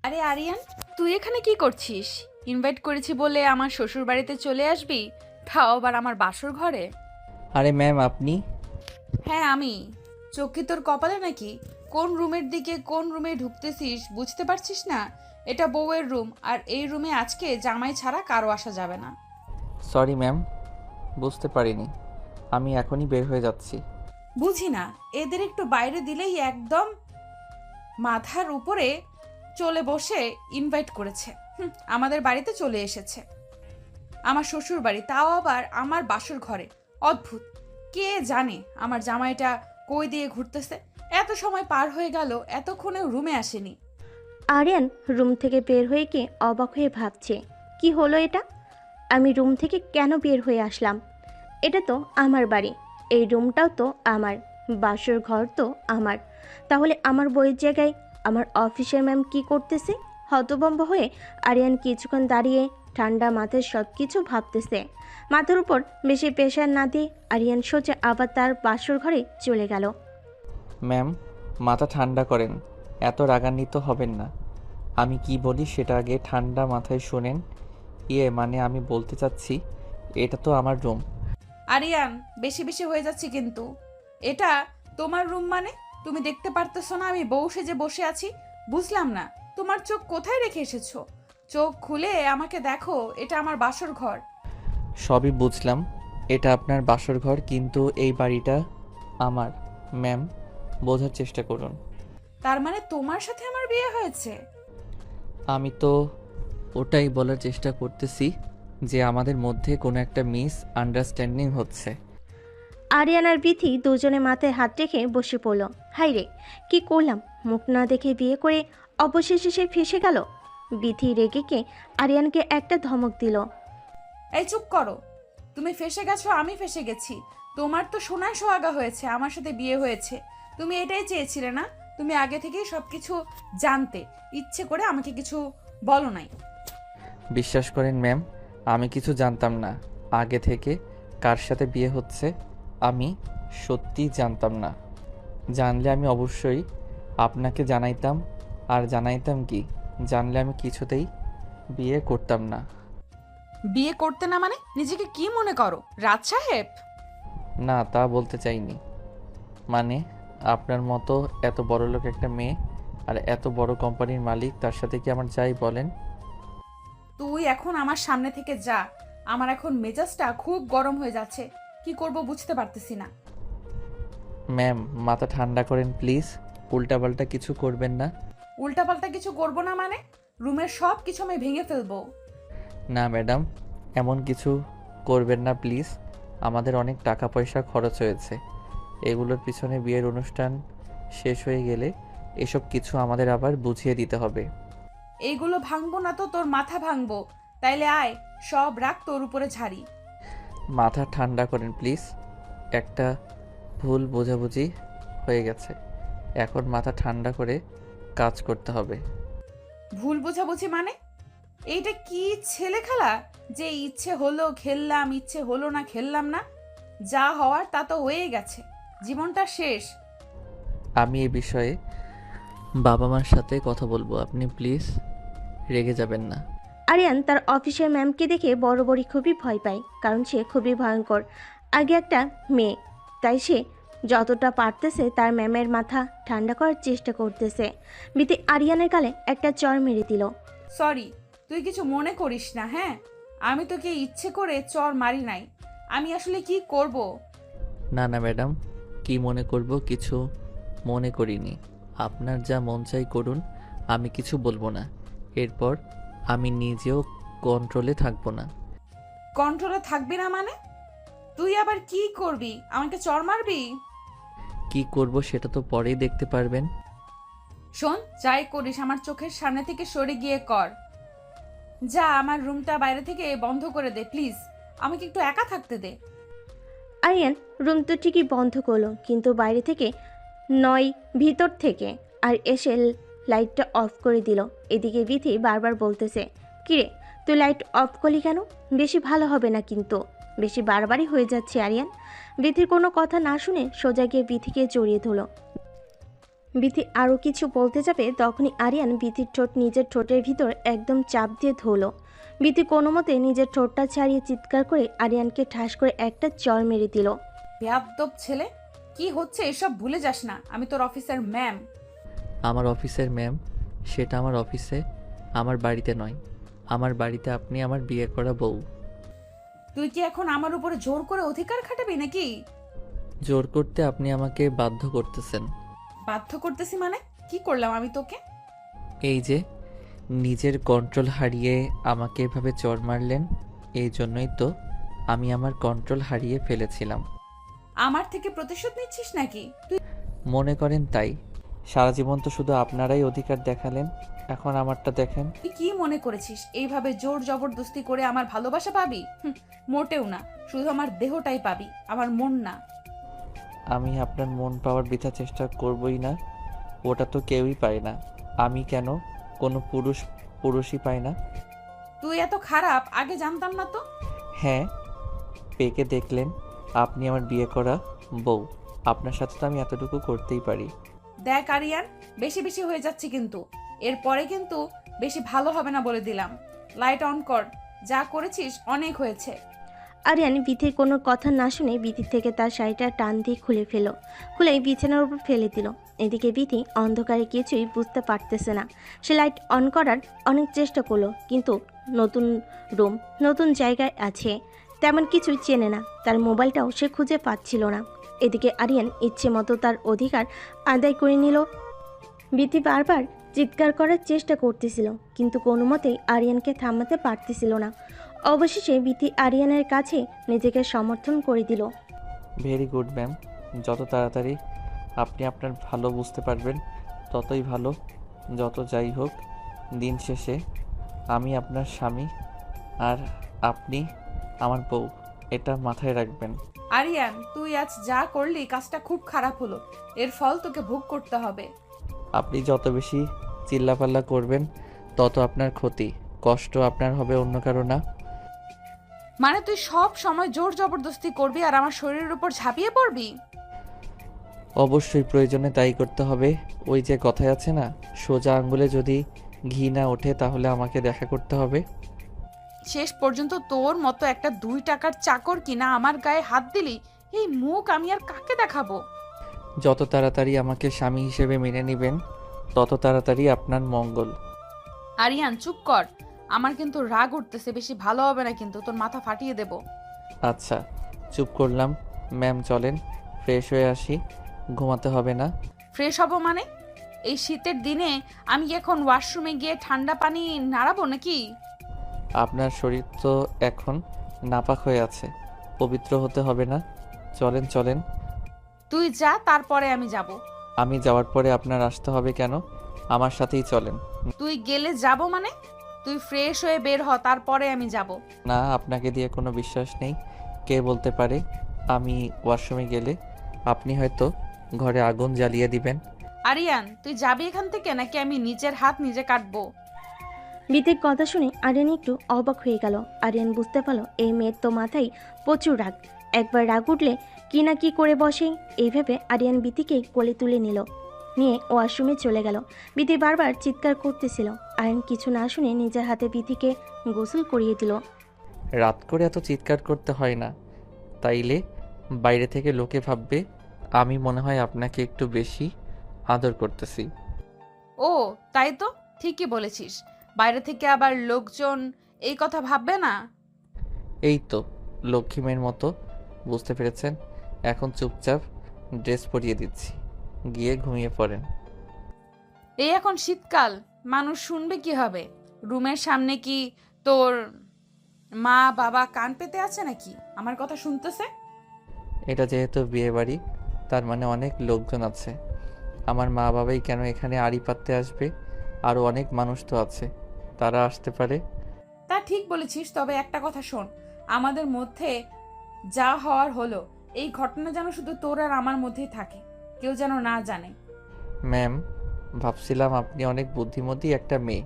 আরে আরিয়ান, তুই এখানে কি করছিস? ইনভাইট করেছি বলে আমার শ্বশুর বাড়িতে চলে আসবি, তাও আবার আমার বাসর ঘরে। আরে ম্যাম আপনি? হ্যাঁ আমি। চোখ কি তোর কপালে নাকি? কোন রুমের দিকে কোন রুমে ঢুকতেছিস বুঝতে পারছিস না? এটা বউয়ের রুম, আর এই রুমে আজকে জামাই ছাড়া কারো আসা যাবে না। সরি ম্যাম, বুঝতে পারিনি। আমি এখনই বের হয়ে যাচ্ছি। বুঝি না, এদের একটু বাইরে দিলেই একদম মাথার উপরে চলে বসে ইনভাইট করেছে। আমাদের বাড়িতে চলে এসেছে, আমার শ্বশুর বাড়ি, তাও আবার আমার বাসর ঘরে। অদ্ভুত, কে জানে আমার জামাইটা কই দিয়ে ঘুরতেছে। এত সময় পার হয়ে গেল, এতক্ষণেও রুমে আসেনি। আরিয়ান রুম থেকে বের হয়ে গিয়ে অবাক হয়ে ভাবছে, কি হলো এটা? আমি রুম থেকে কেন বের হয়ে আসলাম? এটা তো আমার বাড়ি, এই রুমটাও তো আমার, বাসর ঘর তো আমার। তাহলে আমার বইয়ের জায়গায় আমার অফিসের ম্যাম কি করতেছে? হতভম্ব হয়ে আরিয়ান কিছুক্ষণ দাঁড়িয়ে ঠান্ডা মাথায় সব কিছু ভাবতেছে। মাথার উপর বেশি প্রেশার না দিয়ে আরিয়ান সোজা আবার তার বাসর ঘরে চলে গেল। ম্যাম, মাথা ঠান্ডা করেন, এত রাগান্বিত হবেন না। আমি কি বলি সেটা আগে ঠান্ডা মাথায় শোনেন। মানে আমি বলতে চাচ্ছি, এটা তো আমার রুম। আরিয়ান, বেশি বেশি হয়ে যাচ্ছে কিন্তু। এটা তোমার রুম মানে? তুমি দেখতে পারতেছো না আমি বউ সেজে বসে আছি? বুঝলাম না, তোমার চোখ কোথায় রেখে এসেছো? চোখ খুলে আমাকে দেখো, এটা আমার বাসর ঘর। সবই বুঝলাম, এটা আপনার বাসর ঘর, কিন্তু এই বাড়িটা আমার। ম্যাম, বোঝার চেষ্টা করুন। তার মানে তোমার সাথে আমার বিয়ে হয়েছে? আমি তো ওটাই বলার চেষ্টা করতেছি যে আমাদের মধ্যে কোনো একটা মিস আন্ডারস্ট্যান্ডিং হচ্ছে। আরিয়ান আর বিথি দুজনে মাথায় হাত রেখে বসে পড়ল। হাই রে, কি করলাম? মুখ না দেখে বিয়ে করে অবশেষে সে ফেসে গেল। বিথি রেগেকে আরিয়ানকে একটা ধমক দিল। এই চুপ করো, তুমি ফেসে গেছো, আমি ফেসে গেছি। তোমার তো সোনায় সোহাগা হয়েছে, আমার সাথে বিয়ে হয়েছে। তুমি এটাই চেয়েছিলে না? তুমি আগে থেকেই সবকিছু জানতে, ইচ্ছে করে আমাকে কিছু বলো নাই। বিশ্বাস করেন ম্যাম, আমি কিছু জানতাম না আগে থেকে কার সাথে বিয়ে হচ্ছে। আমি সত্যিই জানতাম না। জানলে আমি অবশ্যই আপনাকে জানাইতাম। আর জানাইতাম কি, জানলে আমি কিছুতেই বিয়ে করতাম না। বিয়ে করতে না মানে নিজেকে কি মনে করো, রাজ সাহেব? না, তা বলতে চাইনি। মানে আপনার মতো এত বড়লোক একটা মেয়ে আর এত বড় কোম্পানির মালিক, তার সাথে কি আমার যাই বলেন। তুই এখন আমার সামনে থেকে যা, আমার এখন মেজাজটা খুব গরম হয়ে যাচ্ছে। কি করব বুঝতে পারতেছি না। ম্যাম, মাথা ঠান্ডা করেন প্লিজ, উল্টাপাল্টা কিছু করবেন না। উল্টাপাল্টা কিছু করব না মানে? রুমের সব কিছু আমি ভেঙে ফেলবো। না ম্যাডাম, এমন কিছু করবেন না প্লিজ। আমাদের অনেক টাকা পয়সা খরচ হয়েছে, এগুলোর পিছনে বিয়ের অনুষ্ঠান শেষ হয়ে গেলে এসব কিছু আমাদের আবার বুঝিয়ে দিতে হবে। এইগুলো ভাঙবো না তো তোর মাথা ভাঙবো। তাইলে আয়, সব রাগ তোর উপরে ঝাড়ি। মাথা ঠান্ডা করেন প্লিজ, একটা ভুল বোঝাবুঝি হয়ে গেছে, এখন মাথা ঠান্ডা করে কাজ করতে হবে। ভুল বোঝাবুঝি মানে? এইটা কি ছেলে খেলা যে ইচ্ছে হলো খেললাম, ইচ্ছে হলো না খেললাম না? যা হওয়ার তা তো হয়ে গেছে, জীবনটা শেষ। আমি এই বিষয়ে বাবা মার সাথে কথা বলবো, আপনি প্লিজ রেগে যাবেন না। আরিয়ান তার অফিসের ম্যামকে দেখে বড় বড়ি খুবই ভয় পায়, কারণ সে খুবই ভয়ঙ্কর। আগে একটা মেয়ে, তাই সে যতটা পারতেছে তার ম্যামের মাথা ঠান্ডা করার চেষ্টা করতেছে। বিথি আরিয়ানের গালে একটা চড় মেরে দিল। সরি, তুই কিছু মনে করিস না। হ্যাঁ, আমি তোকে ইচ্ছে করে চর মারি নাই। আমি আসলে কি করব? না না ম্যাডাম, কি মনে করব, কিছু মনে করিনি। আপনার যা মন চাই করুন, আমি কিছু বলবো না। এরপর আমি নিজেও কন্ট্রোলে থাকবো না। কন্ট্রোলে থাকবি না মানে? তুই আবার কি করবি? আমাকে চর মারবি? কি করব সেটা তো পরেই দেখতে পারবেন। শোন, যাই করিস আমার চোখের সামনে থেকে সরে গিয়ে কর। যা, আমার রুমটা বাইরে থেকে বন্ধ করে দে প্লিজ। আমাকে একটু একা থাকতে দে। আরিয়ান রুম তো ঠিকই বন্ধ করলো, কিন্তু বাইরে থেকে নয়, ভিতর থেকে। আর এসে লাইটটা অফ করে দিল। এদিকে বিথি বারবার বলতেছে, কিরে তুই লাইট অফ করলি কেন? বেশি ভালো হবে না কিন্তু, বেশি বারবারই হয়ে যাচ্ছে আরিয়ান। বিথির কোনো কথা না শুনে সোজা গিয়ে বিথিকে জড়িয়ে ধরল। বিথি আরও কিছু বলতে যাবে তখনই আরিয়ান বিথির ঠোঁট নিজের ঠোঁটের ভিতর একদম চাপ দিয়ে ধরল। বিথি কোনো মতে নিজের ঠোঁটটা ছাড়িয়ে চিৎকার করে আরিয়ানকে ঠাস করে একটা চড় মেরে দিল। বেয়াদ্দপ ছেলে, কি হচ্ছে এসব ভুলে যাস না, আমি তোর অফিসের ম্যাম। আমার অফিসের ম্যাম, সেটা আমার অফিসে, আমার বাড়িতে নয়। আমার বাড়িতে আপনি আমার বিয়ে করা বউ। তুই কি এখন আমার উপরে জোর করে অধিকার খাটাবি নাকি? জোর করতে আপনি আমাকে বাধ্য করতেছেন। বাধ্য করতেছি মানে? কি করলাম আমি তোকে? এই যে নিজের কন্ট্রোল হারিয়ে আমাকে এভাবে চড় মারলেন, এই জন্যই তো আমি আমার কন্ট্রোল হারিয়ে ফেলেছিলাম। আমার থেকে প্রতিশোধ নিচ্ছিস নাকি তুই? মনে করেন তাই। সারা জীবন তো শুধু আপনারাই অধিকার দেখালেন, এখন আমারটা দেখেন। তুই কি মনে করেছিস এইভাবে জোর জবরদস্তি করে আমার ভালোবাসা পাবি? মোটেও না, শুধু আমার দেহটাই পাবি, আমার মন না। আমি আপনার মন পাওয়ার বৃথা চেষ্টা করবই না, ওটা তো কেউই পায় না। আমি কেন, কোনো পুরুষই পায় না। তুই এত খারাপ আগে জানতাম না তো। হ্যাঁ, পেকে দেখলেন আপনি আমার বিয়ে করা বউ, আপনার সাথে তো আমি এতটুকু করতেই পারি। দেখ আরিয়ান, বেশি বেশি হয়ে যাচ্ছে কিন্তু। এরপরে কিন্তু বেশি ভালো হবে না বলে দিলাম। লাইট অন কর, যা করেছিস অনেক হয়েছে। আরিয়ান বিথির কোনো কথা না শুনে বিথির থেকে তার শাড়িটা টান দিয়ে খুলে খুলে বিছানার উপর ফেলে দিল। এদিকে বিথি অন্ধকারে কিছুই বুঝতে পারতেছে না। সে লাইট অন করার অনেক চেষ্টা করলো, কিন্তু নতুন রুম, নতুন জায়গায় আছে, তেমন কিছুই চেনে না। তার মোবাইলটাও সে খুঁজে পাচ্ছিল না। এদিকে আরিয়ান ইচ্ছে মতো তার অধিকার আদায় করে নিল। বিথি বারবার চিৎকার করার চেষ্টা করতেছিল, কিন্তু কোনো মতেই আরিয়ানকে থামাতে পারতেছিল না। অবশেষে বিথি আরিয়ানের কাছে নিজেকে সমর্থন করে দিল। ভেরি গুড ম্যাম, যত তাড়াতাড়ি আপনি আপনার ভালো বুঝতে পারবেন ততই ভালো। যত যাই হোক, দিন শেষে আমি আপনার স্বামী আর আপনি আমার বউ, এটা মাথায় রাখবেন। আরিয়ান, তুই আজ যা করলি কাজটা খুব খারাপ হলো, এর ফল তোকে ভোগ করতে হবে। আপনি যত বেশি চিল্লাপাল্লা করবেন তত আপনার ক্ষতি, কষ্ট আপনার হবে, অন্য কারো না। মানে তুই সব সময় জোর জবরদস্তি করবি আর আমার শরীরের উপর ঝাঁপিয়ে পড়বি? অবশ্যই প্রয়োজনে তাই করতে হবে। ওই যে কথায় আছে না, সোজা আঙ্গুলে যদি ঘি না ওঠে তাহলে আমাকে দেখা করতে হবে। শেষ পর্যন্ত তোর মতো একটা 2 টাকার চাকর কিনা আমার গায়ে হাত দিলি, এই মুখ আমি আর কাকে দেখাবো? যত তাড়াতাড়ি আমাকে স্বামী হিসেবে মেনে নেবেন তত তাড়াতাড়ি আপনার মঙ্গল। আরিয়ান চুপ কর, আমার কিন্তু রাগ উঠতেছে, বেশি ভালো হবে না কিন্তু, তোর মাথা ফাটিয়ে দেব। আচ্ছা, চুপ করলাম। ম্যাম চলেন, ফ্রেশ হয়ে আসি, ঘুমাতে হবে না। ফ্রেশ হব মানে? এই শীতের দিনে আমি কি এখন ওয়াশরুমে গিয়ে ঠান্ডা পানি নাড়াবো নাকি? আপনার শরীর তো এখন নাপাক হয়ে আছে, পবিত্র হতে হবে না। চলেন চলেন। তুই যা, তারপরে আমি যাব। আমি যাওয়ার পরে আপনার আসতে হবে কেন? আমার সাথেই চলেন। তুই গেলে যাব মানে? তুই ফ্রেশ হয়ে বের হ, তারপরে আমি যাব। না, আপনাকে দিয়ে কোনো বিশ্বাস নেই। কে বলতে পারে আমি ওয়াশরুমে গেলে আপনি হয়তো ঘরে আগুন জ্বালিয়ে দিবেন। আরিয়ান, তুই যাবি এখান থেকে নাকি আমি নিজের হাত নিজে কাটবো? বিথির কথা শুনে আরিয়ান একটু অবাক হয়ে গেল। আরিয়ান বুঝতে পারল এই মেয়ের তো মাথায় প্রচুর রাগ, একবার রাগ উঠলে কি না কি করে বসেই। এই ভেবে আরিয়ান বিথিকে কোলে তুলে নিয়ে ওয়াশরুমে চলে গেল। বিথি বারবার চিৎকার করতেছিল। আরিয়ান কিছু না শুনে নিজের হাতে বিথিকে গোসল করিয়ে দিল। রাত করে এত চিৎকার করতে হয় না, তাইলে বাইরে থেকে লোকে ভাববে আমি মনে হয় আপনাকে একটু বেশি আদর করতেছি। ও তাই তো, ঠিকই বলেছিস, বাইরে থেকে আবার লোকজন এই কথা ভাববে না? এই তো লক্ষ্মী মেয়ের মতো, বুঝতে পেরেছেন? এখন চুপচাপ ড্রেস পরিয়ে দিচ্ছি, গিয়ে ঘুমিয়ে পড়েন। এই এখন শীতকাল, মানুষ শুনবে কি হবে? রুমের সামনে কি তোর মা বাবা কান পেতে আছে নাকি আমার কথা শুনতেছে? এটা যেহেতু বিয়ে বাড়ি, তার মানে অনেক লোকজন আছে। আমার মা বাবাই কেন এখানে আড়ি পাততে আসবে? আরও অনেক মানুষ তো আছে, তারা আসতে পারে। তা ঠিক বলেছিস, তবে একটা কথা শোন, আমাদের মধ্যে যা হওয়ার হলো, এই ঘটনা যেন শুধু তোর আর আমার মধ্যেই থাকে, কেউ যেন না জানে। ম্যাম, ভাবছিলাম আপনি অনেক বুদ্ধিমতী একটা মেয়ে,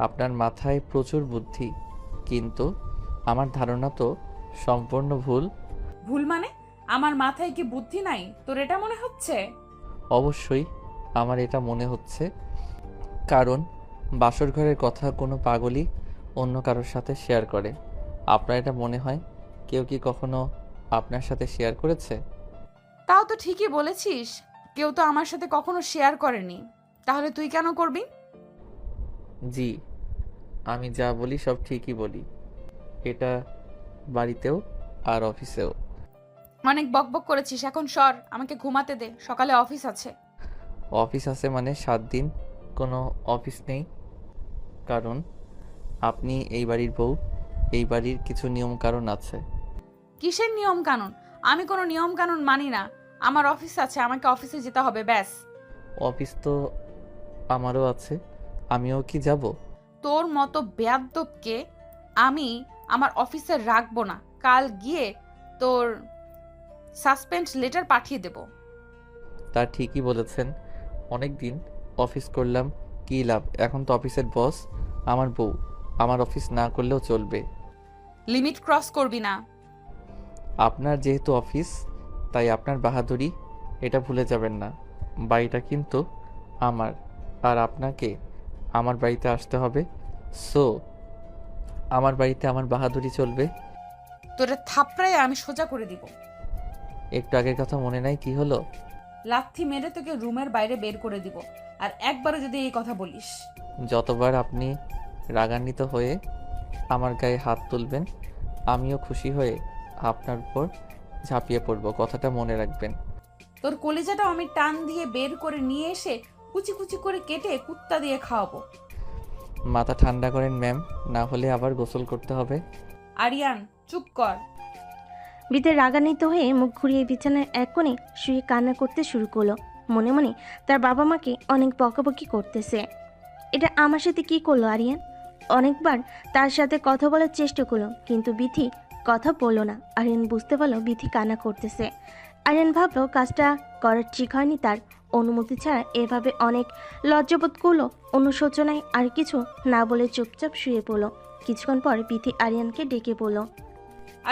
আপনার মাথায় প্রচুর বুদ্ধি, কিন্তু আমার ধারণা তো সম্পূর্ণ ভুল। ভুল মানে? আমার মাথায় কি বুদ্ধি নাই, তোর এটা মনে হচ্ছে? অবশ্যই, আমার এটা মনে হচ্ছে, কারণ বাসর ঘরের কথা কোনো পাগলই অন্য কারোর সাথে শেয়ার করে। আপনার এটা মনে হয়? কেউ কি কখনো আপনার সাথে শেয়ার করেছে? তাও তো ঠিকই বলেছিস, কেউ তো আমার সাথে কখনো শেয়ার করেনি, তাহলে তুই কেন করবি? জি, আমি যা বলি সব ঠিকই বলি। এটা বাড়িতেও আর অফিসেও। অনেক বকবক করেছিস, এখন সর, আমাকে ঘুমাতে দে, সকালে অফিস আছে। অফিস আছে মানে 7 দিন কোনো অফিস নেই? কারণ আপনি এই বাড়ির বউ, এই বাড়ির কিছু নিয়ম কারণ আছে। কিসের নিয়ম কানুন? আমি কোনো নিয়ম কানুন মানি না। আমার অফিস আছে, আমাকে অফিসে যেতে হবে, ব্যাস। অফিস তো আমারও আছে, আমিও কি যাব? তোর মতো বেয়াদ্দপকে আমি আমার অফিসে রাখবো না। কাল গিয়ে তোর সাসপেন্ড লেটার পাঠিয়ে দেব। তা ঠিকই বলেছেন, অনেক দিন অফিস করলাম, কী লাভ? এখন তো অফিসের বস আমার বউ, আমার অফিস না করলেও চলবে। লিমিট ক্রস করবি না। আপনার যেহেতু অফিস, তাই আপনার বাহাদুরি, এটা ভুলে যাবেন না। বাড়িটা কিন্তু আমার, আর আপনাকে আমার বাড়িতে আসতে হবে। সো আমার বাড়িতে আমার বাহাদুরি চলবে। তোরে থাপড়ায় আমি সোজা করে দিব। একটু আগের কথা মনে নাই কি হলো? লাথি মেরে তোকে রুমের বাইরে বের করে দিব, আর একবারও যদি এই কথা বলিস। যতবার আপনি রাগান্বিত হয়ে আমার গায়ে হাত তুলবেন, আমিও খুশি হয়ে আপনার উপর ঝাঁপিয়ে পড়ব, কথাটা মনে রাখবেন। তোর কলিজাটা আমি টান দিয়ে বের করে নিয়ে এসে কুচি কুচি করে কেটে কুত্তা দিয়ে খাওয়াবো। মাথা ঠান্ডা করেন ম্যাম, না হলে আবার গোসল করতে হবে। আরিয়ান, চুপ কর। বিতে রাগান্বিত হয়ে মুখ ঘুরিয়ে বিছানার এক কোণে শুয়ে কান্না করতে শুরু করলো। মনে মনে তার বাবা মাকে অনেক বকাবকি করতেছে। এটা আমার সাথে কি করলো আরিয়ান? অনেকবার তার সাথে কথা বলার চেষ্টা করলো, কিন্তু বিথি কথা বললো না। আরিয়ান বুঝতে পারলো বিথি কান্না করতেছে। আরিয়ান ভাবলো কাজটা করার ঠিক হয়নি তার। অনুমতি ছাড়া এভাবে অনেক লজ্জাবোধ করলো। অনুশোচনায় আর কিছু না বলে চুপচাপ শুয়ে পড়লো। কিছুক্ষণ পর বিথি আরিয়ানকে ডেকে বলল,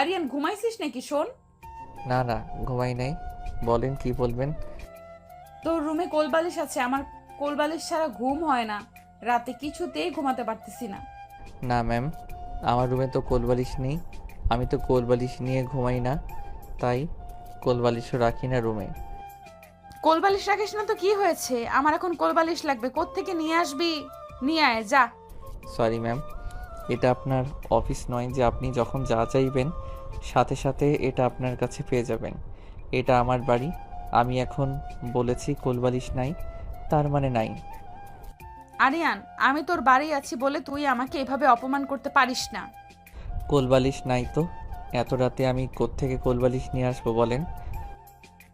আরিয়ান, ঘুমাইছিস নাকি? শোন, না না, ঘুমাই নাই, বলেন কি বলবেন। তোর রুমে কোলবালিশ আছে, আমার কোলবালিশ ছাড়া ঘুম হয় না, রাতে কিছুতেই ঘুমাতে পারতেছি না। না ম্যাম, আমার রুমে তো কোলবালিশ নেই, আমি তো কোলবালিশ নিয়ে ঘুমাই না, তাই কোলবালিশও রাখি না রুমে। কোলবালিশ রাখিস না তো কি হয়েছে? আমার এখন কোলবালিশ লাগবে, কোত্থেকে নিয়ে আসবি? নিয়ে আয় যা। সরি ম্যাম, এটা আপনার অফিস নয় যে আপনি যখন যা চাইবেন সাথে সাথে এটা আপনার কাছে পেয়ে যাবেন। এটা আমার বাড়ি, আমি এখন বলেছি কোলবালিশ নাই, তার মানে নাই। আরিয়ান, আমি তোর বাড়ি আছি বলে তুই আমাকে এভাবে অপমান করতে পারিস না। কোলবালিশ নাই তো এত রাতে আমি কোত্থেকে কোলবালিশ নিয়ে আসবো বলেন?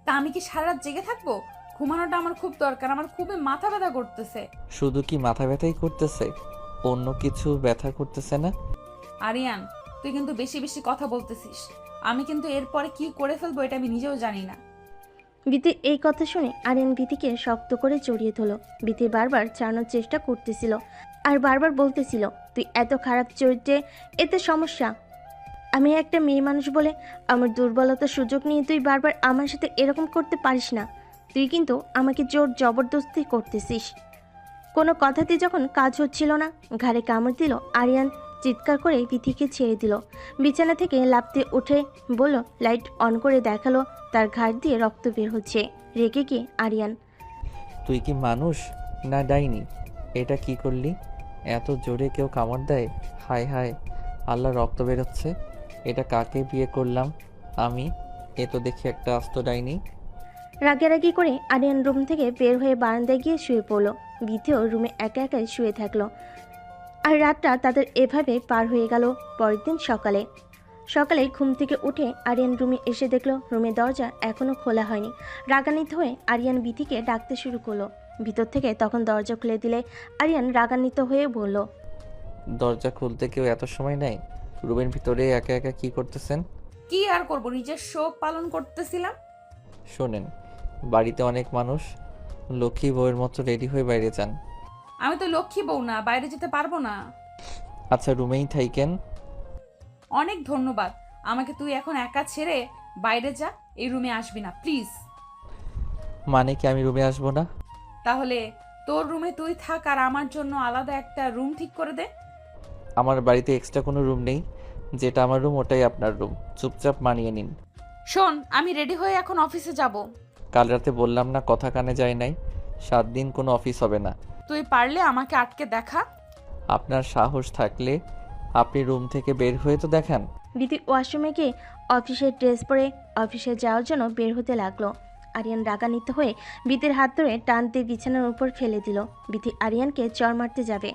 তা আমি কি সারা রাত জেগে থাকবো? ঘুমানোটা আমার খুব দরকার, আমার খুবই মাথা ব্যথা করতেছে। শুধু কি মাথা ব্যথাই করতেছে, অন্য কিছু ব্যথা করতেছে না? আরিয়ান, তুই কিন্তু বেশি বেশি কথা বলতেছিস। আমি কিন্তু এরপরে কি করে ফেলবো এটা আমি নিজেও জানি না। বিতির এই কথা শুনে আরিয়ান বিতিকে শক্ত করে জড়িয়ে ধরল। বিতি বারবার চালানোর চেষ্টা করতেছিল আর বারবার বলতেছিল, তুই এত খারাপ চরিত্রে, এতে সমস্যা। আমি একটা মেয়ে মানুষ বলে আমার দুর্বলতার সুযোগ নিয়ে তুই বারবার আমার সাথে এরকম করতে পারিস না। তুই কিন্তু আমাকে জোর জবরদস্তি করতেছিস। কোনো কথাতে যখন কাজ হচ্ছিল না, ঘাড়ে কামড় দিল আরিয়ান। চিৎকার করে বিথিকে ছেড়ে দিল। বিছানা থেকে লাফতে উঠে বলল, লাইট অন করে দেখালো তার ঘাড় দিয়ে রক্ত বের হচ্ছে। রেগে গিয়ে আরিয়ান, তুই কি মানুষ না ডাইনি? এটা কি করলি? এত জোরে কেউ কামড় দেয়? হায় হায়, আল্লাহ, রক্ত বেরোচ্ছে। এটা কাকে বিয়ে করলাম আমি? এ তো দেখি একটা আস্ত ডাইনি। রাগারাগি করে আরিয়ান রুম থেকে বের হয়ে বারান্দায় গিয়ে শুয়ে পড়ল। বিথিও রুমে একা একাই শুয়ে থাকলো। আর রাতটা তাদের এভাবে পার হয়ে গেল। পরের দিন সকালে সকালে ঘুম থেকে উঠে আরিয়ান রুমে এসে দেখলো রুমের দরজা এখনো খোলা হয়নি। রাগান্বিত হয়ে আরিয়ান বিথিকে ডাকতে শুরু করলো। ভিতর থেকে তখন দরজা খুলে দিলে আরিয়ান রাগান্বিত হয়ে বলল, দরজা খুলতে কেউ এত সময় নেয়? রুমের ভিতরে একা একা কি করতেছেন? কি আর করব, নিজের শোক পালন করতেছিলাম। শোনেন, বাড়িতে অনেক মানুষ, লক্ষ্মী বউয়ের মতো রেডি হয়ে বাইরে যান। আমি তো লক্ষ্মী বউ না, বাইরে যেতে পারবো না। আচ্ছা, রুমেই থাইকেন। অনেক ধন্যবাদ, আমাকে তুই এখন একা ছেড়ে বাইরে যা, এই রুমে আসবি না প্লিজ। মানে কি আমি রুমে আসবো না? তাহলে তোর রুমে তুই থাক আর আমার জন্য আলাদা একটা রুম ঠিক করে দে। আমার বাড়িতে এক্সট্রা কোনো রুম নেই, যেটা আমার রুম ওটাই আপনার রুম, চুপচাপ মানিয়ে নিন। শোন, আমি রেডি হয়ে এখন অফিসে যাব। কাল রাতে বললাম না, কথা কানে যায় নাই, 7 দিন কোনো অফিস হবে না। তুই পারলে আমাকে আটকে দেখা। আপনার সাহস থাকলে আপনি রুম থেকে বের হয়ে তো দেখান। বিথি ওয়াশরুমে গিয়ে অফিসের ড্রেস পরে অফিসে যাওয়ার জন্য বের হতে লাগলো। আরিয়ান রাগান্বিত হয়ে বিথির হাত ধরে টান দিয়ে বিছানার উপর ফেলে দিল। বিথি আরিয়ানকে চড় মারতে যাবে,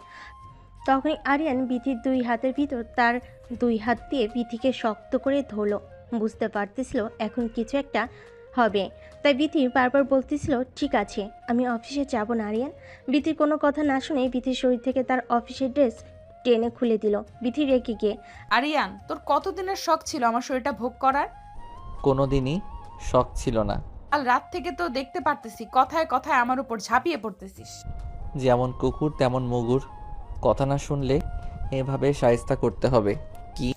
তখনই আরিয়ান বিথির 2 হাতের ভিতর তার 2 হাত দিয়ে বিথিকে শক্ত করে ধরলো। বুঝতে পারতেছিল এখন কিছু একটা হবে, তাই বিথি বারবার বলতেছিল, ঠিক আছে আমি অফিসে যাব না আরিয়ান। বিথির কোনো কথা না শুনে বিথির শরীর থেকে তার অফিসের ড্রেস টেনে খুলে দিল। বিথি রেগে গিয়ে, আরিয়ান, তোর কতদিনের শখ ছিল আমার শরীরটা ভোগ করার? কোনো দিনই শখ ছিল না। কাল রাত থেকে তো দেখতে পারতেছি কথায় কথায় আমার উপর ঝাঁপিয়ে পড়তেছিস। যেমন কুকুর তেমন মুগুর, কথা না শুনলে এভাবে শায়েস্তা করতে হবে। কি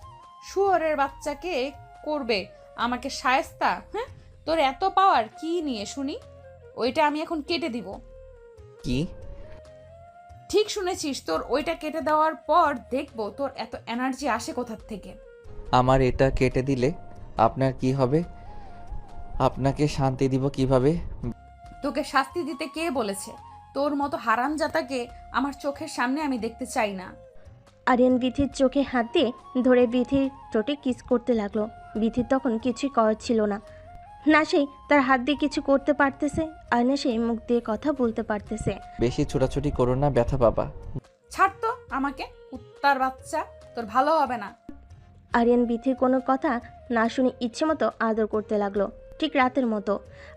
শুয়োরের বাচ্চাকে করবে আমাকে শায়েস্তা? হ্যাঁ, তোর এত পাওয়ার কি নিয়ে শুনি? ওইটা আমি এখন কেটে দিব। কি ঠিক শুনেছিস, তোর ওইটা কেটে দেওয়ার পর দেখবো তোর এত এনার্জি আসে কোথার থেকে। আমার এটা কেটে দিলে আপনার কি হবে? আপনাকে শান্তি দিব কিভাবে? তোকে শাস্তি দিতে কে বলেছে? তোর মতো হারামজাদাকে আমার চোখের সামনে আমি দেখতে চাই না। আরিয়ান বিথির চোখে হাত দিয়ে ধরে বিথির ঠোঁটে কিস করতে লাগলো। বিথির তখন কিছুই করার ছিল না, না সেই তার হাত দিয়ে কিছু করতে পারতেছে আর না সেই মুখ দিয়ে কথা বলতে পারতেছে। বেশি ছোটাছুটি করো না, ব্যথা পাবা। ছাড় তো আমাকে, কুত্তার বাচ্চা, তোর ভালো হবে না। আরিয়ান বিথির কোনো কথা না শুনে ইচ্ছে মতো আদর করতে লাগলো, ঠিক রাতের মতো।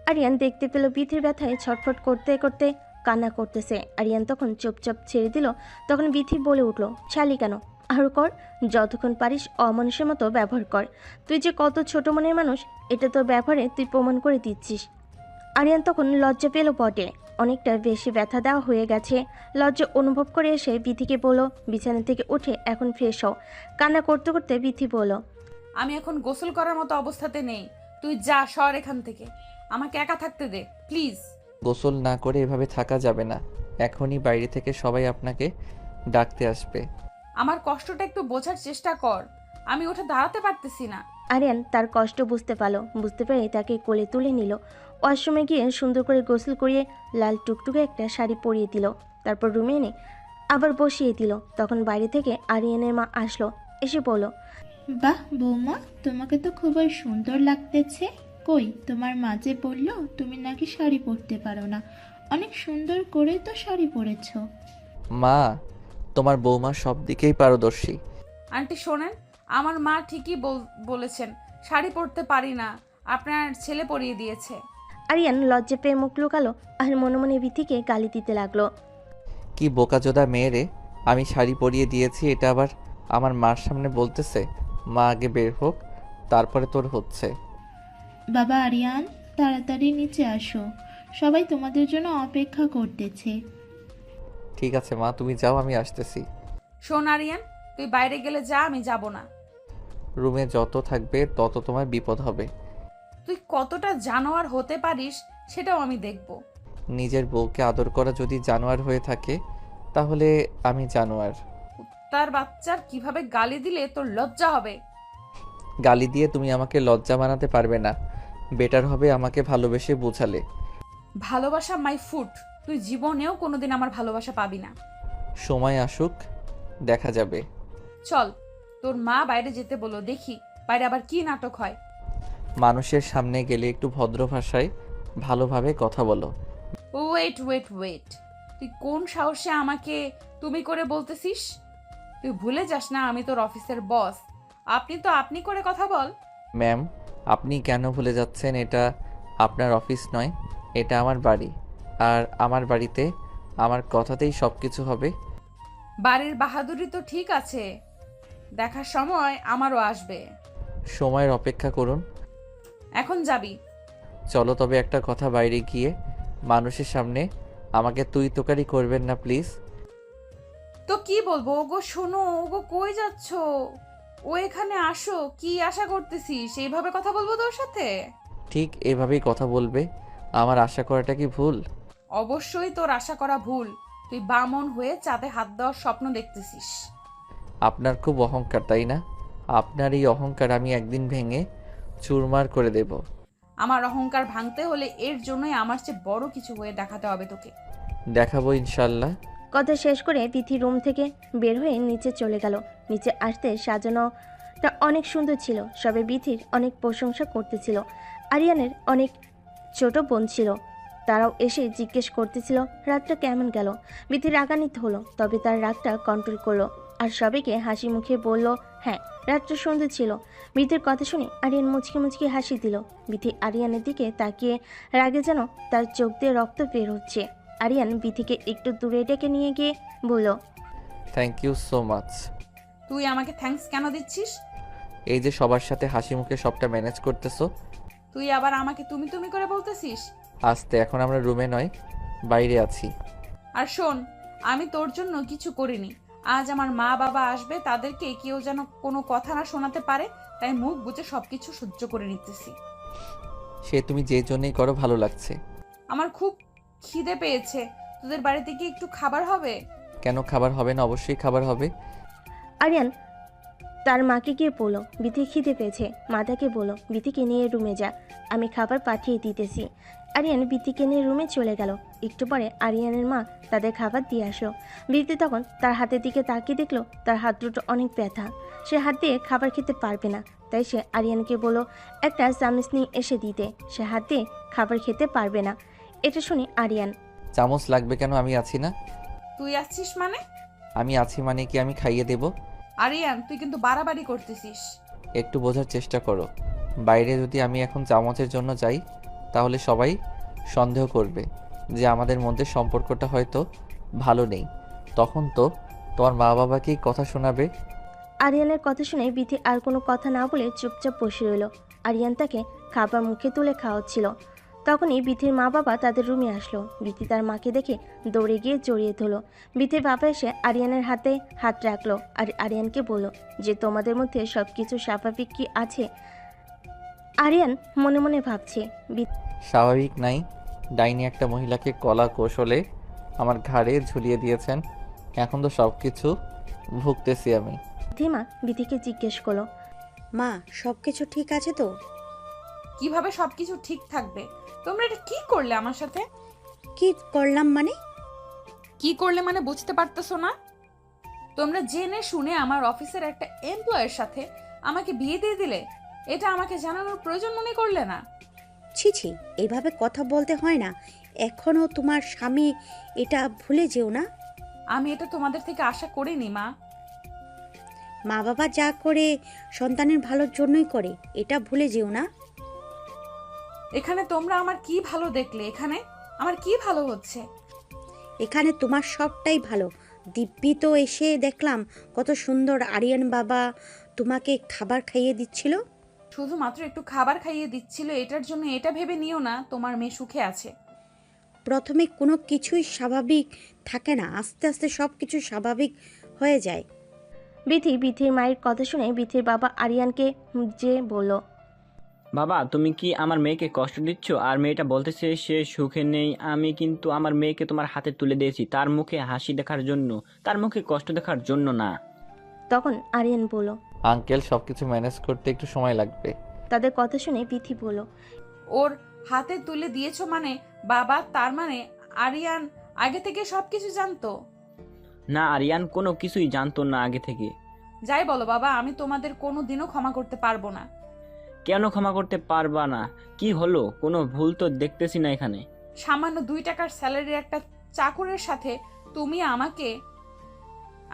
আরিয়ান দেখতে পেল বিথির ব্যথায় ছটফট করতে করতে কান্না করতেছে। আরিয়ান তখন চুপচাপ ছেড়ে দিল। তখন বিথি বলে উঠল, ছালি কেন, আরও কর, যতক্ষণ পারিস অমানুষের মতো ব্যবহার কর। তুই যে কত ছোট মনের মানুষ এটা তোর ব্যবহারে তুই প্রমাণ করে দিচ্ছিস। আরিয়ান তখন লজ্জা পেল বটে, অনেকটা বেশি ব্যথা দেওয়া হয়ে গেছে। লজ্জা অনুভব করে এসে বিথিকে বলল, বিছানা থেকে উঠে এখন ফ্রেশ হও। কান্না করতে করতে বিথি বলল, আমি এখন গোসল করার মতো অবস্থাতে নেই, তুই যা সর এখান থেকে, আমাকে একা থাকতে দে প্লিজ। গোসল না করে এভাবে থাকা যাবে না, এখনই বাইরে থেকে সবাই আপনাকে ডাকতে আসবে। আমার কষ্টটা একটু বোঝার চেষ্টা কর, আমি উঠে দাঁড়াতে পারতেছি না। আরিয়ান তার কষ্ট বুঝতে পারল, বুঝতে পেরে তাকে কোলে তুলে নিল। ওয়াশরুমে গিয়ে সুন্দর করে গোসল করিয়ে লাল টুকটুকে একটা শাড়ি পরিয়ে দিল। তারপর রুমে এনে আবার বসিয়ে দিল। তখন বাইরে থেকে আরিয়ানের মা আসলো, এসে বলল, বাহ বৌমা, তোমাকে তো খুবই সুন্দর লাগতেছে। কই তোমার মা যে বললো তুমি নাকি শাড়ি পরতে পারো না, অনেক সুন্দর করে তো শাড়ি পরেছো। মা, তোমার বৌমা সব দিকেই পারদর্শী। আন্টি শোনেন, আমার মা ঠিকই বলেছেন, শাড়ি পরতে পারি না, আপনার ছেলে পরিয়ে দিয়েছে। আরিয়ান লজ্জা পেয়ে মুখ লুকালো আর মনে মনে বিথিকে গালি দিতে লাগলো। কি বোকাচোদা মেয়েরে, আমি শাড়ি পরিয়ে দিয়েছি এটা আবার আমার মার সামনে বলতেছে। মা আগে বের হোক, তারপরে তোর হচ্ছে। বাবা আরিয়ান, তাড়াতাড়ি নিচে আসো, সবাই তোমাদের জন্য অপেক্ষা করতেছে। ঠিক আছে মা, তুমি যাও, আমি আসতেছি। শোন আরিয়ান, তুই বাইরে গেলে যা, আমি যাব না। রুমে যত থাকবে তত তোমার বিপদ হবে। তুই কতটা জানোয়ার হতে পারিস সেটাও আমি দেখব। নিজের বউকে আদর করা যদি জানোয়ার হয়ে থাকে, তাহলে আমি জানোয়ার। তার বাচ্চার কিভাবে গালি দিলে তোর লজ্জা হবে? গালি দিয়ে তুমি আমাকে লজ্জা বানাতে পারবে না, বেটার হবে আমাকে ভালোবেসে বোঝালে। ভালোবাসা মাই ফুড, তুই জীবনেও কোনোদিন আমার ভালোবাসা পাবি না। সময় আসুক, দেখা যাবে। চল, তোর মা বাইরে যেতে বলো, দেখি বাইরে আবার কি নাটক হয়। মানুষের সামনে গেলে একটু ভদ্র ভাষায় ভালোভাবে কথা বলো। ওয়েট ওয়েট ওয়েট, তুই কোন সাহসে আমাকে তুমি করে বলতেছিস? তুই ভুলে যাস না আমি তোর অফিসের বস, আপনি তো আপনি করে কথা বল। ম্যাম, আপনি কেন ভুলে যাচ্ছেন? এটা আপনার অফিস নয়, এটা আমার বাড়ি। আর আমার বাড়িতে আমার কথাতেই সব কিছু হবে। বাড়ির বাহাদুরি তো ঠিক আছে, দেখার সময় আমারও আসবে। সময়ের অপেক্ষা করুন। এখন যাবি? চলো তবে একটা কথা, বাইরে গিয়ে মানুষের সামনে আমাকে তুই তোকারি করবেন না প্লিজ। তো কি বলবো? ওগো শোনো, ওগো কই যাচ্ছ? ও এখানে আসো, কি আশা করতেছিস? এইভাবে কথা বলবো তোর সাথে? ঠিক এভাবেই কথা বলবে। আমার আশা করাটা কি ভুল? অবশ্যই তোর আশা করা ভুল। তুই বামন হয়ে চাঁদে হাত দেওয়ার স্বপ্ন দেখতেছিস। আপনার খুব অহংকার, তাই না? আপনার এই অহংকার আমি একদিন ভেঙে চুরমার করে দেব। আমার অহংকার ভাঙতে হলে এর জন্যই আমার চেয়ে বড় কিছু হয়ে দেখাতে হবে তোকে। দেখাবো ইনশাল্লাহ। কথা শেষ করে বিথি রুম থেকে বের হয়ে নিচে চলে গেল। নিচে আসতে সাজানোটা অনেক সুন্দর ছিল। সবে বিথির অনেক প্রশংসা করতেছিল। আরিয়ানের অনেক ছোট বোন ছিল, তারাও এসে জিজ্ঞেস করতেছিল রাতটা কেমন গেল। বিথি রাগান্বিত হলো, তবে তার রাগটা কন্ট্রোল করলো আর সবাইকে হাসি মুখে বলল, হ্যাঁ রাতটা সুন্দর ছিল। বিথির কথা শুনে আরিয়ান মুচকি মুচকি হাসি দিল। বিথি আরিয়ানের দিকে তাকিয়ে রাগে যেন তার চোখ দিয়ে রক্ত বের হচ্ছে। আরিয়ান বিথিকে একটু দূরে ডেকে নিয়ে গিয়ে বলল, থ্যাংক ইউ সো মাচ। তুই আমাকে থ্যাঙ্কস কেন দিচ্ছিস? এই যে সবার সাথে হাসি মুখে সবটা ম্যানেজ করতেছো। তুই আবার আমাকে তুমি তুমি করে বলতেছিস? আস্তে, এখন আমরা রুমে নয়, বাইরে আছি। আর শোন, আমি তোর জন্য কিছু করিনি। আজ আমার মা বাবা আসবে, তাদেরকে কেউ যেন কোনো কথা না শোনাতে পারে, তাই মুখ বুজে সবকিছু সহ্য করে নিতেছি। সে তুমি যে জন্যই করো, ভালো লাগছে। আমার খুব খিদে পেয়েছে, তোদের বাড়িতে কি একটু খাবার হবে? কেন খাবার হবে না? অবশ্যই খাবার হবে। আরিয়ান তার মাকে গিয়ে বলল, বিথি খিদে পেয়েছে। মাতাকে বলল, বিথিকে নিয়ে রুমে যা, আমি খাবার পাঠিয়ে দিতেছি। আরিয়ান বিথিকে নিয়ে রুমে চলে গেল। একটু পরে আরিয়ানের মা তাদের খাবার দিয়ে আসলো। বিথি তখন তার হাতের দিকে তাকিয়ে দেখলো তার হাত দুটো অনেক ব্যথা। সে হাত দিয়ে খাবার খেতে পারবে না, তাই সে আরিয়ানকে বলল একটা চামচ নিয়ে এসে দিতে। সে হাত দিয়ে খাবার খেতে পারবে না। এটা শুনে আরিয়ান, চামচ লাগবে কেন? আমি আছি না? তুই আসছিস মানে? আমি আছি মানে কি আমি খাইয়ে দেব? আরিয়ান, তুই কিন্তু বাড়াবাড়ি করতেছিস। একটু বোঝার চেষ্টা করো। বাইরে যদি আমি এখন চামচের জন্য যাই, তাহলে সবাই সন্দেহ করবে যে আমাদের মধ্যে সম্পর্কটা হয়তো ভালো নেই। তখন তো তোমার মা বাবাকেই কথা শোনাবে। আরিয়ানের কথা শুনে বিথি আর কোনো কথা না বলে চুপচাপ বসে রইল। আরিয়ান তাকে খাবার মুখে তুলে খাওয়াচ্ছিল। তখনই বিথির মা বাবা তাদের রুমে আসলো। বিথি তার মাকে দেখে দৌড়ে গিয়ে জড়িয়ে ধরল। বিথির বাবা এসে আরিয়ানের হাতে হাত রাখলো আর আরিয়ানকে বলল যে তোমাদের মধ্যে সব কিছু স্বাভাবিক কি আছে? আরিয়ান মনে মনে ভাবছে, স্বাভাবিক নাই। ডাইনি একটা মহিলাকে কলা কৌশলে আমার ঘাড়ে ঝুলিয়ে দিয়েছেন। এখন তো সব কিছু ভুগতেছি আমি। বিথিমা বিথিকে জিজ্ঞেস করলো, মা সব কিছু ঠিক আছে তো? কিভাবে সবকিছু ঠিক থাকবে? তোমরা এটা কি করলে আমার সাথে? কি করলাম মানে? কি করলে মানে বুঝতে পারতেছো না? তোমরা জেনে শুনে আমার অফিসের একটা এমপ্লয়ের সাথে আমাকে বিয়ে দিয়ে দিলে। এটা আমাকে জানানোর প্রয়োজন মনে করলে না? ছি ছি, এইভাবে কথা বলতে হয় না। এখনো তোমার স্বামী, এটা ভুলে যেও না। আমি এটা তোমাদের থেকে আশা করিনি মা। মা বাবা যা করে সন্তানের ভালোর জন্যই করে, এটা ভুলে যেও না। এখানে তোমরা আমার কি ভালো দেখলে? এখানে আমার কি ভালো হচ্ছে? এখানে তোমার সবটাই ভালো। দিব্যি তো এসে দেখলাম কত সুন্দর আরিয়ান বাবা তোমাকে খাবার খাইয়ে দিচ্ছিল। শুধুমাত্র একটু খাবার খাইয়ে দিচ্ছিল, এটার জন্য এটা ভেবে নিও না তোমার মেয়ে সুখে আছে। প্রথমে কোনো কিছুই স্বাভাবিক থাকে না, আস্তে আস্তে সব কিছু স্বাভাবিক হয়ে যায়। বিথির মায়ের কথা শুনে বিথির বাবা আরিয়ানকে যে বলল, বাবা তুমি কি আমার মেয়েকে কষ্ট দিচ্ছ? আর মেয়েটা বলতেছে সে সুখে নেই। আমি কিন্তু আমার মেয়েকে তোমার হাতে তুলে দিয়েছি তার মুখে হাসি দেখার জন্য, তার মুখে কষ্ট দেখার জন্য না। তখন আরিয়ান বলল, আঙ্কেল, সবকিছু ম্যানেজ করতে একটু সময় লাগবে। তাদের কথা শুনে বিথি বলল, ওর হাতে তুলে দিয়েছো মানে বাবা, তার মানে আরিয়ান আগে থেকে সবকিছু জানতো? না, আরিয়ান কোনো কিছুই জানতো না আগে থেকে। যাই বলো বাবা, আমি তোমাদের কোনো দিনও ক্ষমা করতে পারবো না। কেন ক্ষমা করতে পারবা না? কি হলো? কোনো ভুল তো দেখতেছি না এখানে। সামান্য 2 টাকার স্যালারির একটা চাকরের সাথে তুমি আমাকে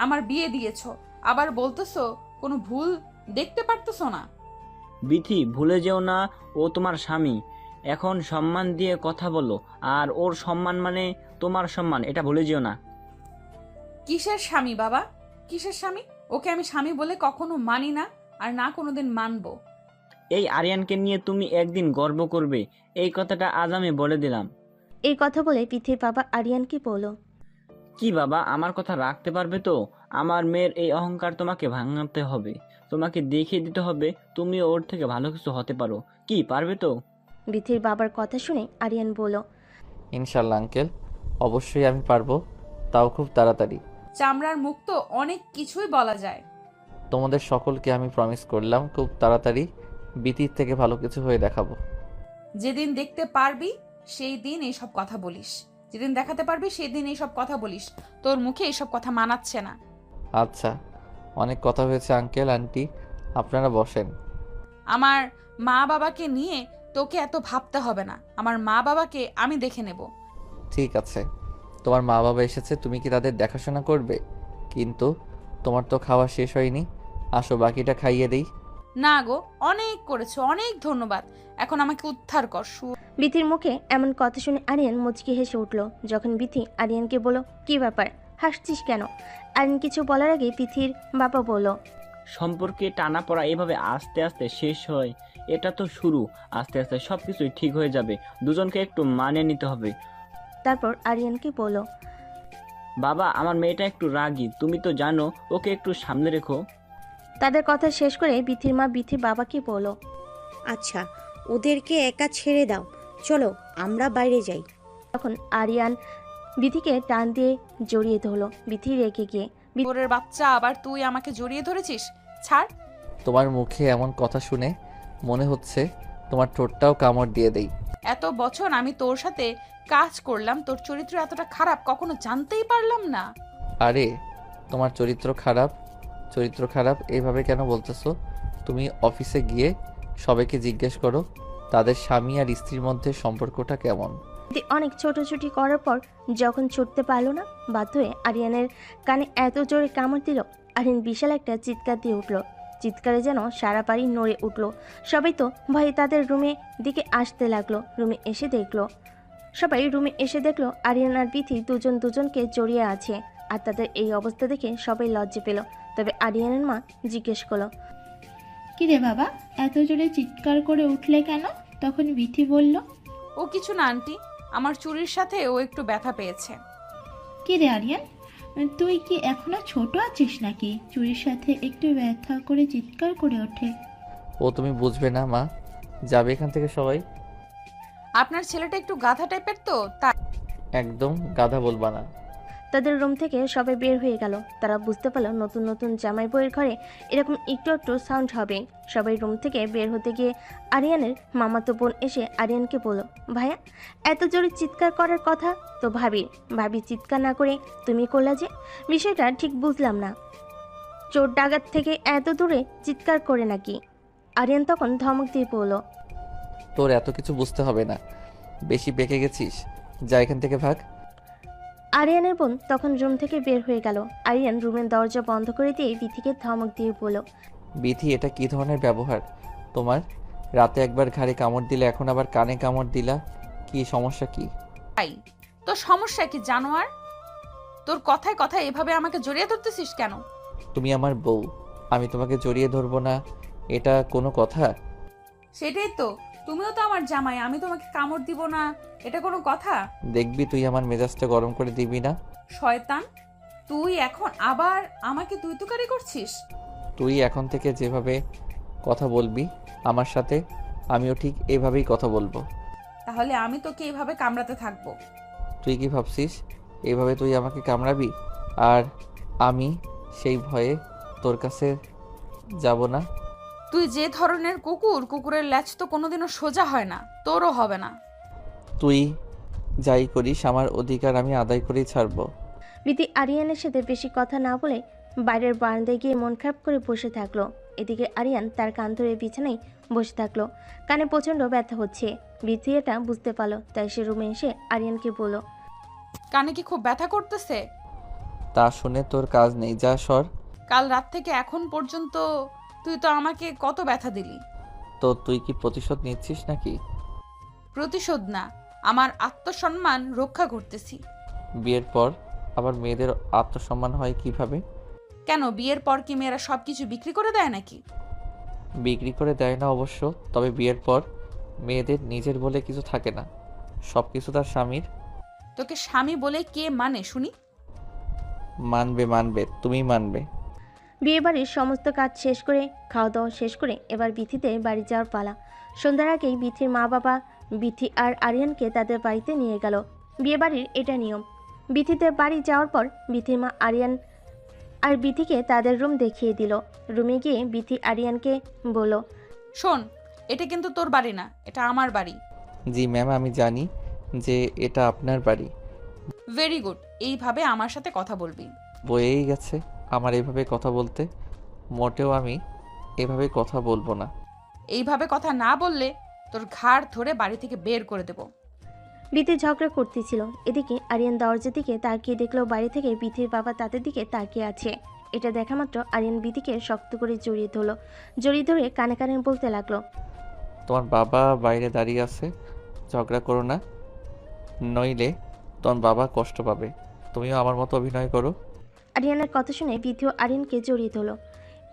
আমার বিয়ে দিয়েছো, আবার বলতেছো কোনো ভুল দেখতে পারতেছো না? বিথি, ভুলে যেও না ও তোমার স্বামী। এখন সম্মান দিয়ে কথা বলো, আর ওর সম্মান মানে তোমার সম্মান, এটা ভুলে যেও না। কিসের স্বামী বাবা? কিসের স্বামী? ওকে আমি স্বামী বলে কখনো মানি না, আর না কোনোদিন মানবো। এই আরিয়ানকে নিয়ে তুমি একদিন গর্ব করবে, এই কথাটা আজ আমি বলে দিলাম। এই কথা বলে বিথির বাবা আরিয়ানকে বলল, কি বাবা, আমার কথা রাখতে পারবে তো? আমার মেয়ের এই অহংকার তোমাকে ভাঙাতে হবে, তোমাকে দেখিয়ে দিতে হবে তুমি ওর থেকে ভালো কিছু হতে পারো। কি পারবে তো? বিথির বাবার কথা শুনে আরিয়ান বলল, ইনশাল্লাহ আঙ্কেল, অবশ্যই আমি পারবো, তাও খুব তাড়াতাড়ি। চামড়ার মুখ তো অনেক কিছুই বলা যায়। তোমাদের সকলকে আমি প্রমিস করলাম খুব তাড়াতাড়ি বিতির থেকে ভালো কিছু হয়ে দেখাবো। যেদিন দেখতে পারবি সেই দিন এইসব কথা বলিস, যেদিন দেখাতে পারবি সেই দিন এইসব কথা বলিস। তোর মুখে এইসব কথা মানাচ্ছে না। আচ্ছা, অনেক কথা হয়েছে আঙ্কেল আন্টি, আপনারা বসেন। আমার মা বাবাকে নিয়ে তোকে এত ভাবতে হবে না, আমার মা বাবাকে আমি দেখে নেব। ঠিক আছে, তোমার মা বাবা এসেছে, তুমি কি তাদের দেখাশোনা করবে? কিন্তু তোমার তো খাওয়া শেষ হয়নি, আসো বাকিটা খাইয়ে দিই। না গো, অনেক করেছো, অনেক ধন্যবাদ। এখন আমাকে উদ্ধার কর। বিথির মুখে এমন কথা শুনে আরিয়ান মুচকি হেসে উঠল। যখন বিথি আরিয়ানকে বলল, কি ব্যাপার, হাসছিস কেন? আরিয়ান কিছু বলার আগে বিথির বাবা বলল, সম্পর্কে টানাপড়া এভাবে আস্তে আস্তে শেষ হয়, এটা তো শুরু। আস্তে আস্তে সব কিছুই ঠিক হয়ে যাবে, দুজনকে একটু মানিয়ে নিতে হবে। তারপর আরিয়ানকে বলল, বাবা, আমার মেয়েটা একটু রাগী, তুমি তো জানো, ওকে একটু সামনে রেখো। তাদের কথা শেষ করে বিথির মা বিথির বাবাকে বলল, আচ্ছা, ওদেরকে একা ছেড়ে দাও, চলো আমরা বাইরে যাই। তখন আরিয়ান বিথিকে টান দিয়ে জড়িয়ে ধরল। বিথি রেগে গিয়ে ওরের বাচ্চা, আবার তুই আমাকে জড়িয়ে ধরেছিস? ছাড়। তোমার মুখে এমন কথা শুনে মনে হচ্ছে তোমার ঠোঁটটাও কামড় দিয়ে দেই। এত বছর আমি তোর সাথে কাজ করলাম, তোর চরিত্র এতটা খারাপ কখনো জানতেই পারলাম না। আরে তোমার চরিত্র খারাপ এইভাবে কেন বলতেছো? তুমি অফিসে গিয়ে সবাইকে জিজ্ঞেস করো তাদের স্বামী আর স্ত্রীর মধ্যে সম্পর্কটা কেমন। বিথি অনেক ছোটাছুটি করার পর যখন ছুটতে পারলো না, বাধ্য হয়ে আরিয়ানের কানে এত জোরে কামড় দিল, আরিয়ান বিশাল একটা চিৎকার দিয়ে উঠল। চিৎকারে যেন সারা বাড়ি নড়ে উঠল। সবাই তো ভয়ে তাদের রুমে দিকে আসতে লাগলো। সবাই রুমে এসে দেখলো আরিয়ান আর বিথি দুজন দুজনকে জড়িয়ে আছে। আর তাদের এই অবস্থা দেখে সবাই লজ্জা পেল। তবে আরিয়ানের মা জিজ্ঞেস করলো, কিরে বাবা, এত জোরে চিৎকার করে উঠলে কেন? তখন বিথি বলল, ও কিছু না আন্টি, আমার চুরির সাথে ও একটু ব্যথা পেয়েছে। কিরে আরিয়ান, তুই কি এখনো ছোট আছিস নাকি? চুরির সাথে একটু ব্যথা করে চিৎকার করে ওঠে। ও তুমি বুঝবে না মা, যাবে এখান থেকে সবাই। আপনার ছেলেটা একটু গাধা টাইপের তো, তাই। একদম গাধা বলবা না। তাদের রুম থেকে সবাই বের হয়ে গেল। তারা বুঝতে পারলো নতুন নতুন জামাই বউয়ের ঘরে এরকম একটু একটু সাউন্ড হবে। সবাই রুম থেকে বের হতে গিয়ে আরিয়ানের মামাতো বোন এসে আরিয়ানকে বলল, ভাইয়া, এত জোরে চিৎকার করার কথা তো ভাবি চিৎকার না করে তুমি করলা যে, বিষয়টা ঠিক বুঝলাম না। চোর ডাকাত থেকে এত দূরে চিৎকার করে নাকি? আরিয়ান তখন ধমক দিয়ে বলল, তোর এত কিছু বুঝতে হবে না, বেশি পেকে গেছিস, যা এখান থেকে ভাগ। আরিয়ানের বোন তখন রুম থেকে বের হয়ে গেল। আরিয়ান রুমের দরজা বন্ধ করে দিয়ে বিথিকে ধমক দিয়ে বলল, বিথি, এটা কি ধরনের ব্যবহার তোমার? রাতে একবার ঘাড়ে কামড় দিলে, এখন আবার কানে কামড় দিলা, কি সমস্যা কি? তোর সমস্যা কি জানোয়ার? তোর কথায় কথায় এভাবে আমাকে জড়িয়ে ধরতেছিস কেন? তুমি আমার বউ, আমি তোমাকে জড়িয়ে ধরবো না, এটা কোনো কথা? সেটাই তো, তুমিও তো আমার জামাই, আমি তোমাকে কামড় দিব না, এটা কোনো কথা? দেখবি তুই আমার মেজাজটা গরম করে দিবি না। শয়তান, তুই এখন আবার আমাকে তুই তুকারি করছিস? তুই এখন থেকে যেভাবে কথা বলবি আমার সাথে, আমিও ঠিক এভাবেই কথা বলবো। তাহলে আমি তোকে এভাবে কামড়াতে থাকবো? তুই কি ভাবছিস এভাবে তুই আমাকে কামড়াবি আর আমি সেই ভয়ে তোর কাছে যাব না? তুই যে ধরনের কুকুর, কুকুরের ল্যাচ তো কোনোদিনও সোজা হয় না, তোরও হবে না। তুই যাই করিস আমার অধিকার আমি আদায় করেই ছাড়বো। বিথি আরিয়ানের সাথে বেশি কথা না বলে বাইরের বারান্দায় গিয়ে মন খারাপ করে বসে থাকলো। এদিকে আরিয়ান তার কান ধরে বিছানায় বসে থাকলো। কানে প্রচণ্ড ব্যথা হচ্ছে। বিথি এটা বুঝতে পারলো, তাই সে রুমে এসে আরিয়ানকে বলল, কানে কি খুব ব্যথা করতেছে? তা শুনে তোর কাজ নেই, যা সর। কাল রাত থেকে এখন পর্যন্ত তুই তো আমাকে কত ব্যথা দিলি। তো তুই কি প্রতিশোধ নিচ্ছিস নাকি? প্রতিশোধ না, আমার আত্মসম্মান রক্ষা করতেছি। বিয়ের পর আবার মেয়েদের আত্মসম্মান হয় কিভাবে? কেন, বিয়ের পর কি মেয়েরা সবকিছু বিক্রি করে দেয় নাকি? বিক্রি করে দেয় না অবশ্য, তবে বিয়ের পর মেয়েদের নিজের বলে কিছু থাকে না, সব কিছু তার স্বামীর। তোকে স্বামী বলে কে মানে শুনি? মানবে, তুমি মানবে। বিয়ে বাড়ির সমস্ত কাজ শেষ করে খাওয়া দাওয়া শেষ করে এবার বিথিতে বাড়ি যাওয়ার পালা। সন্ধ্যার আগেই বিথির মা বাবা বিথি আর আরিয়ানকে তাদের বাড়িতে নিয়ে গেল। বিয়েবাড়ির এটা নিয়ম। বিথিদের বাড়ি যাওয়ার পর বিথির মা আরিয়ান আর বিথিকে তাদের রুম দেখিয়ে দিল। রুমে গিয়ে বিথি আরিয়ানকে বলল, শোন, এটা কিন্তু তোর বাড়ি না, এটা আমার বাড়ি। জি ম্যাম, আমি জানি যে এটা আপনার বাড়ি। ভেরি গুড, এইভাবে আমার সাথে কথা বলবি। বয়েই গেছে আমার এভাবে কথা বলতে। মোটেও আমি এভাবে কথা বলবো না। এইভাবে কথা না বললে তোর ঘাড় ধরে বাড়ি থেকে বের করে দেব। বিথি ঝগড়া করতেছিল। এদিকে আরিয়ান দরজার দিকে তাকিয়ে দেখলো বাড়ি থেকে বিথির বাবা তাদের দিকে তাকিয়ে আছে। এটা দেখা মাত্র আরিয়ান বিথিকে শক্ত করে জড়িয়ে ধরলো। জড়িয়ে ধরে কানে কানে বলতে লাগলো, তোমার বাবা বাইরে দাঁড়িয়ে আছে, ঝগড়া করো না, নইলে তোমার বাবা কষ্ট পাবে। তুমিও আমার মতো অভিনয় করো। আরিয়ানের কথা শুনে বিথিও আরিয়ানকে জড়িয়ে ধরলো।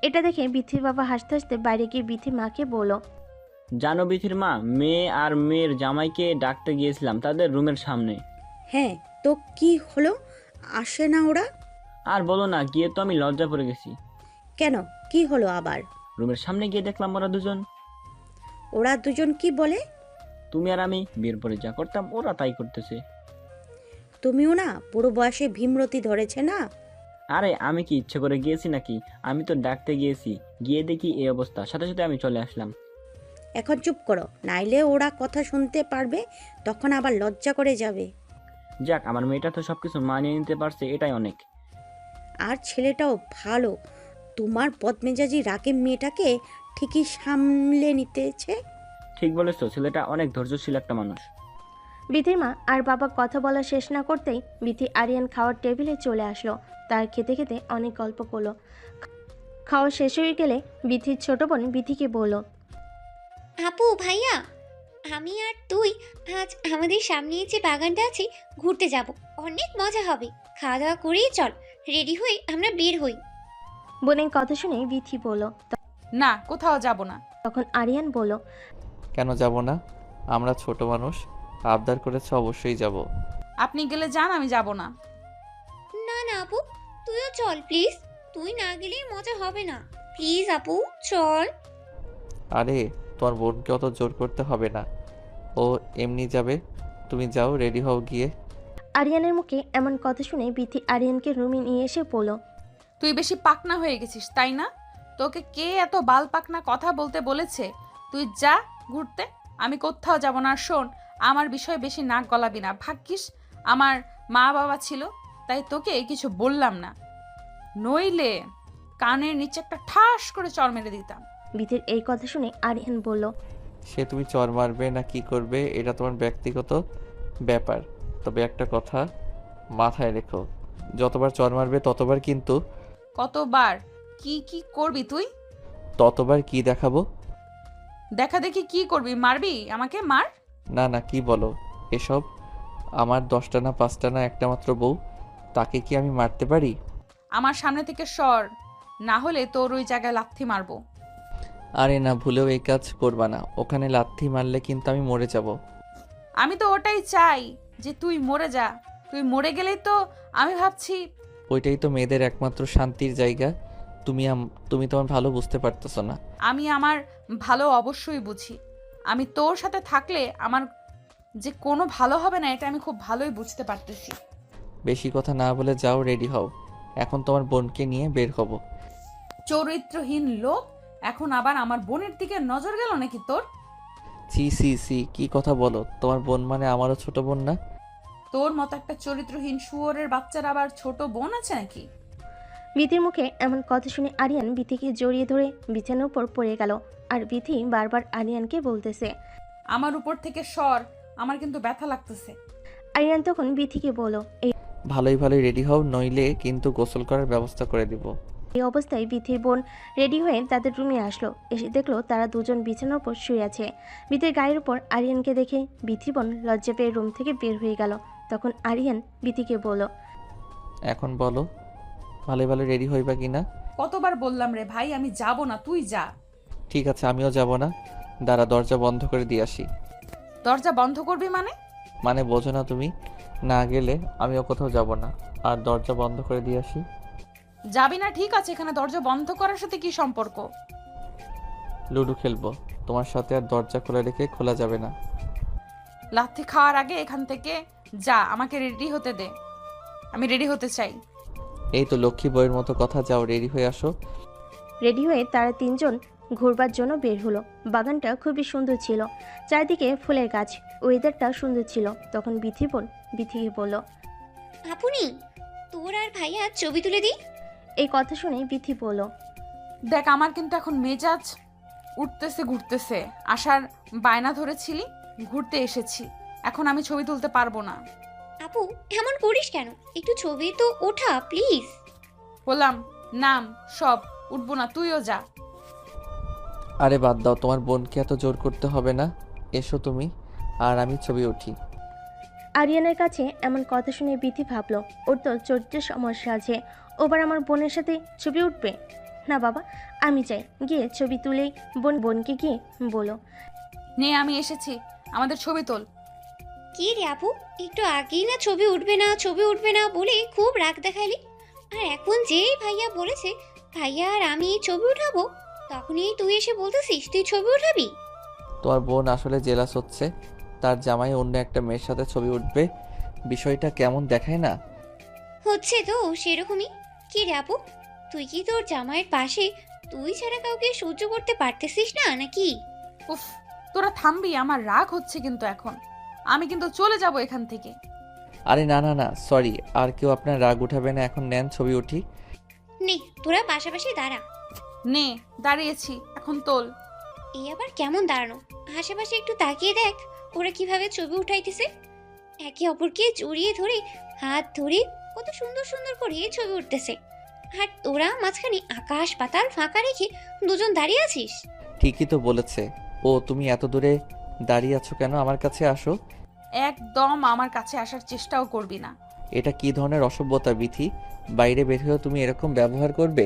এটা দেখে বিথির বাবা হাসতে হাসতে বাইরে গিয়ে বিথি মাকে বলল, জানো বিথির মা, মেয়ে আর মেয়ের জামাইকে ডাকতে গিয়েছিলাম তাদের রুমের সামনে। হ্যাঁ, তো কি হলো? আসে না ওরা? আর বলো না, গিয়ে তো আমি লজ্জা পড়ে গেছি। কেন, কি হলো আবার? রুমের সামনে গিয়ে দেখলাম ওরা দুজন। ওরা দুজন কি বলে? তুমি আর আমি বিয়ের পরে যা করতাম ওরা তাই করতেছে। তুমিও না পুরো বয়সে ভীমরতি ধরেছে না? আরে আমি কি ইচ্ছে করে গিয়েছি নাকি? আমি তো ডাকতে গিয়েছি, গিয়ে দেখি এই অবস্থা, সাথে সাথে আমি চলে আসলাম। এখন চুপ করো, নাইলে ওরা কথা শুনতে পারবে, তখন আবার লজ্জা করে যাবে। যাক, আমার মেয়েটা তো সবকিছু মানিয়ে নিতে পারছে, এটাই অনেক। আর ছেলেটাও ভালো, তোমার বদমেজাজি রাগের মেয়েটাকে ঠিকই সামলে নিতেছে। ঠিক বলেছো, ছেলেটা অনেক ধৈর্যশীল একটা মানুষ। বিথির মা আর বাবা কথা বলা শেষ না করতেই বিথি আরিয়ান খাওয়ার টেবিলে চলে আসলো। তার খেতে খেতে অনেক গল্প করলো। খাওয়া শেষ হয়ে গেলে বিথির ছোট বোন বিথিকে বলল, আপু ভাইয়া, আমি আর তুই আজ আমাদের সামনে যে বাগানটা আছে ঘুরতে যাব। অনেক মজা হবে। খাওয়া দাওয়া করেই চল, রেডি হয়ে আমরা বের হই। বোনের কথা শুনে বিথি বলল। না, কোথাও যাব না। তখন আরিয়ান বলল, কেন যাব না? আমরা ছোট মানুষ, আবদার করেছে, অবশ্যই যাব। আপনি গেলে যান, আমি যাব না। না না আপু, তুইও চল প্লিজ। তুই না গেলে মজা হবে না। প্লিজ আপু চল। আরে তোমার বোনকে অত জোর করতে হবে না, ও এমনি যাবে। তুমি যাও, রেডি হও গিয়ে। আরিয়ানের মুখে এমন কথা শুনে বিথি আরিয়ানকে রুমে নিয়ে এসে বলল, তুই বেশি পাকনা হয়ে গেছিস, তাই না? তোকে কে এত বাল পাকনা কথা বলতে বলেছে? তুই যা ঘুরতে, আমি কোথাও যাব না। আর শোন, আমার বিষয়ে বেশি নাক গলাবি না। ভাগ্যিস আমার মা বাবা ছিল, তাই তোকে কিছু বললাম না, নইলে কানের নিচে একটা ঠাস করে চড় মেরে দিতাম। বিথির এই কথা শুনে আরিয়ান বলল, সে তুমি চর মারবে না কি করবে এটা তোমার ব্যক্তিগত ব্যাপার, তবে একটা কথা মাথায় রেখো, যতবার চর মারবে ততবার কিন্তু। কতবার কি কি করবি তুই? ততবার কি দেখাবো? দেখা দেখি কি করবি? মারবি আমাকে? মার। না না, কি বলো এসব? আমার 10টা না 5টা না একটা মাত্র বউ, তাকে কি আমি মারতে পারি? আমার সামনে থেকে সর, না হলে তোর ওই জায়গায় লাথি মারবো। আরে না, ভুলেও এই কাজ করবা না, ওখানে লাথি মারলে কিন্তু আমি মরে যাব। আমি তো ওটাই চাই যে তুই মরে যা। তুই মরে গেলেই তো আমি ভাবছি। ওইটাই তো মেয়েদের একমাত্র শান্তির জায়গা। তুমি তোমার ভালো বুঝতে পারতেছো না। আমি আমার ভালো অবশ্যই বুঝি। আমি তোর সাথে থাকলে আমার যে কোনো ভালো হবে না, এটা আমি খুব ভালোই বুঝতে পারতেছি। বেশি কথা না বলে যাও, রেডি হও, এখন তোমার বোনকে নিয়ে বের হব। চরিত্রহীন লোক, এখন আবার আমার বোনের দিকে নজর গেল নাকি তোর? সি সি সি, কি কথা বলো? তোমার বোন মানে আমারও ছোট বোন না? তোর মতো একটা চরিত্রহীন শুয়োরের বাচ্চার আবার ছোট বোন আছে নাকি? বিথির মুখে এমন কথা শুনে আরিয়ান বিথিকে জড়িয়ে ধরে বিছানার উপর পড়ে গেল। আর বিথি বারবার আরিয়ানকে বলতেছে, আমার উপর থেকে সর, আমার কিন্তু ব্যথা লাগতেছে। আরিয়ান তখন বিথিকে বলল, ভালোই ভালোই রেডি হও, নইলে কিন্তু গোসল করার ব্যবস্থা করে দিব। এই অবস্থায় বিথির বোন রেডি হয়ে তাদের রুমে আসলো। এসে দেখলো তারা দুজন বিছানার উপর শুয়ে আছে। বিথির গায়ের উপর আরিয়ানকে দেখে বিথির বোন লজ্জা পেয়ে রুম থেকে বের হয়ে গেল। তখন আরিয়ান বিথিকে বলল, এখন বলো, ভালোই ভালো রেডি হইবা কিনা? কতবার বললাম রে ভাই, আমি যাব না, তুই যা। ঠিক আছে, আমিও যাব না। দাঁড়া, দরজা বন্ধ করে দিয়ে আসি। দরজা বন্ধ করবি মানে? মানে বোঝো না তুমি? না গেলে আমিও কোথাও যাব না, আর দরজা বন্ধ করে দিয়ে আসি। যাবি না, ঠিক আছে। এখানে দরজা বন্ধ করার সাথে কি সম্পর্ক? লুডো খেলবো তোমার সাথে, আর দরজা খোলা রেখে খোলা যাবে না। লাথি খাওয়ার আগে এখান থেকে যা, আমাকে রেডি হতে দে, আমি রেডি হতে চাই। এই তো লক্ষ্মী বইয়ের মতো কথা, যাও রেডি হয়ে আসো। রেডি হয়ে তারা তিনজন ঘুরবার জন্য বের হলো। বাগানটা খুবই সুন্দর ছিল, চারিদিকে ফুলের গাছ, ওয়েদারটা সুন্দর ছিল। তখন বিথিকে বলল, আপনি তোর আর ভাইয়া ছবি তুলে দিই। এই কথা শুনে বিথি বলল, দেখ, আমার কিন্তু এখন মেজাজ উঠতেছে ঘুরতেছে। আসার বায়না ধরেছিলি, ঘুরতে এসেছি, এখন আমি ছবি তুলতে পারবো না। আপু এমন করিস কেন? একটু ছবি তো ওঠা প্লিজ। বললাম নাম সব, উঠবো না, তুইও যা। আরে বাদ দাও, তোমার বোনকে এত জোর করতে হবে না। এসো তুমি আর আমি ছবি উঠি। আরিয়ানের কাছে এমন কথা শুনে বিথি ভাবলো, ওর তো চরিত্রের সমস্যা আছে, ওবার আমার বোনের সাথে ছবি উঠবে না। বাবা, আমি চাই, গিয়ে ছবি তুলেই বোনকে গিয়ে বলো, নে আমি এসেছি, আমাদের ছবি তোল। কি রে আপু, একটু আগেই না ছবি উঠবে না বলে খুব রাগ দেখালি, আর এখন যেই ভাইয়া বলেছে ভাইয়া আর আমি ছবি উঠাবো, তখনই তুই এসে বলতেছিস তুই ছবি উঠাবি। তোমার বোন আসলে জেলাস হচ্ছে, তার জামাই অন্য একটা মেয়ের সাথে ছবি উঠবে। বিষয়টা কেমন দেখায় না? হচ্ছে তো সেরকমই। কি রে আপু, তুই কি তোর জামাইয়ের পাশে তুই ছাড়া কাউকে সহ্য করতে পারতেছিস না নাকি? উফ, তোরা থামবি, আমার রাগ হচ্ছে কিন্তু এখন, আমি কিন্তু চলে যাব এখান থেকে। আরে না না না, সরি, আর কেউ আপনার রাগ উঠাবে না। এখন নেন ছবি উঠি। নে তোরা পাশাপাশি দাঁড়া। নে দাঁড়িয়েছি, এখন তোল। এই আবার কেমন দাঁড়ানো? আশেপাশে একটু তাকিয়ে দেখ ওরা কিভাবে ছবি উঠাইতেছে, একে অপরকে জড়িয়ে ধরে হাত ধরে কত সুন্দর সুন্দর করে ছবি উঠতেছে, আর তোরা মাঝখানে আকাশ পাতাল ফাঁকা রেখে দুজন দাঁড়িয়ে আছিস। ঠিকই তো বলেছে ও। তুমি এত দূরে দাঁড়িয়ে আছো কেন? আমার কাছে আসো। একদম আমার কাছে আসার চেষ্টাও করবি না। এটা কি ধরনের অসভ্যতা বিথি? বাইরে বের হয়েও তুমি এরকম ব্যবহার করবে?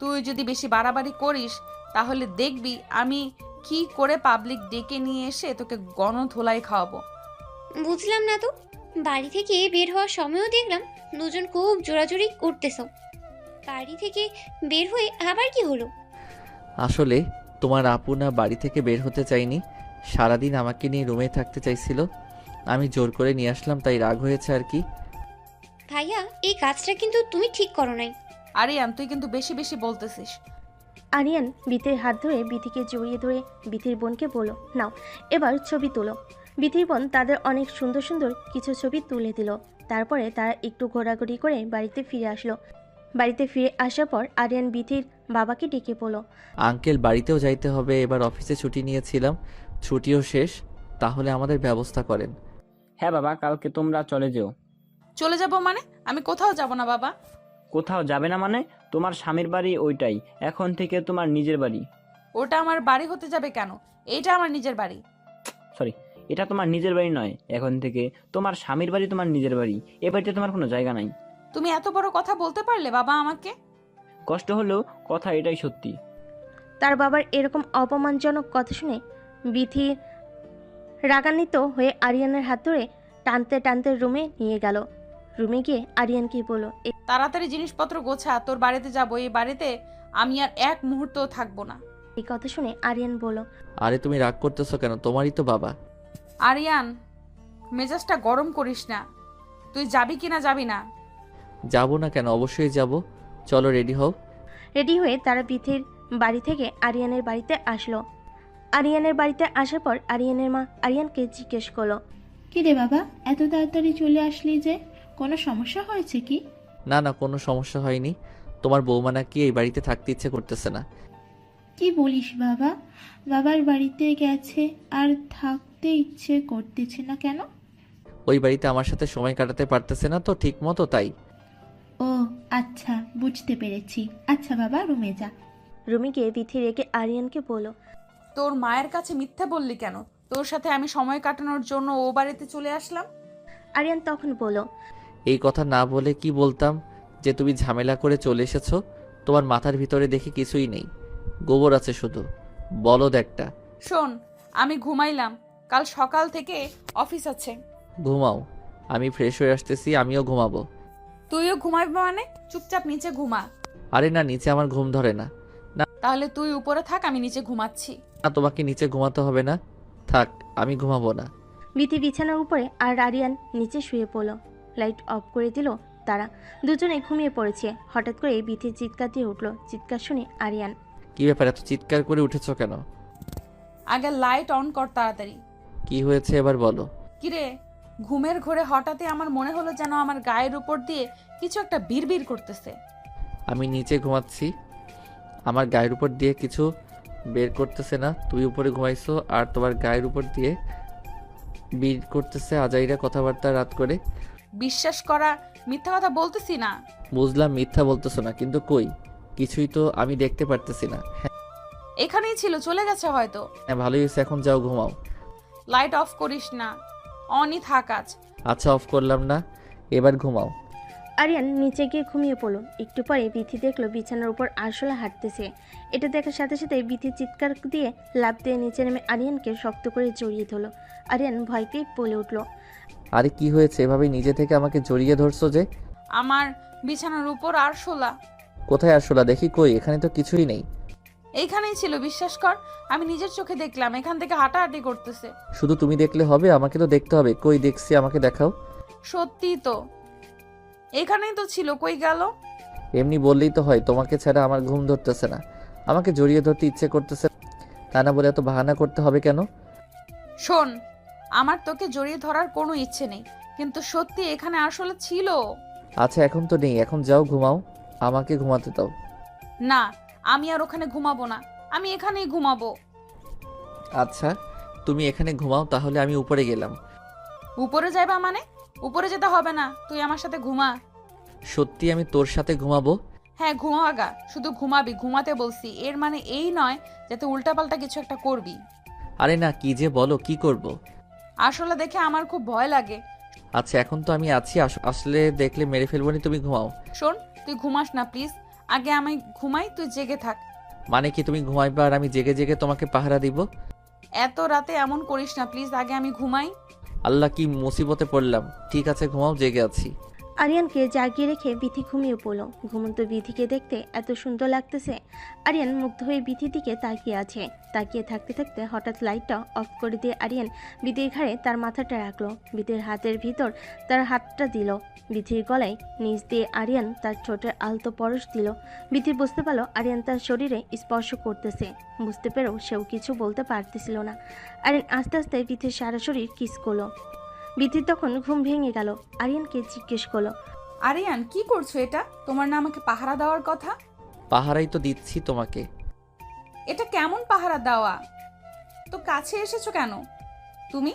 তুই যদি বেশি বাড়াবাড়ি করিস তাহলে দেখবি আমি কি করে পাবলিক ডেকে নিয়ে এসে তোকে গণধোলাই খাওয়াবো। বুঝলাম না তো, বাড়ি থেকে বের হওয়ার সময়ও দেখলাম দুজন খুব জোরাজোরি করতেছ, বাড়ি থেকে বের হয়ে আবার কি হলো? আসলে তোমার আপু না বাড়ি থেকে বের হতে চাইনি, সারাদিন আমাকে নিয়ে রুমে থাকতে চাইছিল। আমি জোর করে নিয়ে আসলাম, তাই রাগ হয়েছে আর কি। ভাইয়া এই কাজটা কিন্তু তুমি ঠিক করো নাই। আরিয়ান, তুই কিন্তু বেশি বেশি বলতেছিস। আরিয়ান বিথির হাত ধরে বিথিকে জড়িয়ে ধরে বিথির বোনকে বলো, নাও এবার ছবি তোলো। বিথির বোন তাদের অনেক সুন্দর সুন্দর কিছু ছবি তুলে দিল। তারপরে তারা একটু ঘোরাঘুরি করে বাড়িতে ফিরে আসলো। বাড়িতে ফিরে আসার পর আরিয়ান বিথির বাবাকে ডেকে বলো, আঙ্কেল, বাড়িতেও যাইতে হবে, এবার অফিসে ছুটি নিয়েছিলাম, ছুটিও শেষ, তাহলে আমাদের ব্যবস্থা করেন। হ্যাঁ বাবা, কালকে তোমরা চলে যেও। চলে যাব মানে? আমি কোথাও যাব না বাবা। কোথাও যাবে না মানে? তোমার স্বামীর বাড়ি ওইটাই এখন থেকে তোমার নিজের বাড়ি। ওটা আমার বাড়ি হতে যাবে কেন? এইটা আমার নিজের বাড়ি। সরি, এটা তোমার নিজের বাড়ি নয়, এখন থেকে তোমার স্বামীর বাড়ি তোমার নিজের বাড়ি। এ বাড়িতে তোমার কোনো জায়গা নাই। তুমি এত বড় কথা বলতে পারলে বাবা আমাকে? কষ্ট হলেও কথা এটাই সত্যি। তার বাবার এরকম অপমানজনক কথা শুনে বিথি রাগান্বিত হয়ে আরিয়ানের হাত ধরে টানতে টানতে রুমে নিয়ে গেল। রুমে গিয়ে আরিয়ানকে বলল, তাড়াতাড়ি জিনিসপত্র গোছা, তোর বাড়িতে যাব। এই বাড়িতে আমি আর এক মুহূর্তও থাকবো না। এই কথা শুনে আরিয়ান বলল, আরে তুমি রাগ করতেছো কেন? তোমারই তো বাবা। আরিয়ান, মেজাজটা গরম করিস না। তুই যাবি কি না যাবি না? যাবো না কেন? অবশ্যই যাব। চলো রেডি হও। রেডি হয়ে তারা বিথির বাড়ি থেকে আরিয়ানের বাড়িতে আসলো। আরিয়ানের বাড়িতে আসার পর আরিয়ানের মা আরিয়ানকে জিজ্ঞেস করলো, কি রে বাবা, এত তাড়াতাড়ি চলে আসলি যে? কোনো সমস্যা হয়েছে কি? না না, কোনো সমস্যা হয়নি। তোমার বৌমা নাকি এই বাড়িতে থাকতে ইচ্ছে করতেছে না। কি বলিস বাবা? বাবার বাড়িতে গেছে আর থাকতে ইচ্ছে করতেছে না কেন? ওই বাড়িতে আমার সাথে সময় কাটাতে পারতেছে না তো ঠিক মতো, তাই। ও আচ্ছা, বুঝতে পেরেছি। আচ্ছা বাবা, রুমে যা। রুমে গিয়ে বিথি রেগে আরিয়ানকে বলল, তোর মায়ের কাছে মিথ্যা বললি কেন? তোর সাথে আমি সময় কাটানোর জন্য ও বাড়িতে চলে আসলাম। আরিয়ান তখন বলল, এই কথা না বলে কি বলতাম যে তুমি ঝামেলা করে চলে এসেছো। তোমার মাথার ভিতরে দেখি কিছুই নেই, গোবর আছে শুধু, বলদ একটা। শোন, আমি ঘুমাইলাম, কাল সকাল থেকে অফিস আছে। ঘুমাও, আমি ফ্রেশ হয়ে আসতেছি, আমিও ঘুমাবো। তুইও ঘুমাবি মানে? চুপচাপ নিচে ঘুমা। আরে না, নিচে আমার ঘুম ধরে না। তাহলে তুই উপরে থাক, আমি নিচে ঘুমাচ্ছি। না, তোমাকে নিচে ঘুমাতে হবে না, থাক, আমি ঘুমাবো না। বিথি বিছানার উপরে আর আরিয়ান নিচে শুয়ে পড়ল। লাইট অফ করে দিল তারা। দুজনে ঘুমিয়ে পড়েছে। হঠাৎ করে বিথির চিৎকার দিয়ে উঠল। চিৎকার শুনে আরিয়ান, কি ব্যাপার, এত চিৎকার করে উঠেছো কেন? আগে লাইট অন কর তাড়াতাড়ি। কি হয়েছে এবার বলো। কিরে, ঘুমের ঘোরে হঠাৎই আমার মনে হলো যেন আমার গায়ের উপর দিয়ে কিছু একটা বিড়বিড় করতেছে। আমি নিচে ঘুমাচ্ছি, আমার গায়ের উপর দিয়ে কিছু বের করতেছে না। তুই উপরে ঘুমাইছো আর তোমার গায়ের উপর দিয়ে বের করতেছে আজাইরা কথাবার্তা রাত করে। বিশ্বাস করা, মিথ্যা কথা বলতেছি না। বুঝলাম মিথ্যা বলতেছো না, কিন্তু কই কিছুই তো আমি দেখতে পারতেছি না। এখানেই ছিল, চলে গেছে হয়তো। হ্যাঁ ভালোই হয়েছে, এখন যাও ঘুমাও। লাইট অফ করিস না, অনই থাক আজ। আচ্ছা অফ করলাম না, এবার ঘুমাও। আরিয়ান নিচে গিয়ে ঘুমিয়ে পড়ল। একটু পরে বিথি দেখলো বিছানার উপর আরশোলা হাঁটতেছে। এটা দেখার সাথে সাথে বিথি চিৎকার দিয়ে লাফ দিয়ে নিচে নেমে আরিয়ানকে শক্ত করে জড়িয়ে ধরল। আরিয়ান ভয় পেয়ে বলে উঠল, আরে কি হয়েছে, এভাবে নিজে থেকে আমাকে জড়িয়ে ধরছো যে? আমার বিছানার উপর আরশোলা। কোথায় আসলা দেখি, কই এখানে তো কিছুই নেই। এইখানেই ছিল, বিশ্বাস কর, আমি নিজের চোখে দেখলাম। এখান থেকে হাঁটাহাঁটি করতেছে। শুধু তুমি দেখলে হবে, আমাকে তো দেখতে হবে। কই দেখছি, আমাকে দেখাও। সত্যি তো, এখানেই তো ছিল, কই গেল? এমনি বললেই তো হয়, তোমাকে ছাড়া আমার ঘুম ধরতেছে না, আমাকে জড়িয়ে ধরতে ইচ্ছে করতেছে, তা না বলে এত বাহানা করতে হবে কেন? শোন, আমার তোকে জড়িয়ে ধরার কোনো ইচ্ছে নেই, কিন্তু সত্যি এখানে আসলে ছিল। আচ্ছা এখন তো নেই, এখন যাও ঘুমাও, আমাকে ঘুমাতে দাও। না, আমি আর ওখানে ঘুমাবো না, আমি এখানেই ঘুমাবো। আচ্ছা তুমি এখানে ঘুমাও, তাহলে আমি উপরে গেলাম। উপরে যাইবা মানে? উপরে যেতে হবে না, তুই আমার সাথে ঘুমা। সত্যি আমি তোর সাথে ঘুমাবো? হ্যাঁ ঘুমাগা, শুধু ঘুমাবি, ঘুমাতে বলছি। এর মানে এই নয় যাতে উল্টাপাল্টা কিছু একটা করবি। আরে না, কি যে বলো, কি করব? আসলে দেখে আমার খুব ভয় লাগে। আচ্ছা এখন তো আমি আছি, আসলে দেখলে মেরে ফেলবো নি, তুমি ঘুমাও। শোন, তুই ঘুমাস না প্লিজ, আগে আমি ঘুমাই, তুই জেগে থাক। মানে কি তুমি ঘুমাইবা আর আমি জেগে জেগে তোমাকে পাহারা দিব? এত রাতে এমন করিস না প্লিজ, আগে আমি ঘুমাই। আল্লাহ কি মুসিবতে পড়লাম। ঠিক আছে ঘুমাও, জেগে আছি। আরিয়ানকে জাগিয়ে রেখে বিথি ঘুমিয়ে পড়ল। ঘুমন্ত বিথিকে দেখতে এত সুন্দর লাগতেছে। আরিয়ান মুগ্ধ হয়ে বিথির দিকে তাকিয়ে আছে। তাকিয়ে থাকতে থাকতে হঠাৎ লাইটটা অফ করে দিয়ে আরিয়ান বিথির ঘাড়ে তার মাথাটা রাখলো। বিথির হাতের ভিতর তার হাতটা দিল। বিথির গলায় নিচ দিয়ে আরিয়ান তার ঠোঁটের আলতো পরশ দিল। বিথি বুঝতে পারলো আরিয়ান তার শরীরে স্পর্শ করতেছে। বুঝতে পেরেও সেও কিছু বলতে পারতেছিল না। আরিয়ান আস্তে আস্তে বিথির সারা শরীর কিস করলো। বিথির তখন ঘুম ভেঙে গেল। আরিয়ানকে জিজ্ঞেস করলো, আরিয়ান কি করছো এটা? তোমার না আমাকে পাহারা দেওয়ার কথা? পাহারাই তো দিচ্ছি তোমাকে। এটা কেমন পাহারা দেওয়া? তো কাছে এসেছো কেন তুমি?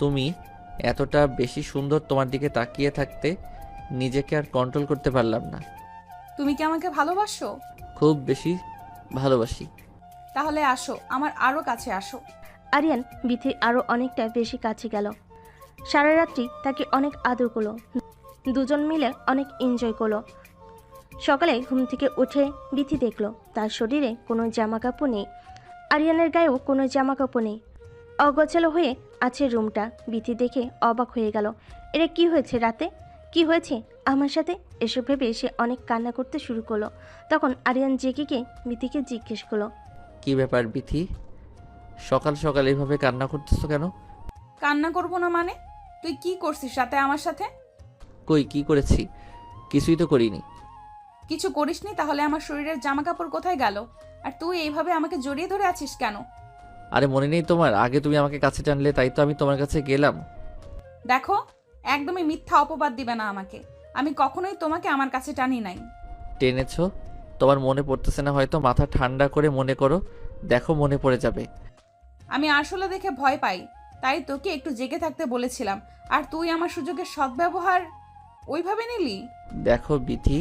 তুমি এতটা বেশি সুন্দর, তোমার দিকে তাকিয়ে থাকতে নিজেকে আর কন্ট্রোল করতে পারলাম না। তুমি কি আমাকে ভালোবাসো? খুব বেশি ভালোবাসি। তাহলে আসো, আমার আরো কাছে আসো। আরিয়ান বিথির আরও অনেকটা বেশি কাছে গেল। সারা রাত্রি তাকে অনেক আদর করলো। দুজন মিলে অনেক এনজয় করলো। সকালে ঘুম থেকে উঠে বিথি দেখলো তার শরীরে কোনো জামা কাপড় নেই। আরিয়ানের গায়েও কোনো জামা কাপড় নেই। অগোছালো হয়ে আছে রুমটা। বিথি দেখে অবাক হয়ে গেল। এটা কি হয়েছে রাতে? কি হয়েছে আমার সাথে? এসব ভেবে সে অনেক কান্না করতে শুরু করলো। তখন আরিয়ান জেগে গিয়ে বিথিকে জিজ্ঞেস করলো, কি ব্যাপার বিথি, সকাল সকাল এভাবে কান্না করতেছো কেন? কান্না করবো না মানে? তুই কি করছিস রাতে আমার সাথে? কই কি করেছি? কিছুই তো করিনি। কিছু করিসনি? তাহলে আমার শরীরের জামা কাপড় কোথায় গেল? আর তুই এইভাবে আমাকে জড়িয়ে ধরে আছিস কেন? আরে মনে নেই তোমার, আগে তুমি আমাকে কাছে টানলে, তাই তো আমি তোমার কাছে গেলাম। দেখো, একদমই মিথ্যা অপবাদ দিবে না আমাকে। আমি কখনোই তোমাকে আমার কাছে টানি নাই। টেনেছো? তোমার মনে পড়তেছে না হয়তো, মাথা ঠান্ডা করে মনে করো, দেখো মনে পড়ে যাবে। আমি আসলে দেখে ভয় পাই, তাই তোকে একটু জেগে থাকতে বলেছিলাম। আর তুই আমার সুযোগের সদ্ব্যবহার ওইভাবে নিলি। দেখো বিথি,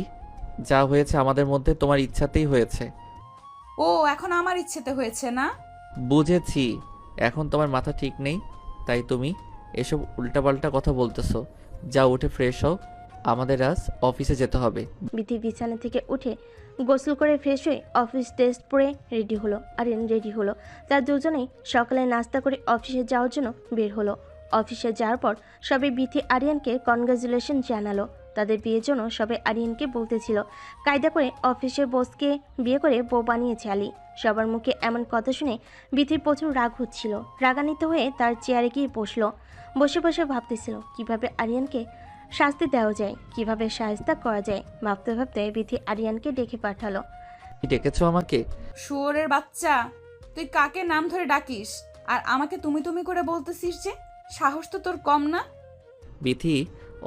যা হয়েছে আমাদের মধ্যে তোমার ইচ্ছাতেই হয়েছে। ও এখন আমার ইচ্ছেতে হয়েছে না? বুঝেছি, এখন তোমার মাথা ঠিক নেই, তাই তুমি এসব উল্টাপাল্টা কথা বলতেছো। যা উঠে ফ্রেশ হও, আমাদের আজ অফিসে যেতে হবে। বিথি বিছানা থেকে উঠে গোসল করে ফ্রেশ হয়ে অফিস ড্রেস পরে রেডি হলো। আরিয়ান রেডি হলো। তার দুজনেই সকালে নাস্তা করে অফিসে যাওয়ার জন্য বের হলো। অফিসে যাওয়ার পর সবাই বিথি আরিয়ানকে কনগ্রাচুলেশন জানালো। তাদের বিয়ের জন্য সবাই আরিয়ানকে বলতেছিল কায়দা করে অফিসের বসকে বিয়ে করে বউ বানিয়েছে আলী। সবার মুখে এমন কথা শুনে বিথির প্রচুর রাগ হচ্ছিল। রাগান্বিত হয়ে তার চেয়ারে গিয়ে বসলো। বসে বসে ভাবতেছিল কিভাবে আরিয়ানকে শাস্তি দেওয়া যায়, কিভাবে সাহায্য করা যায়। ভাবতে ভাবতে বিথি আরিয়ানকে ডেকে পাঠালো। কি ডেকেছো আমাকে? শুয়োরের বাচ্চা, তুই কাকে নাম ধরে ডাকিস আর আমাকে তুমি তুমি করে বলতেছিস যে? সাহস তো তোর কম না? বিথি,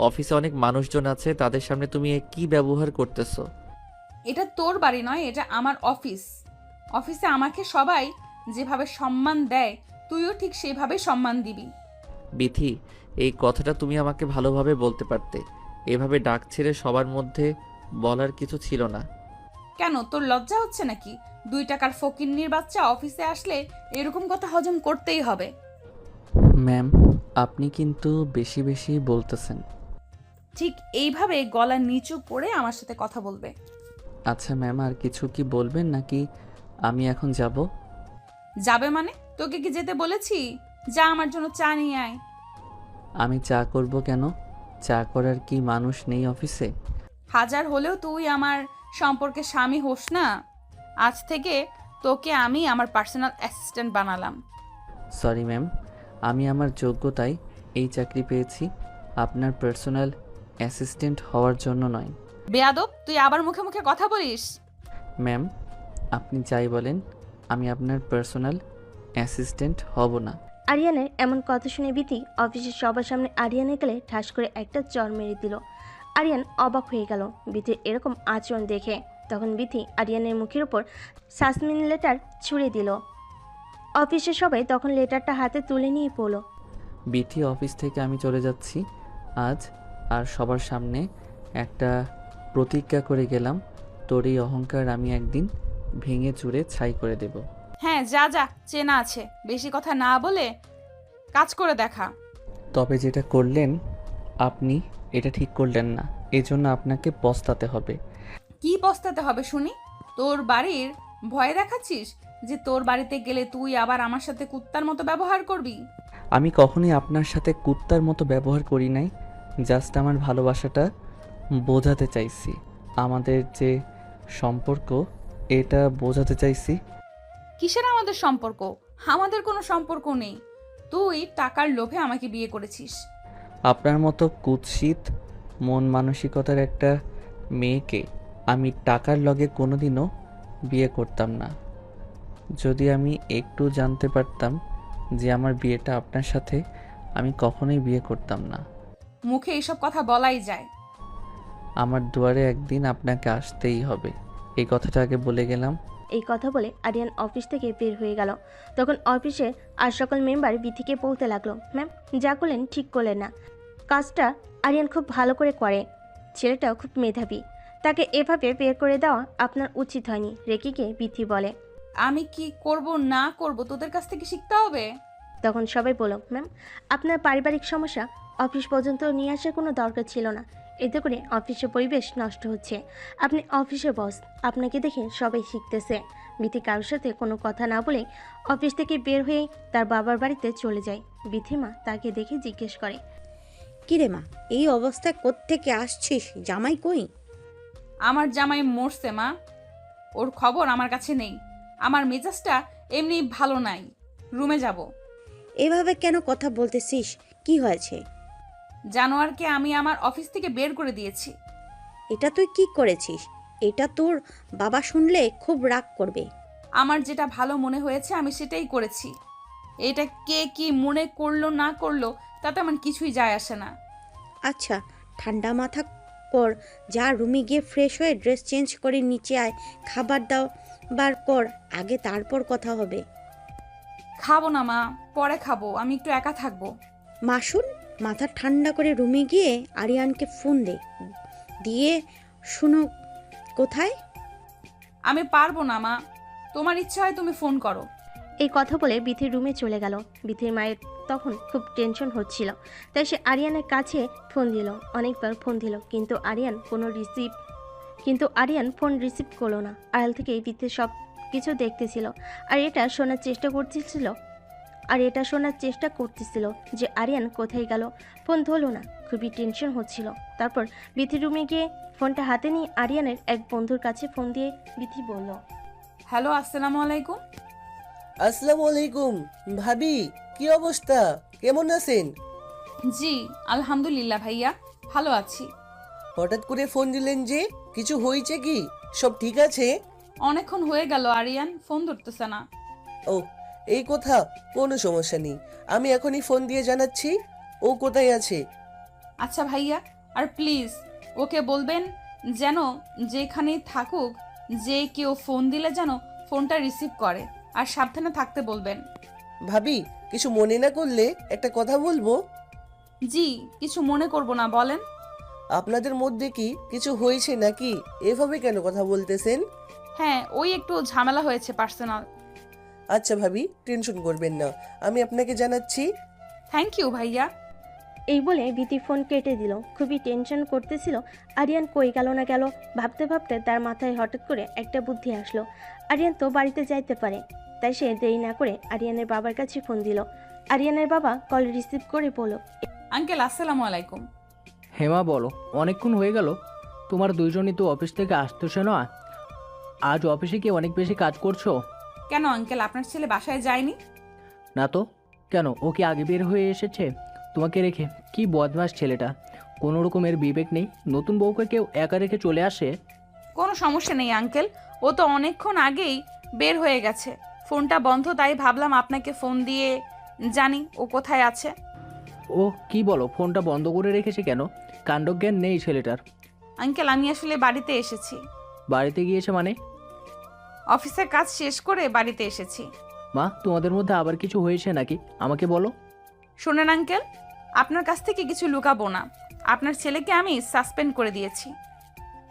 অফিসে অনেক মানুষজন আছে, তাদের সামনে তুমি এ কি ব্যবহার করতেছো? এটা তোর বাড়ি নয়, এটা আমার অফিস। অফিসে আমাকে সবাই যেভাবে সম্মান দেয় তুইও ঠিক সেভাবেই সম্মান দিবি। বিথি, এই কথাটা তুমি আমাকে ভালোভাবে বলতে পারতে। এভাবে ডাক ছেড়ে সবার মধ্যে বলার কিছু ছিল না। কেন, তোর লজ্জা হচ্ছে নাকি? 2 টাকার ফকিন্নির বাচ্চা অফিসে আসলে এরকম কথা হজম করতেই হবে। ম্যাম, আপনি কিন্তু বেশি বেশি বলতেছেন। ঠিক এইভাবে গলা নিচু করে আমার সাথে কথা বলবে। আচ্ছা ম্যাম, আর কিছু কি বলবেন নাকি আমি এখন যাব? যাবে মানে? তোকে কি যেতে বলেছি? যা, আমার জন্য চা নিয়ে আয়। আমি চা করব কেন? চা করার কি মানুষ নেই অফিসে? হাজার হলেও তুই আমার সম্পর্কে স্বামী হোস না। আজ থেকে তোকে আমি আমার পার্সোনাল অ্যাসিস্ট্যান্ট বানালাম। সরি ম্যাম, আমি আমার যোগ্যতায় এই চাকরি পেয়েছি, আপনার পার্সোনাল অ্যাসিস্ট্যান্ট হওয়ার জন্য নয়। বেয়াদব, তুই আবার মুখে মুখে কথা বলিস। ম্যাম, আপনি যাই বলেন, আমি আপনার পার্সোনাল অ্যাসিস্ট্যান্ট হব না। আরিয়ানের এমন কথা শুনে বিথি অফিসের সবার সামনে আরিয়ানে গেলে ঠাস করে একটা চর মেরে দিল। আরিয়ান অবাক হয়ে গেল বিথির এরকম আচরণ দেখে। তখন বিথি আরিয়ানের মুখের ওপর সাসমিন লেটার ছুঁড়ে দিল। অফিসের সবাই তখন লেটারটা হাতে তুলে নিয়ে পড়ল। বিথি, অফিস থেকে আমি চলে যাচ্ছি আজ। আর সবার সামনে একটা প্রতিজ্ঞা করে গেলাম, তোর এই অহংকার আমি একদিন ভেঙে চুরে ছাই করে দেব। হ্যাঁ, যা যা, চেনা আছে। বেশি কথা না বলে কাজ করে দেখা। তবে যেটা করলেন আপনি, এটা ঠিক করলেন না, এজন্য আপনাকে পস্তাতে হবে। কি পস্তাতে হবে শুনি? তোর বাড়ির ভয় দেখাচ্ছিস যে তোর বাড়িতে গেলে তুই আবার আমার সাথে কুত্তার মতো ব্যবহার করবি? আমি কখনোই আপনার সাথে কুত্তার মতো ব্যবহার করি নাই, জাস্ট আমার ভালোবাসাটা বোঝাতে চাইছি। আমাদের যে সম্পর্ক, এটা বোঝাতে চাইছি। কিসের আমাদের সম্পর্ক? আমাদের কোনো সম্পর্ক নেই। তুই টাকার লোভে আমাকে বিয়ে করেছিস। আপনার মতো কুৎসিত মন মানসিকতার একটা মেয়েকে আমি টাকার লগে কোনোদিনও বিয়ে করতাম না। যদি আমি একটু জানতে পারতাম যে আমার বিয়েটা আপনার সাথে, আমি কখনোই বিয়ে করতাম না। মুখে এইসব কথা বলাই যায়? আমার দুয়ারে একদিন আপনাকে আসতেই হবে, এই কথাটা আগে বলে গেলাম। এই কথা বলে আরিয়ান অফিস থেকে বের হয়ে গেল। তখন অফিসের আর সকল মেম্বার বিথিকে বলতে লাগলো, ম্যাম যা করলেন ঠিক করলেন না। কাজটা আরিয়ান খুব ভালো করে করে, ছেলেটাও খুব মেধাবী, তাকে এভাবে বের করে দেওয়া আপনার উচিত হয়নি। রেগে গিয়ে বিথি বলে, আমি কি করব না করব তোদের কাছ থেকে শিখতে হবে। তখন সবাই বলল, ম্যাম আপনার পারিবারিক সমস্যা অফিস পর্যন্ত নিয়ে আসার কোনো দরকার ছিল না। এতে করে অফিসের পরিবেশ নষ্ট হচ্ছে। আপনি অফিসের বস, আপনাকে দেখে সবাই শিখতেছে। বিথি কারোর সাথে কোনো কথা না বলে অফিস থেকে বের হয়ে তার বাবার বাড়িতে চলে যায়। বিথির মা তাকে দেখে জিজ্ঞেস করে, কিরে মা, এই অবস্থায় কোত্থেকে আসছিস? জামাই কই? আমার জামাই মরছে মা, ওর খবর আমার কাছে নেই। আমার মেজাজটা এমনি ভালো নাই, রুমে যাব। এভাবে কেন কথা বলতেছিস? কি হয়েছে? জানোয়ারকে আমি আমার অফিস থেকে বের করে দিয়েছি। এটা তুই কি করেছিস? এটা তোর বাবা শুনলে খুব রাগ করবে। আমার যেটা ভালো মনে হয়েছে আমি সেটাই করেছি। এটা কে কি মনে করলো না করলো তাতে আমার কিছুই যায় আসে না। আচ্ছা, ঠান্ডা মাথা কর, যা রুমে গিয়ে ফ্রেশ হয়ে ড্রেস চেঞ্জ করে নিচে আয়, খাবার দাবার কর আগে, তারপর কথা হবে। খাবো না মা, পরে খাবো, আমি একটু একা থাকবো। মাসুল, মাথা ঠান্ডা করে রুমে গিয়ে আরিয়ানকে ফোন দিয়ে শুনো কোথায়। আমি পারবো না মা, তোমার ইচ্ছা হয় তুমি ফোন করো। এই কথা বলে বিথির রুমে চলে গেল। বিথির মায়ের তখন খুব টেনশন হচ্ছিল, তাই সে আরিয়ানের কাছে ফোন দিল। অনেকবার ফোন দিল, কিন্তু আরিয়ান ফোন রিসিভ করলো না। আড়াল থেকে বিথির সব কিছু দেখতেছিল আর এটা শোনার চেষ্টা করতেছিল। আর এটা শোনার চেষ্টা করতেছিল যে আরিয়ান কোথায় গেল। ফোন ধরলো না, খুবই টেনশন হচ্ছিল। তারপর বিথি রুমে গিয়ে ফোনটা হাতে নিয়ে আরিয়ানের এক বন্ধুর কাছে ফোন দিয়ে বিথি বলল, হ্যালো, আসসালামু আলাইকুম। আসসালামু আলাইকুম ভাবি, কি অবস্থা, কেমন আছেন? জি আলহামদুলিল্লাহ ভাইয়া, ভালো আছি। হঠাৎ করে ফোন দিলেন যে, কিছু হয়েছে কি? সব ঠিক আছে? অনেকক্ষণ হয়ে গেল আরিয়ান ফোন ধরতেছে না। ও, এই কথা, কোনো সমস্যা নেই, আমি এখনই ফোন দিয়ে জানাচ্ছি ও কোথায় আছে। আচ্ছা ভাইয়া, আর প্লিজ ওকে বলবেন যেন যেখানেই থাকুক, যে কেউ ফোন দিলে যেন ফোনটা রিসিভ করে, আর সাবধানে থাকতে বলবেন। ভাবি, কিছু মনে না করলে একটা কথা বলবো। জি, কিছু মনে করব না, বলেন। আপনাদের মধ্যে কি কিছু হয়েছে নাকি? এভাবে কেন কথা বলতেছেন? হ্যাঁ, ওই একটু ঝামেলা হয়েছে পার্সোনাল। আচ্ছা ভাবি, টেনশন করবেন না, আমি আপনাকে জানাচ্ছি। থ্যাংক ইউ ভাইয়া। এই বলে বিথি ফোন কেটে দিল। খুবই টেনশন করতেছিল আরিয়ান কই গেল না গেল। ভাবতে ভাবতে তার মাথায় হঠাৎ করে একটা বুদ্ধি আসলো। আরিয়ান তো বাড়িতে যাইতে পারে, তাই সে দেরি না করে আরিয়ানের বাবার কাছে ফোন দিল। আরিয়ানের বাবা কল রিসিভ করে বলল, আঙ্কেল আসসালামু আলাইকুম। হেমা বলো, অনেকক্ষণ হয়ে গেল, তোমার দুইজনই তো অফিস থেকে আসতেছে না? আজ অফিসে কি অনেক বেশি কাজ করছো? কেন আঙ্কেল, আপনার ছেলে বাসায় যায়নি? না তো, কেন, ও কি আগে বের হয়ে এসেছে তোমাকে রেখে? কি বদমাস ছেলেটা, কোনো রকমের বিবেক নেই। নতুন বউকে কেউ একা রেখে চলে আসে? কোনো সমস্যা নেই আঙ্কেল, ও তো অনেকক্ষণ আগেই বের হয়ে গেছে। ফোনটা বন্ধ, তাই ভাবলাম আপনাকে ফোন দিয়ে জানি ও কোথায় আছে। ও কি বলো, ফোনটা বন্ধ করে রেখেছে কেন? কাণ্ডজ্ঞান নেই ছেলেটার। আঙ্কেল, আমি আসলে বাড়িতে এসেছি। বাড়িতে গিয়েছে মানে? অফিসের কাজ শেষ করে বাড়িতে এসেছি। মা, তোমাদের মধ্যে আবার কিছু হয়েছে নাকি? আমাকে বলো। শোনেন আঙ্কেল, আপনার কাছ থেকে কিছু লুকাবো না। আপনার ছেলেকে আমি সাসপেন্ড করে দিয়েছি।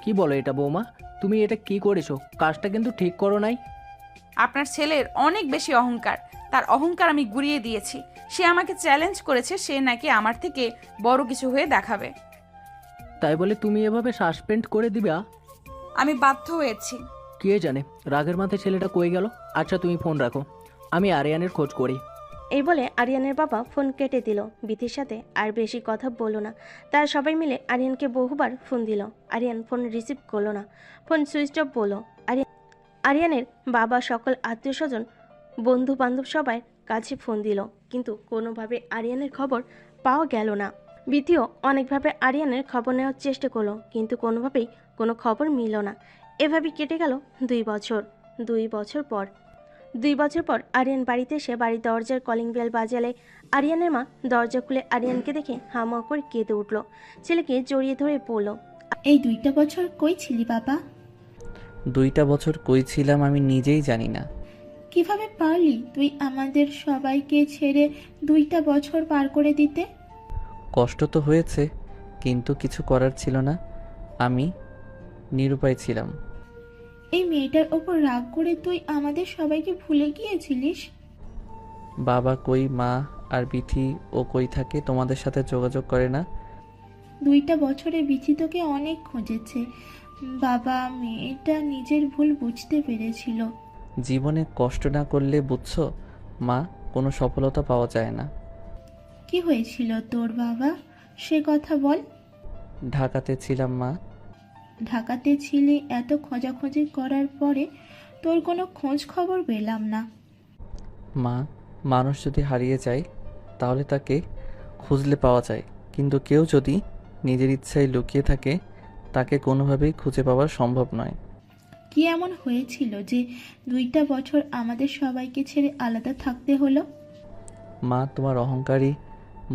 কি বলো এটা বৌমা, তুমি এটা কি করেছো? কাজটা কিন্তু ঠিক করো নাই। আপনার ছেলের অনেক বেশি অহংকার, তার অহংকার আমি গুড়িয়ে দিয়েছি। সে আমাকে চ্যালেঞ্জ করেছে, সে নাকি আমার থেকে বড় কিছু হয়ে দেখাবে। তাই বলে তুমি এভাবে সাসপেন্ড করে দিবা? আমি বাধ্য হয়েছি। কে জানে রাগের মাথায় ছেলেটা কই গেল। আচ্ছা তুমি ফোন রাখো, আমি আরিয়ানের খোঁজ করি। এই বলে আরিয়ানের বাবা ফোন কেটে দিল। বিথির সাথে আর বেশি কথা বলল না। তারা সবাই মিলে আরিয়ানকে বহুবার ফোন দিল। আরিয়ান ফোন রিসিভ করলো না, ফোন সুইচ অফ বলল। আরিয়ানের বাবা সকল আত্মীয় স্বজন বন্ধু বান্ধব সবাই কাছে ফোন দিল, কিন্তু কোনোভাবে আরিয়ানের খবর পাওয়া গেল না। বিথিও অনেকভাবে আরিয়ানের খবর নেওয়ার চেষ্টা করলো, কিন্তু কোনোভাবেই কোনো খবর মিলল না। এভাবে কেটে গেল 2 বছর। 2 বছর পর আরিয়ান বাড়িতে এসে বাড়ির দরজার কলিং বেল বাজালে আরিয়ানের মা দরজা খুলে আরিয়ানকে দেখে হামা করে কেঁদে উঠল। ছেলেকে জড়িয়ে ধরে বলল, এই 2টা বছর কই ছিলি বাবা? 2টা বছর কই ছিলাম আমি নিজেই জানি না। কিভাবে পারলি তুই আমাদের সবাইকে ছেড়ে 2টা বছর পার করে দিতে? কষ্ট তো হয়েছে, কিন্তু কিছু করার ছিল না, আমি নিরুপায় ছিলাম। এই মেয়েটার ওপর রাগ করে তুই আমাদের সবাইকে ভুলে গিয়েছিলিস? বাবা কই, মা আর বিথি ও কই থাকে, তোমাদের সাথে যোগাযোগ করে না? 2টা বছরে বিথি তোকে অনেক খুঁজেছে বাবা। মেয়েটা নিজের ভুল বুঝতে পেরেছিল। জীবনে কষ্ট না করলে বুঝছো মা, কোনো সফলতা পাওয়া যায় না। কি হয়েছিল তোর বাবা, সে কথা বল। ঢাকাতে ছিলাম মা। ঢাকাতে ছিলি, এত খোঁজাখুঁজি করার পরে তোর কোনো খোঁজ খবর পেলাম না। মা, মানুষ যদি হারিয়ে যায় তাহলে তাকে খুঁজলে পাওয়া যায়, কিন্তু কেউ যদি নিজের ইচ্ছায় লুকিয়ে থাকে তাকে কোনোভাবেই খুঁজে পাওয়া সম্ভব নয়। কি এমন হয়েছিল যে 2টা বছর আমাদের সবাইকে ছেড়ে আলাদা থাকতে হলো? মা, তোমার অহংকারী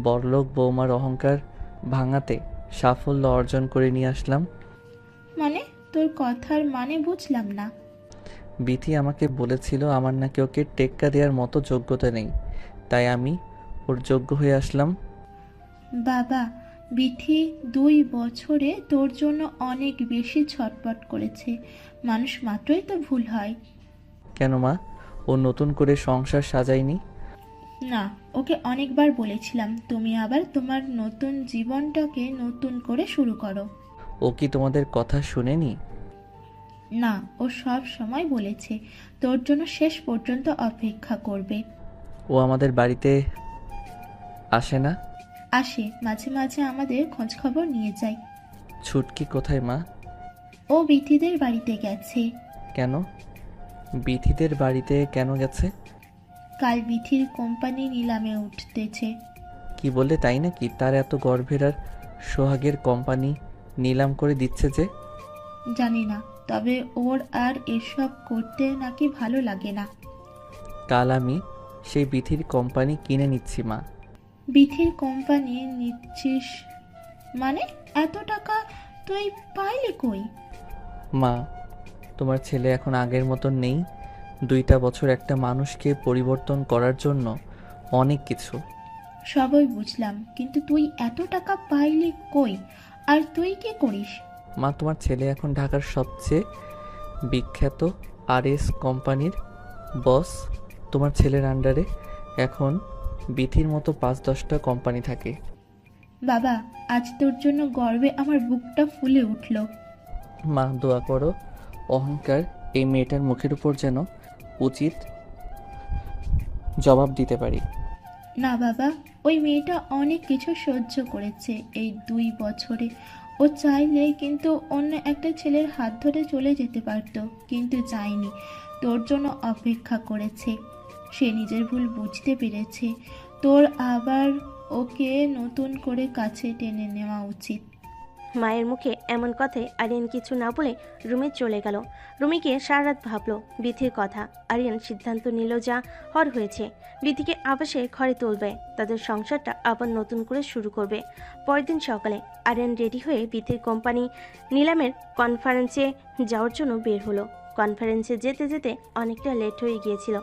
বড়লোক বৌমার অহংকার ভাঙাতে সাফল্য অর্জন করে নিয়ে আসলাম। মানে তোর কথার মানে বুঝলাম না। বিথি আমাকে বলেছিল আমার নাকি ওকে টেক্কা দেওয়ার মতো যোগ্যতা নেই, তাই আমি ওর যোগ্য হয়ে আসলাম। বাবা, বিথি 2 বছরে তোর জন্য অনেক বেশি ছটপট করেছে। মানুষ মাত্রই তো ভুল হয়। কেন মা, ও নতুন করে সংসার সাজায়নি? না, ওকে অনেকবার বলেছিলাম তুমি আবার তোমার নতুন জীবনটাকে নতুন করে শুরু করো। ও কি তোমাদের কথা শুনেনি? না, ও সব সময় বলেছে তোর জন্য শেষ পর্যন্ত অপেক্ষা করবে। ও আমাদের বাড়িতে আসে না? আসে, মাঝে মাঝে আমাদের খোঁজ খবর নিয়ে যায়। ছুটকি কোথায় মা? ও বিথিদের বাড়িতে গেছে। কেন? বিথিদের বাড়িতে কেন গেছে? কাল বিথির কোম্পানি নিলামে উঠতেছে। কি বললে তাই নাকি? তার এত গর্ভের আর সোহাগের কোম্পানি নিলাম করে দিচ্ছে যে? জানি না, তবে ওর আর এসব করতে নাকি ভালো লাগে না। কাল আমি সেই বিথির কোম্পানি কিনে নিচ্ছি মা। বিথির কোম্পানি নিচ্ছিস মানে? এত টাকা তুই পাইলি কই? মা, তোমার ছেলে এখন আগের মতন নেই। 2টা বছর একটা মানুষকে পরিবর্তন করার জন্য অনেক কিছু। সবই বুঝলাম, কিন্তু তুই এত টাকা পাইলি কই? আর তুই কি করিস? মা, তোমার ছেলে এখন ঢাকার সবচেয়ে বিখ্যাত RS কোম্পানির বস। তোমার ছেলের আন্ডারে এখন বিথির মতো 5-10টা কোম্পানি থাকে। বাবা, আজ তোর জন্য গর্বে আমার বুকটা ফুলে উঠল। মা, দোয়া করো অহংকার এই মেয়েটার মুখের উপর যেন উচিত জবাব দিতে পারি। না বাবা, ওই মেয়েটা অনেক কিছু সহ্য করেছে এই 2 বছরে। ও চাইলে কিন্তু অন্য একটা ছেলের হাত ধরে চলে যেতে পারতো, কিন্তু চায়নি। তোর জন্য অপেক্ষা করেছে। সে নিজের ভুল বুঝতে পেরেছে। তোর আবার ওকে নতুন করে কাছে টেনে নেওয়া উচিত। মায়ের মুখে এমন কথায় আরিয়ান কিছু না বলে রুমে চলে গেল। রুমে গিয়ে সারা রাত ভাবলো বিথির কথা। আরিয়ান সিদ্ধান্ত নিল যা হওয়ার হয়েছে, বিথিকে আবাসে ঘরে তুলবে, তাদের সংসারটা আবার নতুন করে শুরু করবে। পরের দিন সকালে আরিয়ান রেডি হয়ে বিথির কোম্পানি নিলামের কনফারেন্সে যাওয়ার জন্য বের হলো। কনফারেন্সে যেতে যেতে অনেকটা লেট হয়ে গিয়েছিল।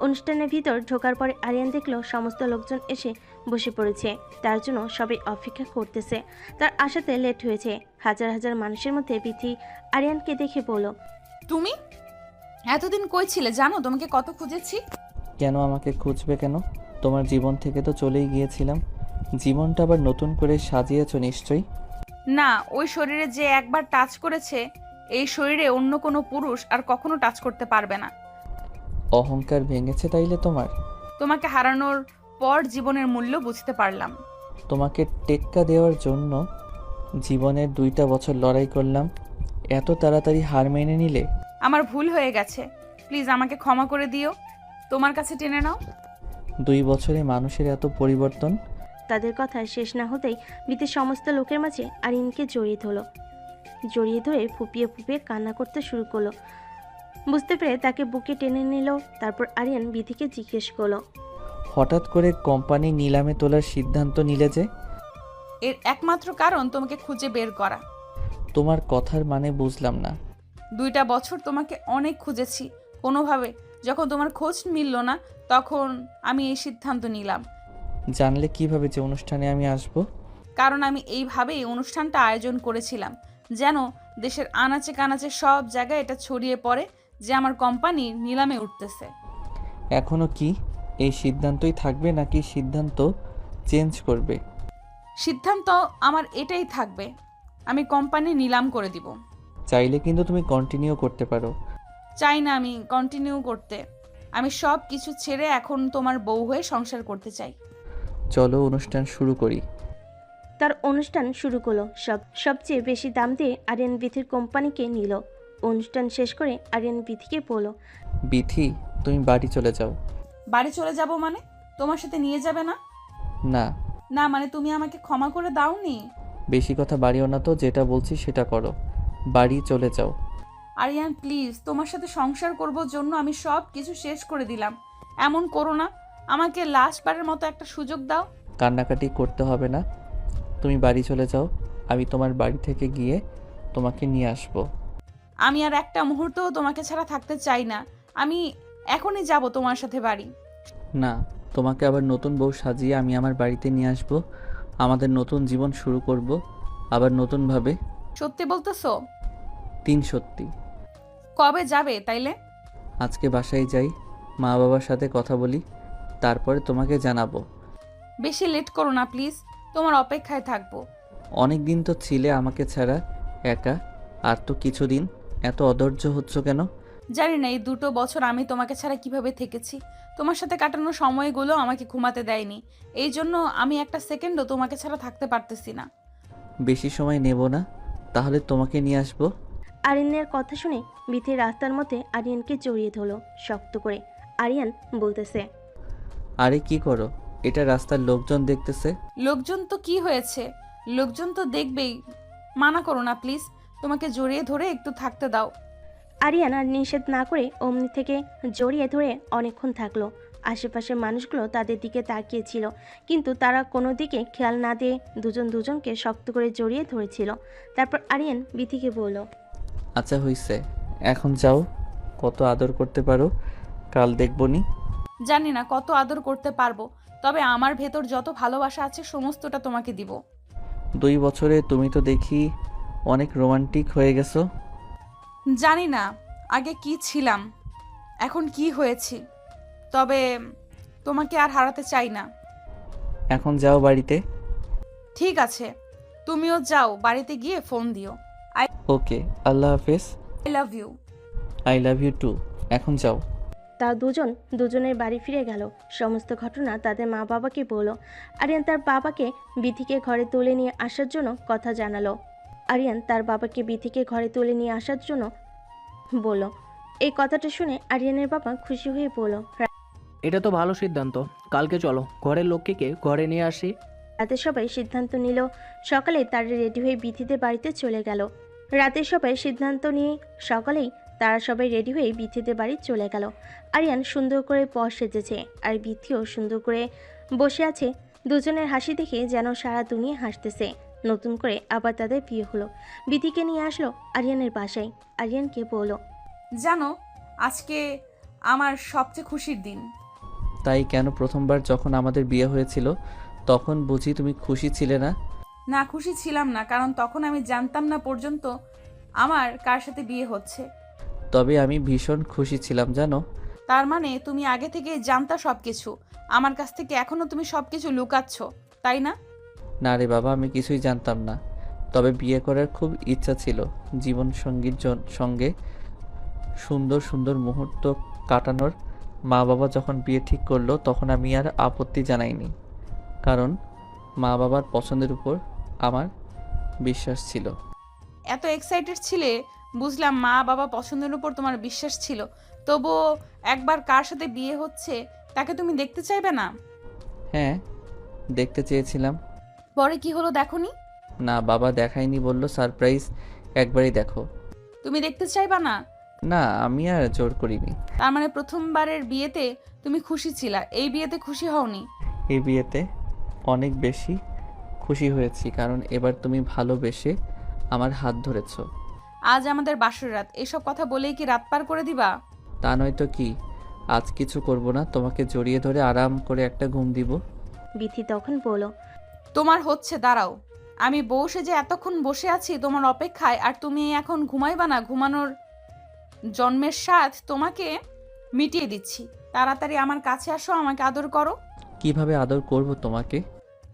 অনুষ্ঠানের ভিতর ঢোকার পরে আরিয়ান দেখলো সমস্ত লোকজন এসে বসে পড়েছে, তার জন্য সবাই অপেক্ষা করতেছে। তার আসাতে লেট হয়েছে। হাজার হাজার মানুষের মধ্যে বিথি আরিয়ানকে দেখে বলল, তুমি এতদিন কই ছিলে জানো? তোমাকে কত খুঁজেছি। কেন আমাকে খুঁজবে কেন? তোমার জীবন থেকে তো চলেই গিয়েছিলাম। জীবনটা আবার নতুন করে সাজিয়েছো নিশ্চয়ই। না, ওই শরীরে যে একবার টাচ করেছে, এই শরীরে অন্য কোনো পুরুষ আর কখনো টাচ করতে পারবে না। অহংকার ভেঙেছে তাইলে তোমার? তোমাকে হারানোর পর জীবনের মূল্য বুঝতে পারলাম। তোমাকে টেক্কা দেওয়ার জন্য জীবনের 2টা বছর লড়াই করলাম, এত তাড়াতাড়ি হার মেনে নিলে? আমার ভুল হয়ে গেছে, প্লিজ আমাকে ক্ষমা করে দিও। তোমার কাছে টেনে নাও। 2 বছরে মানুষের এত পরিবর্তন? তাদের কথা শেষ না হতেই বিথি সমস্ত লোকের মাঝে আরিয়ানকে জড়িয়ে ধরলো। জড়িয়ে ধরে ফুপিয়ে ফুপিয়ে কান্না করতে শুরু করলো। বুঝতে পেরে তাকে বুকে টেনে নিল। তারপর আরিয়ান বিথিকে জিজ্ঞেস করলো, হঠাৎ করে কোম্পানি নিলামে তোলার সিদ্ধান্ত নিলে যে? এর একমাত্র কারণ তোমাকে খুঁজে বের করা। তোমার কথার মানে বুঝলাম না। 2টা বছর তোমাকে অনেক খুঁজেছি, কোনোভাবে যখন তোমার খোঁজ মিলল না, তখন আমি এই সিদ্ধান্ত নিলাম। জানলে কিভাবে যে অনুষ্ঠানে আমি আসব? কারণ আমি এইভাবেই অনুষ্ঠানটা আয়োজন করেছিলাম, যেন দেশের আনাচে কানাচে সব জায়গায় এটা ছড়িয়ে পড়ে যে আমার কোম্পানি নিলামে উঠতেছে। এখনো কি এই সিদ্ধান্তই থাকবে নাকি সিদ্ধান্ত চেঞ্জ করবে? সিদ্ধান্ত আমার এটাই থাকবে, আমি কোম্পানি নিলাম করে দিব। চাইলে কিন্তু তুমি কন্টিনিউ করতে পারো। চাই না আমি কন্টিনিউ করতে। আমি সব কিছু ছেড়ে এখন তোমার বউ হয়ে সংসার করতে চাই। চলো অনুষ্ঠান শুরু করি। তার অনুষ্ঠান শুরু করলো। সবচেয়ে বেশি দাম দিয়ে আরিয়ান বিথির কোম্পানিকে নিল। অনুষ্ঠান শেষ করে আরিয়ান বিথিকে বলল, বিথি, তুমি বাড়ি চলে যাও। বাড়ি চলে যাব মানে? তোমার সাথে নিয়ে যাবে না? না। না মানে তুমি আমাকে ক্ষমা করে দাওনি? বেশি কথা বাড়িও না তো, যেটা বলছি সেটা করো। বাড়ি চলে যাও। আরিয়ান প্লিজ, তোমার সাথে সংসার করব জন্য আমি সব কিছু শেষ করে দিলাম। এমন করো না, আমাকে লাস্টবারের মতো একটা সুযোগ দাও। কান্নাকাটি করতে হবে না, তুমি বাড়ি চলে যাও। আমি তোমার বাড়ি থেকে গিয়ে তোমাকে নিয়ে আসব। আমি আর একটা মুহূর্তও তোমাকে ছাড়া থাকতে চাই না। আমি এখনই যাব তোমার সাথে বাড়ি। না, তোমাকে আবার নতুন বউ সাজিয়ে আমি আমার বাড়িতে নিয়ে আসব। আমাদের নতুন জীবন শুরু করব, আবার নতুনভাবে। সত্যি বলতেছো? 3 সত্যি। কবে যাবে তাইলে? আজকে বাসায় যাই, মা বাবার সাথে কথা বলি, তারপরে তোমাকে জানাবো। বেশি লেট করো না প্লিজ, তোমার অপেক্ষায় থাকবো। অনেক দিন তো ছিলে আমাকে ছাড়া একা, আর তো কিছুদিন। এত অধৈর্য হচ্ছ কেন? জানি না এই 2 বছর আমি তোমাকে ছাড়া কিভাবে থেকেছি। তোমার সাথে কাটানো সময়গুলো আমাকে ঘুমাতে দেয়নি। এই জন্য আমি একটা সেকেন্ডও তোমাকে ছাড়া থাকতে পারতেছি না। বেশি সময় নেব না, তাহলে তোমাকে নিয়ে আসবো। আরিয়ানের কথা শুনে বিথি রাস্তার মধ্যে আরিয়ানকে জড়িয়ে ধরলো শক্ত করে। আরিয়ান বলতেছে, আরে কি করো? এটা রাস্তার লোকজন দেখতেছে। লোকজন তো কি হয়েছে, লোকজন তো দেখবেই। মানা করো না প্লিজ, তোমাকে জড়িয়ে ধরে একটু থাকতে দাও। আরিয়ান আর নিষেধ না করে অমনি থেকে জড়িয়ে ধরে অনেকক্ষণ থাকলো। আশেপাশের মানুষগুলো তাদের দিকে তাকিয়েছিল, কিন্তু তারা কোনো দিকে খেয়াল না দিয়ে দুজন দুজনকে শক্ত করে জড়িয়ে ধরেছিল। তারপর আরিয়ান বিথিকে বলল, আচ্ছা হইছে, এখন যাও। কত আদর করতে পারো কাল দেখবনি। জানি না কত আদর করতে পারবো, তবে আমার ভেতর যত ভালোবাসা আছে সমস্তটা তোমাকে দিব। 2 বছরে তুমি তো দেখি অনেক রোমান্টিক হয়ে গেছো। জানি না আগে কি ছিলাম, এখন কি হয়েছি, তবে তোমাকে আর হারাতে চাই না। এখন যাও বাড়িতে। ঠিক আছে, তুমিও যাও, বাড়িতে গিয়ে ফোন দিও। ওকে, আল্লাহ হাফেজ। I love you. I love you too. এখন যাও। তা দুজনের বাড়ি ফিরে গেল। সমস্ত ঘটনা তাদের মা বাবাকে বলল। আরিয়ান তার বাবাকে বিথিকে ঘরে তুলে নিয়ে আসার জন্য কথা জানালো। আরিয়ান তার বাবাকে বিথিকে ঘরে তুলে নিয়ে আসার জন্য বলল। এই কথাটা শুনে আরিয়ানের বাবা খুশি হয়ে বলল, এটা তো ভালো সিদ্ধান্ত। কালকে চলো, ঘরের লোককে ঘরে নিয়ে আসি। রাতে সবাই সিদ্ধান্ত নিল। সকালে তারা রেডি হয়ে বিথিদের বাড়িতে চলে গেল। রাতে সবাই সিদ্ধান্ত নিয়ে সকালেই তারা সবাই রেডি হয়ে বিথিদের বাড়ি চলে গেল। আরিয়ান সুন্দর করে পর সেজেছে, আর বিথিও সুন্দর করে বসে আছে। দুজনের হাসি দেখে যেন সারা দুনিয়া হাসতেছে। নতুন করে আবার তাদের বিয়ে হলো। বিথিকে নিয়ে আসলো আরিয়ানের বাসায়। আরিয়ানকে বলল, জানো আজকে আমার সবচেয়ে খুশির দিন। তাই কেন? প্রথমবার যখন আমাদের বিয়ে হয়েছিল তখন বুঝি তুমি খুশি ছিলে না? না, খুশি ছিলাম না, কারণ তখন আমি জানতাম না পর্যন্ত আমার কার সাথে বিয়ে হচ্ছে। তবে আমি ভীষণ খুশি ছিলাম জানো। তার মানে তুমি আগে থেকে জানতা সবকিছু, আমার কাছ থেকে এখনো তুমি সবকিছু লুকাচ্ছ, তাই না? না রে বাবা, আমি কিছুই জানতাম না। তবে বিয়ে করার খুব ইচ্ছা ছিল। জীবন সঙ্গীর সঙ্গে সুন্দর সুন্দর মুহূর্ত কাটানোর। মা বাবা যখন বিয়ে ঠিক করলো তখন আমি আর আপত্তি জানাইনি, কারণ মা বাবার পছন্দের উপর আমার বিশ্বাস ছিল। এত এক্সাইটেড ছিলে, বুঝলাম মা বাবা পছন্দের উপর তোমার বিশ্বাস ছিল, তবুও একবার কার সাথে বিয়ে হচ্ছে তাকে তুমি দেখতে চাইবে না? হ্যাঁ, দেখতে চেয়েছিলাম। পরে কি হলো দেখোনি? না, বাবা দেখায়নি, বলল সারপ্রাইজ একবারই দেখো। তুমি দেখতে চাইবা না? না, আমি আর জোর করিনি। তার মানে প্রথমবারের বিয়েতে তুমি খুশি ছিলা, এই বিয়েতে খুশি হওনি? এই বিয়েতে অনেক বেশি খুশি হয়েছি, কারণ এবার তুমি ভালোবেসে আমার হাত ধরেছ। আজ আমাদের বাসর রাত, এসব কথা বলেই কি রাত পার করে দিবা? তা নয়তো কি, আজ কিছু করব না, তোমাকে জড়িয়ে ধরে আরাম করে একটা ঘুম দিব। বিথি তখন বলল, তোমার হচ্ছে, দাঁড়াও। আমি বউ সেজে এতক্ষণ বসে আছি তোমার অপেক্ষায়, আর তুমি এখন ঘুমাইবা না? ঘুমানোর জন্মের স্বাদ তোমাকে মিটিয়ে দিচ্ছি। তাড়াতাড়ি আমার কাছে আসো, আমাকে আদর করো। কিভাবে আদর করব তোমাকে?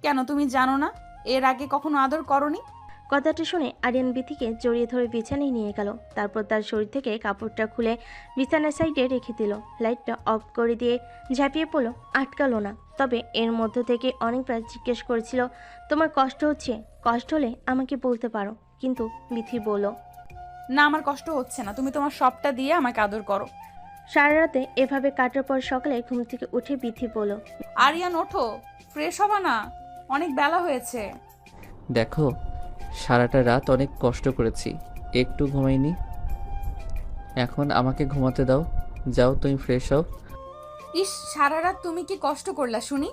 কেন তুমি জানো না? এর আগে কখনো আদর করনি? কথাটা শুনে আরিয়ান বিথিকে জড়িয়ে ধরে বিছানায় নিয়ে গেল। তারপর তার শরীর থেকে কাপড়টা খুলে বিছানার সাইডে রেখে দিল। লাইটটা অফ করে দিয়ে ঝাঁপিয়ে পড়লো, আটকালো না। তবে এর মধ্য থেকে অনেকবার জিজ্ঞেস করেছিল, তোমার কষ্ট হচ্ছে? কষ্ট হলে আমাকে বলতে পারো। কিন্তু বিথি বলল, না, আমার কষ্ট হচ্ছে না, তুমি তোমার সবটা দিয়ে আমাকে আদর করো। সারা রাতে এভাবে কাটার পর সকালে ঘুম থেকে উঠে বিথি বলল, আরিয়ান ওঠো, ফ্রেশ হবা না? অনেক বেলা হয়েছে। দেখো, সারাটা রাত অনেক কষ্ট করেছি, একটু ঘুমাইনি। এখন আমাকে ঘুমাতে দাও। যাও, তুমি ফ্রেশ হও। ইস, সারা রাত তুমি কি কষ্ট করলা শুনি?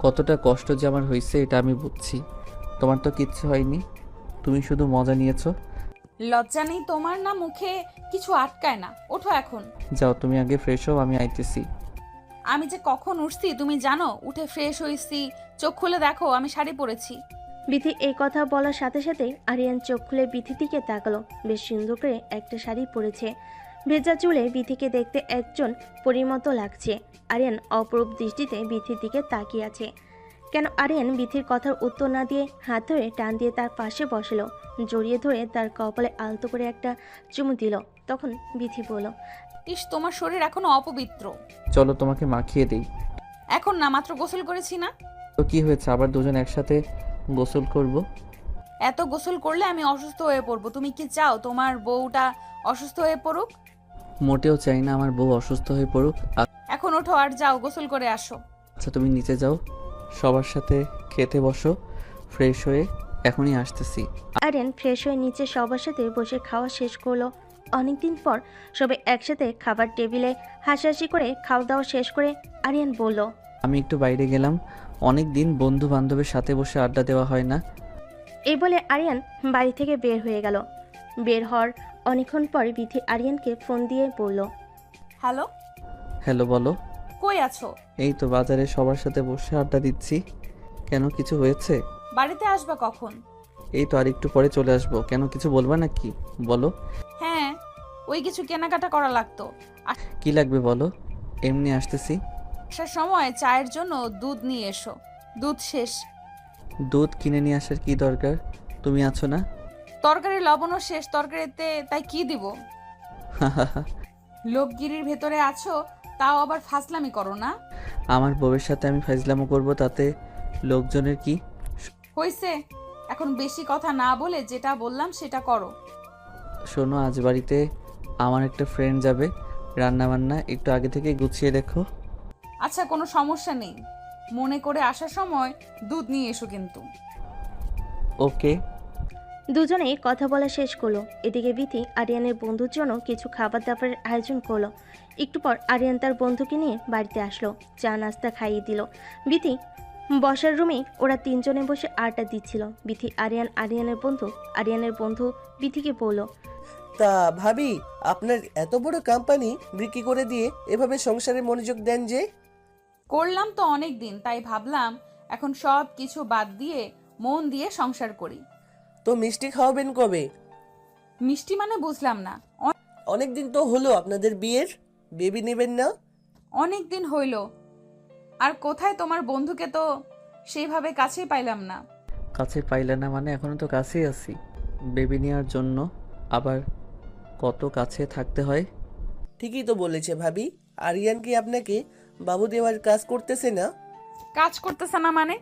কতটা কষ্ট যে আমার হয়েছে এটা আমি বুঝছি। তোমার তো কিচ্ছু হয়নি, তুমি শুধু মজা নিয়েছো। লজ্জা নেই তোমার? না মুখে কিছু আটকায় না? ওঠো এখন। যাও, তুমি আগে ফ্রেশ হও, আমি আইতেছি। আমি যে কখন উঠছি তুমি জানো? উঠে ফ্রেশ হয়েছি, চোখ খুলে দেখো আমি শাড়ি পরেছি। বিথি এই কথা বলার সাথে সাথেই আরিয়ান চোখ খুলে বিথির দিকে তাকালো। বেশ সুন্দর করে একটা শাড়ি পরেছে। ভেজা চুলে বিথিকে দেখতে একজন পরীর মতো লাগছে। আরিয়ান অপরূপ দৃষ্টিতে বিথির দিকে তাকিয়ে আছে। কেন আরিয়ান বিথির কথার উত্তর না দিয়ে হাত ধরে টান দিয়ে তার পাশে বসলো, জড়িয়ে ধরে তার কপালে আলতো করে একটা চুমু দিল। তখন বিথি বলল, ইস, তোমার শরীর এখনো অপবিত্র। চলো তোমাকে মাখিয়ে দিই। এখন না, মাত্র গোসল করেছি না। তো কি হয়েছে, আবার দুজন একসাথে গোসল করব? এত গোসল করলে আমি অসুস্থ হয়ে পড়বো। তুমি কি চাও তোমার বউটা অসুস্থ হয়ে পড়ুক? মোটেও চাই না আমার বউ অসুস্থ হয়ে পড়ুক। এখন ওঠো আর যাও গোসল করে আসো। আচ্ছা তুমি নিচে যাও, সবার সাথে খেতে বসো, ফ্রেশ হয়ে এখনই আসতেছি। আরিয়ান ফ্রেশ হয়ে নিচে সবার সাথে বসে খাওয়া শেষ করলো। অনেকদিন পর সবাই একসাথে খাবার টেবিলে হাসাহাসি করে খাওয়া দাওয়া শেষ করে আরিয়ান বলল, আমি একটু বাইরে গেলাম, অনেক দিন বন্ধু বান্ধবের সাথে বসে আড্ডা দেওয়া হয় না। এই বলে আরিয়ান বাড়ি থেকে বের হয়ে গেল। বের হওয়ার অনেকক্ষণ পর বিথি আরিয়ানকে ফোন দিয়ে বলল, হ্যালো, হ্যালো বলো। কই আছো? এই তো বাজারে সবার সাথে বসে আড্ডা দিচ্ছি। কেন, কিছু হয়েছে? বাড়িতে আসবা কখন? এই তো আর একটু পরে চলে আসবো। কেন, কিছু বলবা নাকি? বলো। হ্যাঁ, ওই কিছু কেনাকাটা করা লাগতো। কি লাগবে বলো, এমনি আসতেছি। আসার সময় চায়ের জন্য দুধ নিয়ে এসো, দুধ শেষ। দুধ কিনে নিয়ে আসার কি দরকার, তুমি আছো না? তরকারি লবণও শেষ তরকারিতে, তাই কি দিব? লোকগিরির ভেতরে আছো, তাও আবার ফাজলামি করো না। আমার বউয়ের সাথে আমি ফাজলামো করবো, তাতে লোকজনের কি? হইছে, এখন বেশি কথা না বলে যেটা বললাম সেটা করো। শোনো, আজ বাড়িতে আমার একটা ফ্রেন্ড যাবে, রান্না বান্না একটু আগে থেকে গুছিয়ে রেখো। আচ্ছা, কোনো সমস্যা নেই, মনে করে আসার সময় দুধ নিয়ে এসো কিন্তু। ওকে। দুজনেই কথা বলা শেষ করলো। এদিকে বিথি আরিয়ানের বন্ধুর জন্য কিছু খাবার দাবারের আয়োজন করলো। একটু পর আরিয়ান তার বন্ধুকে নিয়ে বাড়িতে আসলো, চা নাস্তা খাইয়ে দিল। বিথি বসার রুমেই ওরা তিনজনে বসে আড্ডা দিচ্ছিল। বিথি আরিয়ানের বন্ধু বিথিকে বলল, তা ভাবি, আপনার এত বড় কোম্পানি বিক্রি করে দিয়ে এভাবে সংসারে মনোযোগ দেন যে? করলাম তো অনেক দিন, তাই ভাবলাম এখন সব কিছু বাদ দিয়ে মন দিয়ে সংসার করি। তো মিষ্টি খাওয়াবেন কবে? মিষ্টি মানে বুঝলাম না। অনেক দিন তো হলো আপনাদের বিয়ের, বেবি নেবেন না? অনেক দিন হইল, আর কোথায় তোমার বন্ধুকে তো সেইভাবে কাছেই পাইলাম না। কাছে পাইলে না মানে, এখনো তো কাছেই আছি। বেবি নেওয়ার জন্য আবার কত কাছে থাকতে হয়। ঠিকই তো বলেছে ভাবি। আরিয়ান কি আপনাকে বাবু দেওয়ার কাজ করতেছে না? কাজ করতেছে না মানে,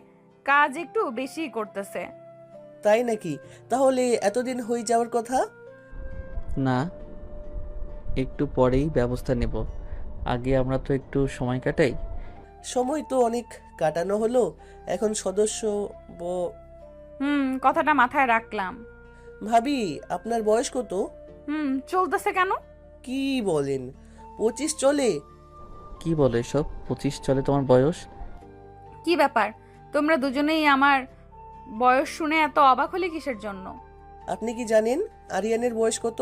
কাজ একটু বেশি করতেছে। তাই নাকি? তাহলে এতদিন হয়ে যাওয়ার কথা। না, একটু পরেই ব্যবস্থা নেব। আগে আমরা তো একটু সময় কাটাই। সময় তো অনেক কাটানো হলো, এখন সদস্য কথাটা মাথায় রাখলাম। ভাবি, আপনার বয়স কত? চলতেছে কেন? কি বলেন, 25 চলে? কি বলে এসব? 25 চলে তোমার বয়স? কি ব্যাপার, তোমরা দুজনেই আমার বয়স শুনে এত অবাক হলে কিসের জন্য? আপনি কি জানেন আরিয়ানের বয়স কত?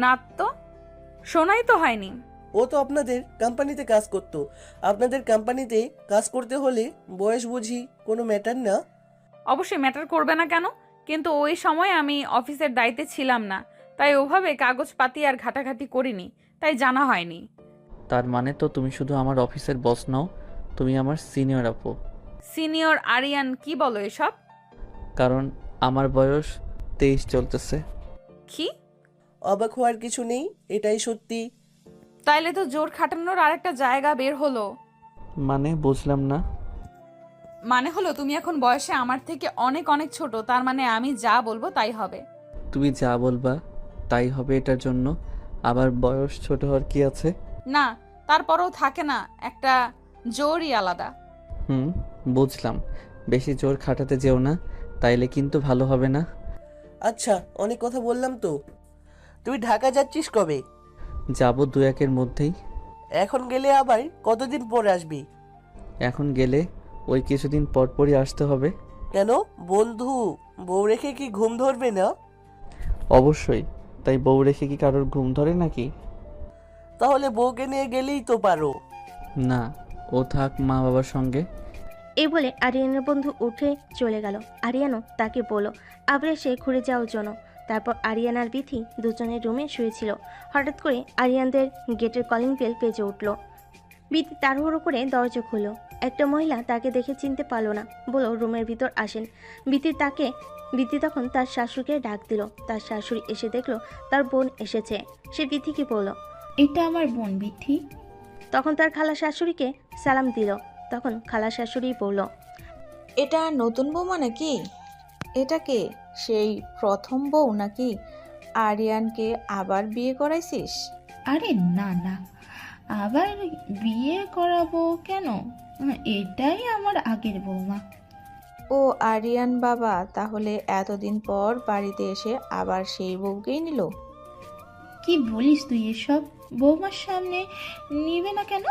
না তো, শোনাই তো হয়নি। ও তো আপনাদের কোম্পানিতে কাজ করত। আপনাদের কোম্পানিতে কাজ করতে হলে বয়স বুঝি কোনো ম্যাটার না? অবশ্যই ম্যাটার করবে না কেন, কিন্তু ওই সময় আমি অফিসের দায়িত্বে ছিলাম না, তাই ওভাবে কাগজপাতি আর ঘাটাঘাটি করিনি, তাই জানা হয়নি। তার মানে তো তুমি শুধু আমার অফিসের বস নও, তুমি আমার সিনিয়র আপু। সিনিয়র আরিয়ান, কি বলো এসব? কারণ আমার বয়স 23 চলতেছে। কি? অবাক হওয়ার কিছু নেই, এটাই সত্যি। তাইলে তো জোর খাটানোর আরেকটা জায়গা বের হলো। মানে বুঝলাম না। মানে হলো তুমি এখন বয়সে আমার থেকে অনেক অনেক ছোট, তার মানে আমি যা বলবো তাই হবে। তুমি যা বলবা তাই হবে, এটার জন্য আবার বয়স ছোট হওয়ার কি আছে? না, তারপরেও থাকে না একটা জোরই আলাদা। বুঝলাম, বেশি জোর খাটাতে যেও না, তাইলে কিন্তু ভালো হবে না। আচ্ছা, অনেক কথা বললাম তো। তুই ঢাকা যাচ্ছিস কবে? যাব 2-1 মধ্যেই। এখন গেলে আবার কতদিন পরে আসবি? এখন গেলে ওই কিছুদিন পরপরই আসতে হবে। কেন, বন্ধু বউ রেখে কি ঘুম ধরবে না? অবশ্যই, তাই বউ রেখে কি কারোর ঘুম ধরে নাকি? তাহলে বউকে নিয়ে গেলেই তো পারো। না, ও থাক মা বাবার সঙ্গে। এই বলে আরিয়ানের বন্ধু উঠে চলে গেল। আরিয়ানও তাকে বলল আবার এসে ঘুরে যাওয়ার জন্য। তারপর আরিয়ান আর বিথি দুজনের রুমে শুয়েছিল। হঠাৎ করে আরিয়ানদের গেটের কলিং বেল বেজে উঠল। বিথি তাড়াহুড়ো করে দরজা খুলল। একটা মহিলা তাকে দেখে চিনতে পারলো না, বলল রুমের ভিতর আসেন। বিথি তখন তার শাশুড়িকে ডাক দিল। তার শাশুড়ি এসে দেখলো তার বোন এসেছে। সে বিথিকে বলল। এটা আমার বোন বিথি। তখন তার খালা শাশুড়িকে সালাম দিল। তখন খালা শাশুড়ি বলল, এটা নতুন বৌমা নাকি? এটা কে? সেই প্রথম বউ নাকি? আরিয়ানকে আবার বিয়ে করাইছিস? আরে না না, আবার বিয়ে করাবো কেন? এটাই আমার আগের বৌমা। ও আরিয়ান বাবা, তাহলে এতদিন পর বাড়িতে এসে আবার সেই বউকেই নিল? কি বলিস তুই এসব? বৌমার সামনে নিবে না কেন?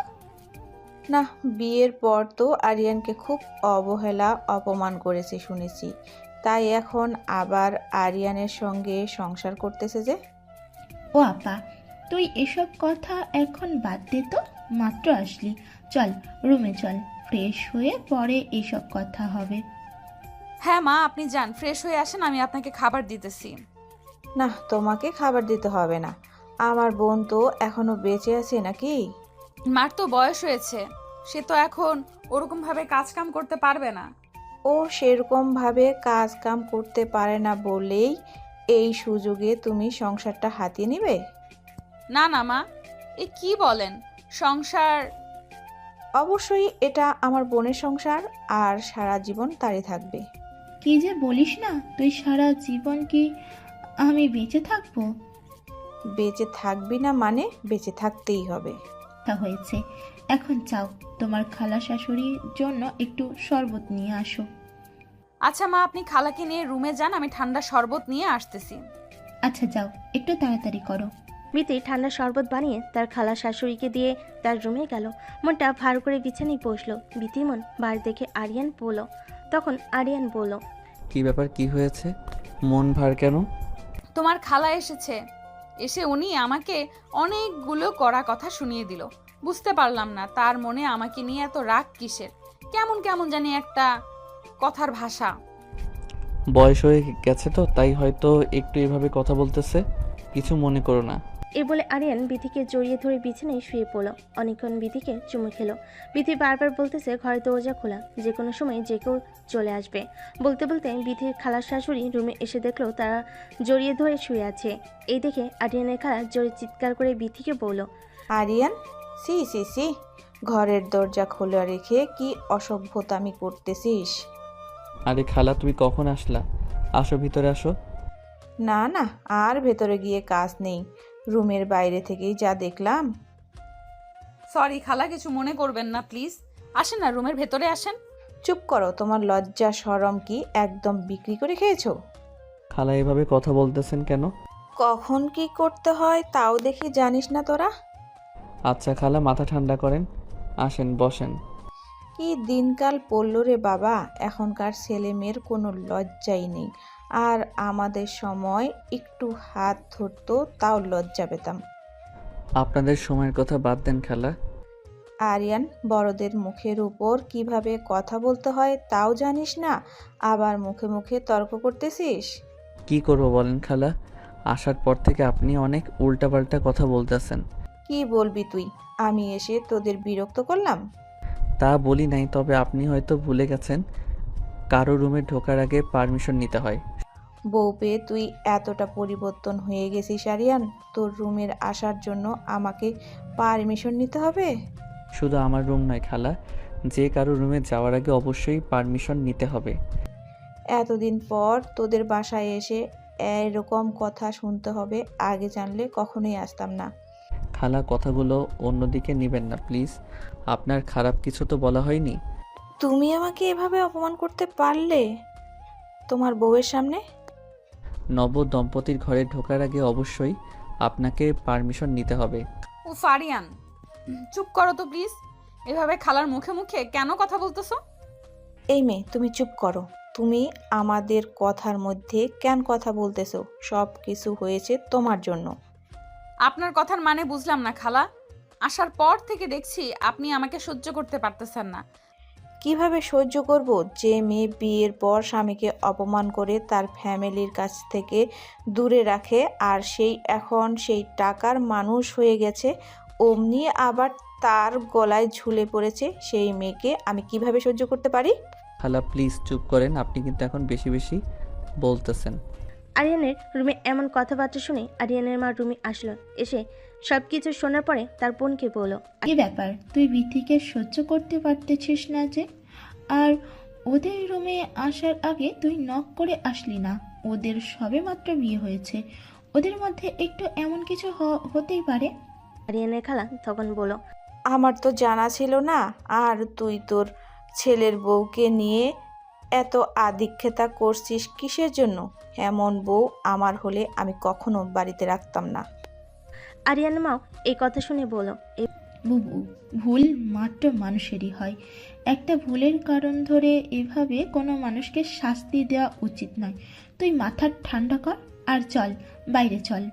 না, বিয়ের পর তো আরিয়ানকে খুব অবহেলা অপমান করেছে শুনেছি, তাই এখন আবার আরিয়ানের সঙ্গে সংসার করতেছে যে। ও আপা, তুই এসব কথা এখন বাদ দে তো, মাত্র আসলি। চল রুমে চল, ফ্রেশ হয়ে পরে এসব কথা হবে। হ্যাঁ মা, আপনি যান, ফ্রেশ হয়ে আসেন, আমি আপনাকে খাবার দিতেছি। না, তোমাকে খাবার দিতে হবে না, আমার বোন তো এখনো বেঁচে আছে নাকি? মার তো বয়স হয়েছে, সে তো এখন ওরকম ভাবে কাজ কাম করতে পারবে না। ও সেরকম ভাবে কাজ কাম করতে পারে না বলেই এই সুযোগে তুমি সংসারটা হাতিয়ে নিবে? না না মা, এ কি বলেন? সংসার? অবশ্যই এটা আমার বোনের সংসার, আর সারা জীবন তারই থাকবে। কি যে বলিস না তুই, সারা জীবন কি আমি বেঁচে থাকবো? বেঁচে থাকবি না মানে বেঁচে থাকতেই হবে। তা হয়েছে, এখন চাও তোমার খালা শাশুড়ির জন্য একটু শরবত নিয়ে আসো। আচ্ছা মা, আপনি খালাকে নিয়ে রুমে যান, আমি ঠান্ডা শরবত নিয়ে আসতেছি। আচ্ছা যাও, একটু তাড়াতাড়ি করো। বিথি ঠান্ডা শরবত বানিয়ে তার খালা শাশুড়িকে দিয়ে তার রুমে গেল। মনটা ভার করে বিছানায় বসলো। বিথি মন বার দেখে আরিয়ান বলল। তখন আরিয়ান বলল, কি ব্যাপার, কি হয়েছে? মন ভার কেন? তোমার খালা এসেছে, এসে উনি আমাকে অনেকগুলো কড়া কথা শুনিয়ে দিল। বুঝতে পারলাম না তার মনে আমাকে নিয়ে এত রাগ কিসের। কেমন কেমন জানি একটা কথার ভাষা। বয়স হয়ে গেছে তো, তাই হয়তো একটু এভাবে কথা বলতেছে, কিছু মনে করো না। এ বলে আরিয়ান বিথিকে জড়িয়ে ধরে বিছানায় শুয়ে পড়ল। অনেকক্ষণ বিথিকে চুমু খেলো। বিথি বারবার বলতেছে ঘরের দরজা খোলা, যে কোনো সময় যে কেউ চলে আসবে। বলতে বলতে বিথির খালার শাশুড়ি রুমে এসে দেখলো তারা জড়িয়ে ধরে শুয়ে আছে। এই দেখে আরিয়ানের খালা জোরে চিৎকার করে বিথিকে বলল, আরিয়ান, সি সি সি, ঘরের দরজা খোলা রেখে কি অসভ্যতামি করতেছিস? আরে খালা, তুমি কখন আসলা? আসো, ভিতরে আসো। না না, আর ভেতরে গিয়ে কাজ নেই, রুমের বাইরে থেকেই যা দেখলাম। সরি খালা, কিছু মনে করবেন না প্লিজ। আসেন না, রুমের ভেতরে আসেন। চুপ করো, তোমার লজ্জা শরম কি একদম বিক্রি করে খেয়েছো? খালা এভাবে কথা বলতেছেন কেন? কখন কি করতে হয় তাও দেখি জানিস না তোরা? আচ্ছা খালা, মাথা ঠান্ডা করেন, আসেন বসেন। কি দিনকাল পড়ল রে বাবা, এখনকার ছেলে মেয়ের কোনো লজ্জাই নেই। আর আমাদের সময় একটু হাত ধরতো তাও লজ্জা পেতাম। আপনাদের সময়ের কথা বাদ দেন খালা। আরিয়ান, বড়দের মুখের উপর কিভাবে কথা বলতে হয় তাও জানিস না, আবার মুখে মুখে তর্ক করতেছিস। কি করবো বলেন খালা, আসার পর থেকে আপনি অনেক উল্টাপাল্টা কথা বলতেছেন। কি বলবি তুই? আমি এসে তোদের বিরক্ত করলাম? তা বলি নাই, তবে আপনি হয়তো ভুলে গেছেন কারো রুমে ঢোকার আগে পারমিশন নিতে হয়। বউ পেয়ে তুই এতটা পরিবর্তন হয়ে গেছিস আরিয়ান, তোর রুমের আসার জন্য আমাকে পারমিশন নিতে হবে? শুধু আমার রুম নয় খালা, যে কারো রুমে যাওয়ার আগে অবশ্যই পারমিশন নিতে হবে। এতদিন পর তোদের বাসায় এসে এরকম কথা শুনতে হবে, আগে জানলে কখনোই আসতাম না। খালা কথাগুলো অন্যদিকে নেবেন না প্লিজ, আপনার খারাপ কিছু তো বলা হয়নি। তুমি আমাকে এভাবে অপমান করতে পারলে তোমার বউয়ের সামনে? নব দম্পতির ঘরে ঢোকার আগে অবশ্যই আপনাকে পারমিশন নিতে হবে। ও ফারিয়ান, চুপ করো তো প্লিজ। এভাবে খালার মুখে মুখে কেন কথা বলতেছো? এই মেয়ে, তুমি চুপ করো। তুমি আমাদের কথার মধ্যে কেন কথা বলতেছো? সব কিছু হয়েছে তোমার জন্য। আপনার কথার মানে বুঝলাম না খালা। আসার পর থেকে দেখছি আপনি আমাকে সহ্য করতে পারতেছেন না। কিভাবে সহ্য করব? যে মেয়ে বিয়ের পর স্বামীকে অপমান করে তার ফ্যামিলির কাছ থেকে দূরে রাখে, আর সেই এখন সেই টাকার মানুষ হয়ে গেছে, অমনি আবার তার গলায় ঝুলে পড়েছে সেই মেয়েকে আমি কিভাবে সহ্য করতে পারি? খালা প্লিজ চুপ করেন, আপনি কিন্তু এখন বেশি বেশি বলতেছেন। আরিয়ানের রুমে এমন কথাবার্তা শুনে আরিয়ানের মা রুমে আসলো। এসে সব কিছু শোনার পরে তার বোনকে বলল, কি ব্যাপার, তুই বিথিকে সহ্য করতে পারতেছিস না যে? আর ওদের রুমে আসার আগে তুই নক করে আসলি না? ওদের সবেমাত্র বিয়ে হয়েছে, ওদের মধ্যে একটু এমন কিছু হতেই পারে। আরিয়ানের খালা তখন বলল, আমার তো জানা ছিল না। আর তুই তোর ছেলের বউকে নিয়ে এত আদিক্ষেতা করছিস কিসের জন্য? এমন বউ আমার হলে আমি কখনো বাড়িতে রাখতাম না। আরিয়ানের মাও এই কথা শুনে বলল, বুবু, ভুল মাত্র মানুষেরই হয়। একটা ভুলের কারণ ধরে এভাবে কোনো মানুষকে শাস্তি দেওয়া উচিত নয়। তুই মাথা ঠান্ডা কর আর চল, বাইরে চল।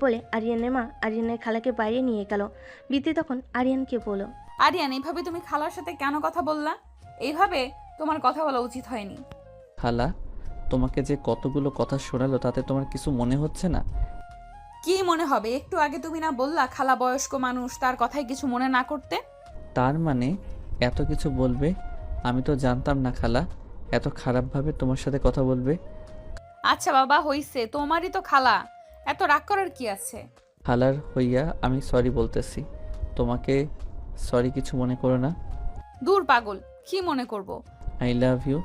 বলে আরিয়ানের মা আরিয়ানের খালাকে বাইরে নিয়ে গেল। বিতি তখন আরিয়ানকে বলল, আরিয়ান, এইভাবে তুমি খালার সাথে কেন কথা বললা? এইভাবে তোমার কথা বলা উচিত হয়নি। খালা তোমাকে যে কতগুলো কথা শোনালো তাতে তোমার কিছু মনে হচ্ছে না? কি মনে হবে? একটু আগে তুমি না বললা খালা বয়স্ক মানুষ, তার কথাই কিছু মনে না করতে? তার মানে এত কিছু বলবে? আমি তো জানতাম না খালা এত খারাপভাবে তোমার সাথে কথা বলবে। আচ্ছা বাবা, হইছে, তোমারই তো খালা, এত রাগ করার কি আছে? খালার হইয়া আমি সরি বলতেছি, তোমাকে সরি কিছু মনে করো না। দূর পাগল, কি মনে করব? I love you.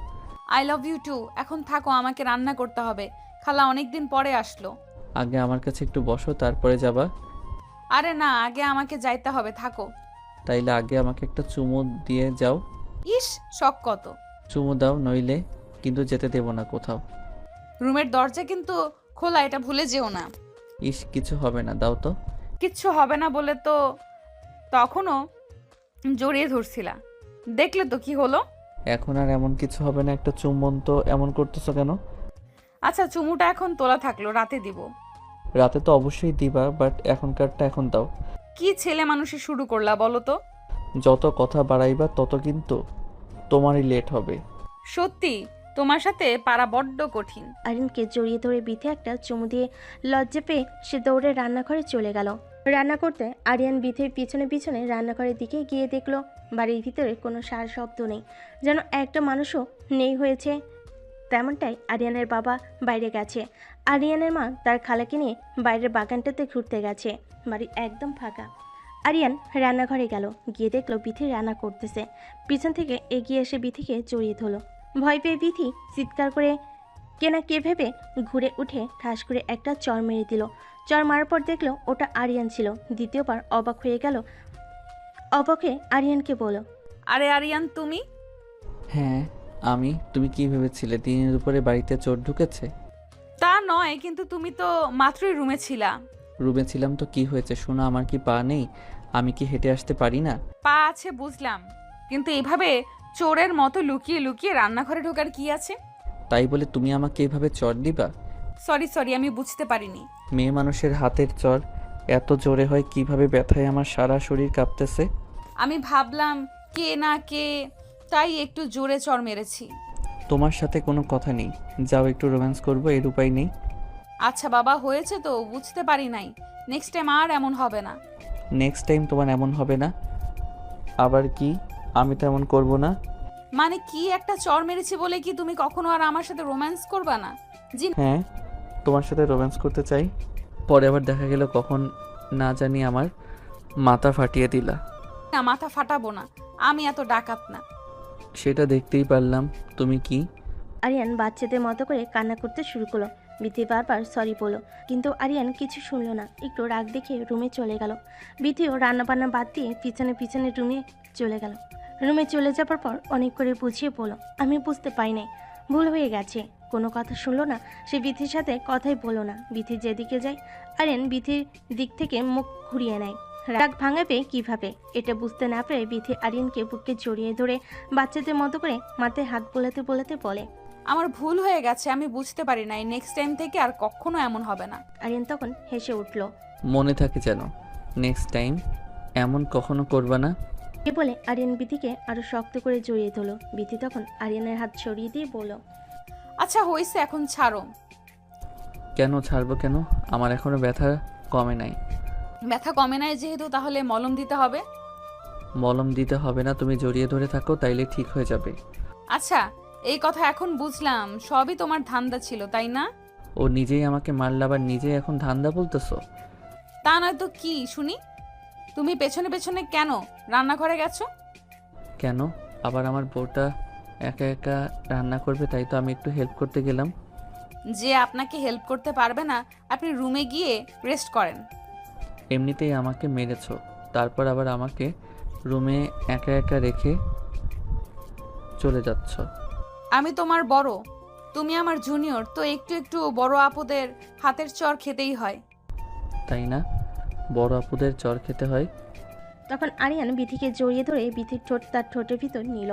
I love you too. এখন থাকো, আমাকে রান্না করতে হবে। খালা অনেকদিন পরে আসলো। আগে আমার কাছে একটু বসো তারপরে যাবা। আরে না, আগে আমাকে যাইতে হবে, থাকো। তাইলে আগে আমাকে একটা চুমু দিয়ে যাও। ইস, শখ কত! চুমু দাও, নইলে কিন্তু যেতে দেব না কোথাও। রুমের দরজা কিন্তু খোলা, এটা ভুলে যেও না। ইস, কিছু হবে না, দাও তো। কিচ্ছু হবে না বলে তো তখনও জড়িয়ে ধরছিলা, দেখলে তো কি হলো। এখন আর এমন কিছু হবে না, একটা চুম্বন তো এমন করতেছো কেন? আচ্ছা, চুমুটা এখন তোলা থাকলো, রাতে দিব। রাতে তো অবশ্যই দিবা, বাট এখনকারটা এখন দাও। কি ছেলে মানুষে শুরু করলা বলো তো? যত কথা বাড়াইবা তত কিন্তু তোমারই লেট হবে। সত্যি তোমার সাথে পারা বড্ড কঠিন। আরিয়ানকে জড়িয়ে ধরে বিথে একটা চুমু দিয়ে লজ্জা পেয়ে সে দৌড়ে রান্নাঘরে চলে গেল। রান্না করতে আরিয়ান বিথের পিছনে পিছনে রান্নাঘরের দিকে গিয়ে দেখলো বাড়ির ভিতরে কোনো সার শব্দ নেই, যেন একটা মানুষও নেই হয়েছে। তেমনটাই আরিয়ানের বাবা বাইরে গেছে। আরিয়ানের মা তার খালাকে নিয়ে বাইরের বাগানটাতে ঘুরতে গেছে। বাড়ি একদম ফাঁকা। আরিয়ান রান্নাঘরে গেল, গিয়ে দেখলো বিথি রান্না করতেছে। পিছন থেকে এগিয়ে এসে বিথিকে জড়িয়ে ধরলো। ভয় পেয়ে বিথি চিৎকার করে কেনা কে ভেবে ঘুরে উঠে ঠাস করে একটা চর মেরে দিল। চর মারার পর দেখলো ওটা আরিয়ান ছিল। দ্বিতীয়বার অবাক হয়ে গেল। অবাকে আরিয়ানকে বলল, আরে আরিয়ান, তুমি? হ্যাঁ আমি। তুমি কি ভেবেছিলে দিনের উপরে বাড়িতে চোর ঢুকেছে? তা নয়, কিন্তু তুমি তো মাত্রই রুমে ছিলা। রুমে ছিলাম তো কি হয়েছে? শোনো, আমার কি পা নেই? আমি কি হেঁটে আসতে পারি না? পা আছে বুঝলাম, কিন্তু এইভাবে চোরের মতো লুকিয়ে লুকিয়ে রান্নাঘরে ঢোকার কি আছে? তাই বলে তুমি আমাকে এইভাবে চর দিবা? সরি, আমি বুঝতে পারিনি। মেয়ে মানুষের হাতের চর এত জোরে হয় কিভাবে? ব্যথায় আমার সারা শরীর কাঁপতেছে। আমি ভাবলাম কে না কে, তাই একটু জোরে চর মেরেছি। তোমার সাথে কোনো কথা নেই, যাও একটু রোম্যান্স করবো, এর উপায় নেই। আচ্ছা বাবা, হয়েছে তো, বুঝতে পারি নাই। নেক্সট টাইম আর এমন হবে না। নেক্সট টাইম তোমার এমন হবে না? আবার কি? আমি তো এমন করবো না। মানে কি, একটা চর মেরেছি বলে কি তুমি কখনো আর আমার সাথে রোম্যান্স করবা না? জি হ্যাঁ, তোমার সাথে রোম্যান্স করতে চাই। পরে আবার দেখা গেল কখন না জানি আমার মাথা ফাটিয়ে দিলা। না, মাথা ফাটাবো না, আমি এত ডাকাত না। সেটা দেখতেই পারলাম। তুমি কি? আরিয়ান বাচ্চাদের মতো করে কান্না করতে শুরু করলো। বিথি বারবার সরি বলল, কিন্তু আরিয়ান কিছু শুনলো না। একটু রাগ দেখে রুমে চলে গেল। বিথিও রান্নাবান্না বাদ দিয়ে পিছনে পিছনে রুমে চলে গেল। রুমে চলে যাবার পর অনেক করে বুঝিয়ে বলল, আমি বুঝতে পারি নাই, ভুল হয়ে গেছে। কোনো কথা শুনলো না। সে বিথির সাথে কথাই বললো না। বিথি যেদিকে যায় আরিয়ান বিথির দিক থেকে মুখ ঘুরিয়ে নেয়। রাগ ভাঙাবে কিভাবে এটা বুঝতে না পেরে বিথি আরিয়ানকে বুকে জড়িয়ে ধরে বাচ্চাদের মতো করে মাথায় হাত বোলাতে বোলাতে বলে, আমার ভুল হয়ে গেছে, আমি বুঝতে পারি নাই। নেক্সট টাইম থেকে আর কখনো এমন হবে না। আরিয়ান তখন হেসে উঠল। মনে থাকে যেন নেক্সট টাইম এমন কখনো করবা না। এ বলে আরিয়ান বিথিকে আরো শক্ত করে জড়িয়ে ধরল। বিথি তখন আরিয়ানের হাত সরিয়ে দিয়ে বলল, আচ্ছা হয়েছে, এখন ছাড়ো। কেন ছাড়বো কেন? আমার এখনো ব্যথা কমে নাই। ব্যথা কমে নাই যেহেতু, তাহলে মলম দিতে হবে। মলম দিতে হবে না, তুমি জড়িয়ে ধরে থাকো, তাইলে ঠিক হয়ে যাবে। আচ্ছা, এই কথা এখন বুঝলাম, সবই তোমার ধান্দা ছিল তাই না? ও নিজেই আমাকে মারলা, আবার নিজেই এখন ধান্দা বলতেছো? তা নয় তো কি শুনি। তুমি পেছনে পেছনে কেন রান্নাঘরে গেছো? কেন? আবার আমার বউটা একা একা রান্না করবে, তাই তো আমি একটু হেল্প করতে গেলাম। যে আপনাকে হেল্প করতে পারবে না, আপনি রুমে গিয়ে রেস্ট করেন। এমনিতেই আমাকে মেরেছো, তারপর আবার আমাকে রুমে একা একা রেখে চলে যাচ্ছ। আমি তোমার বড়, তুমি আমার জুনিয়র, তো একটু একটু বড় আপুদের হাতের চর খেতেই হয়। তাই না? বড় আপুদের চর খেতে হয়। তখন আরিয়ান বিথিকে জড়িয়ে ধরে বিথির ঠোঁট তার ঠোঁটের ভিতর নিল।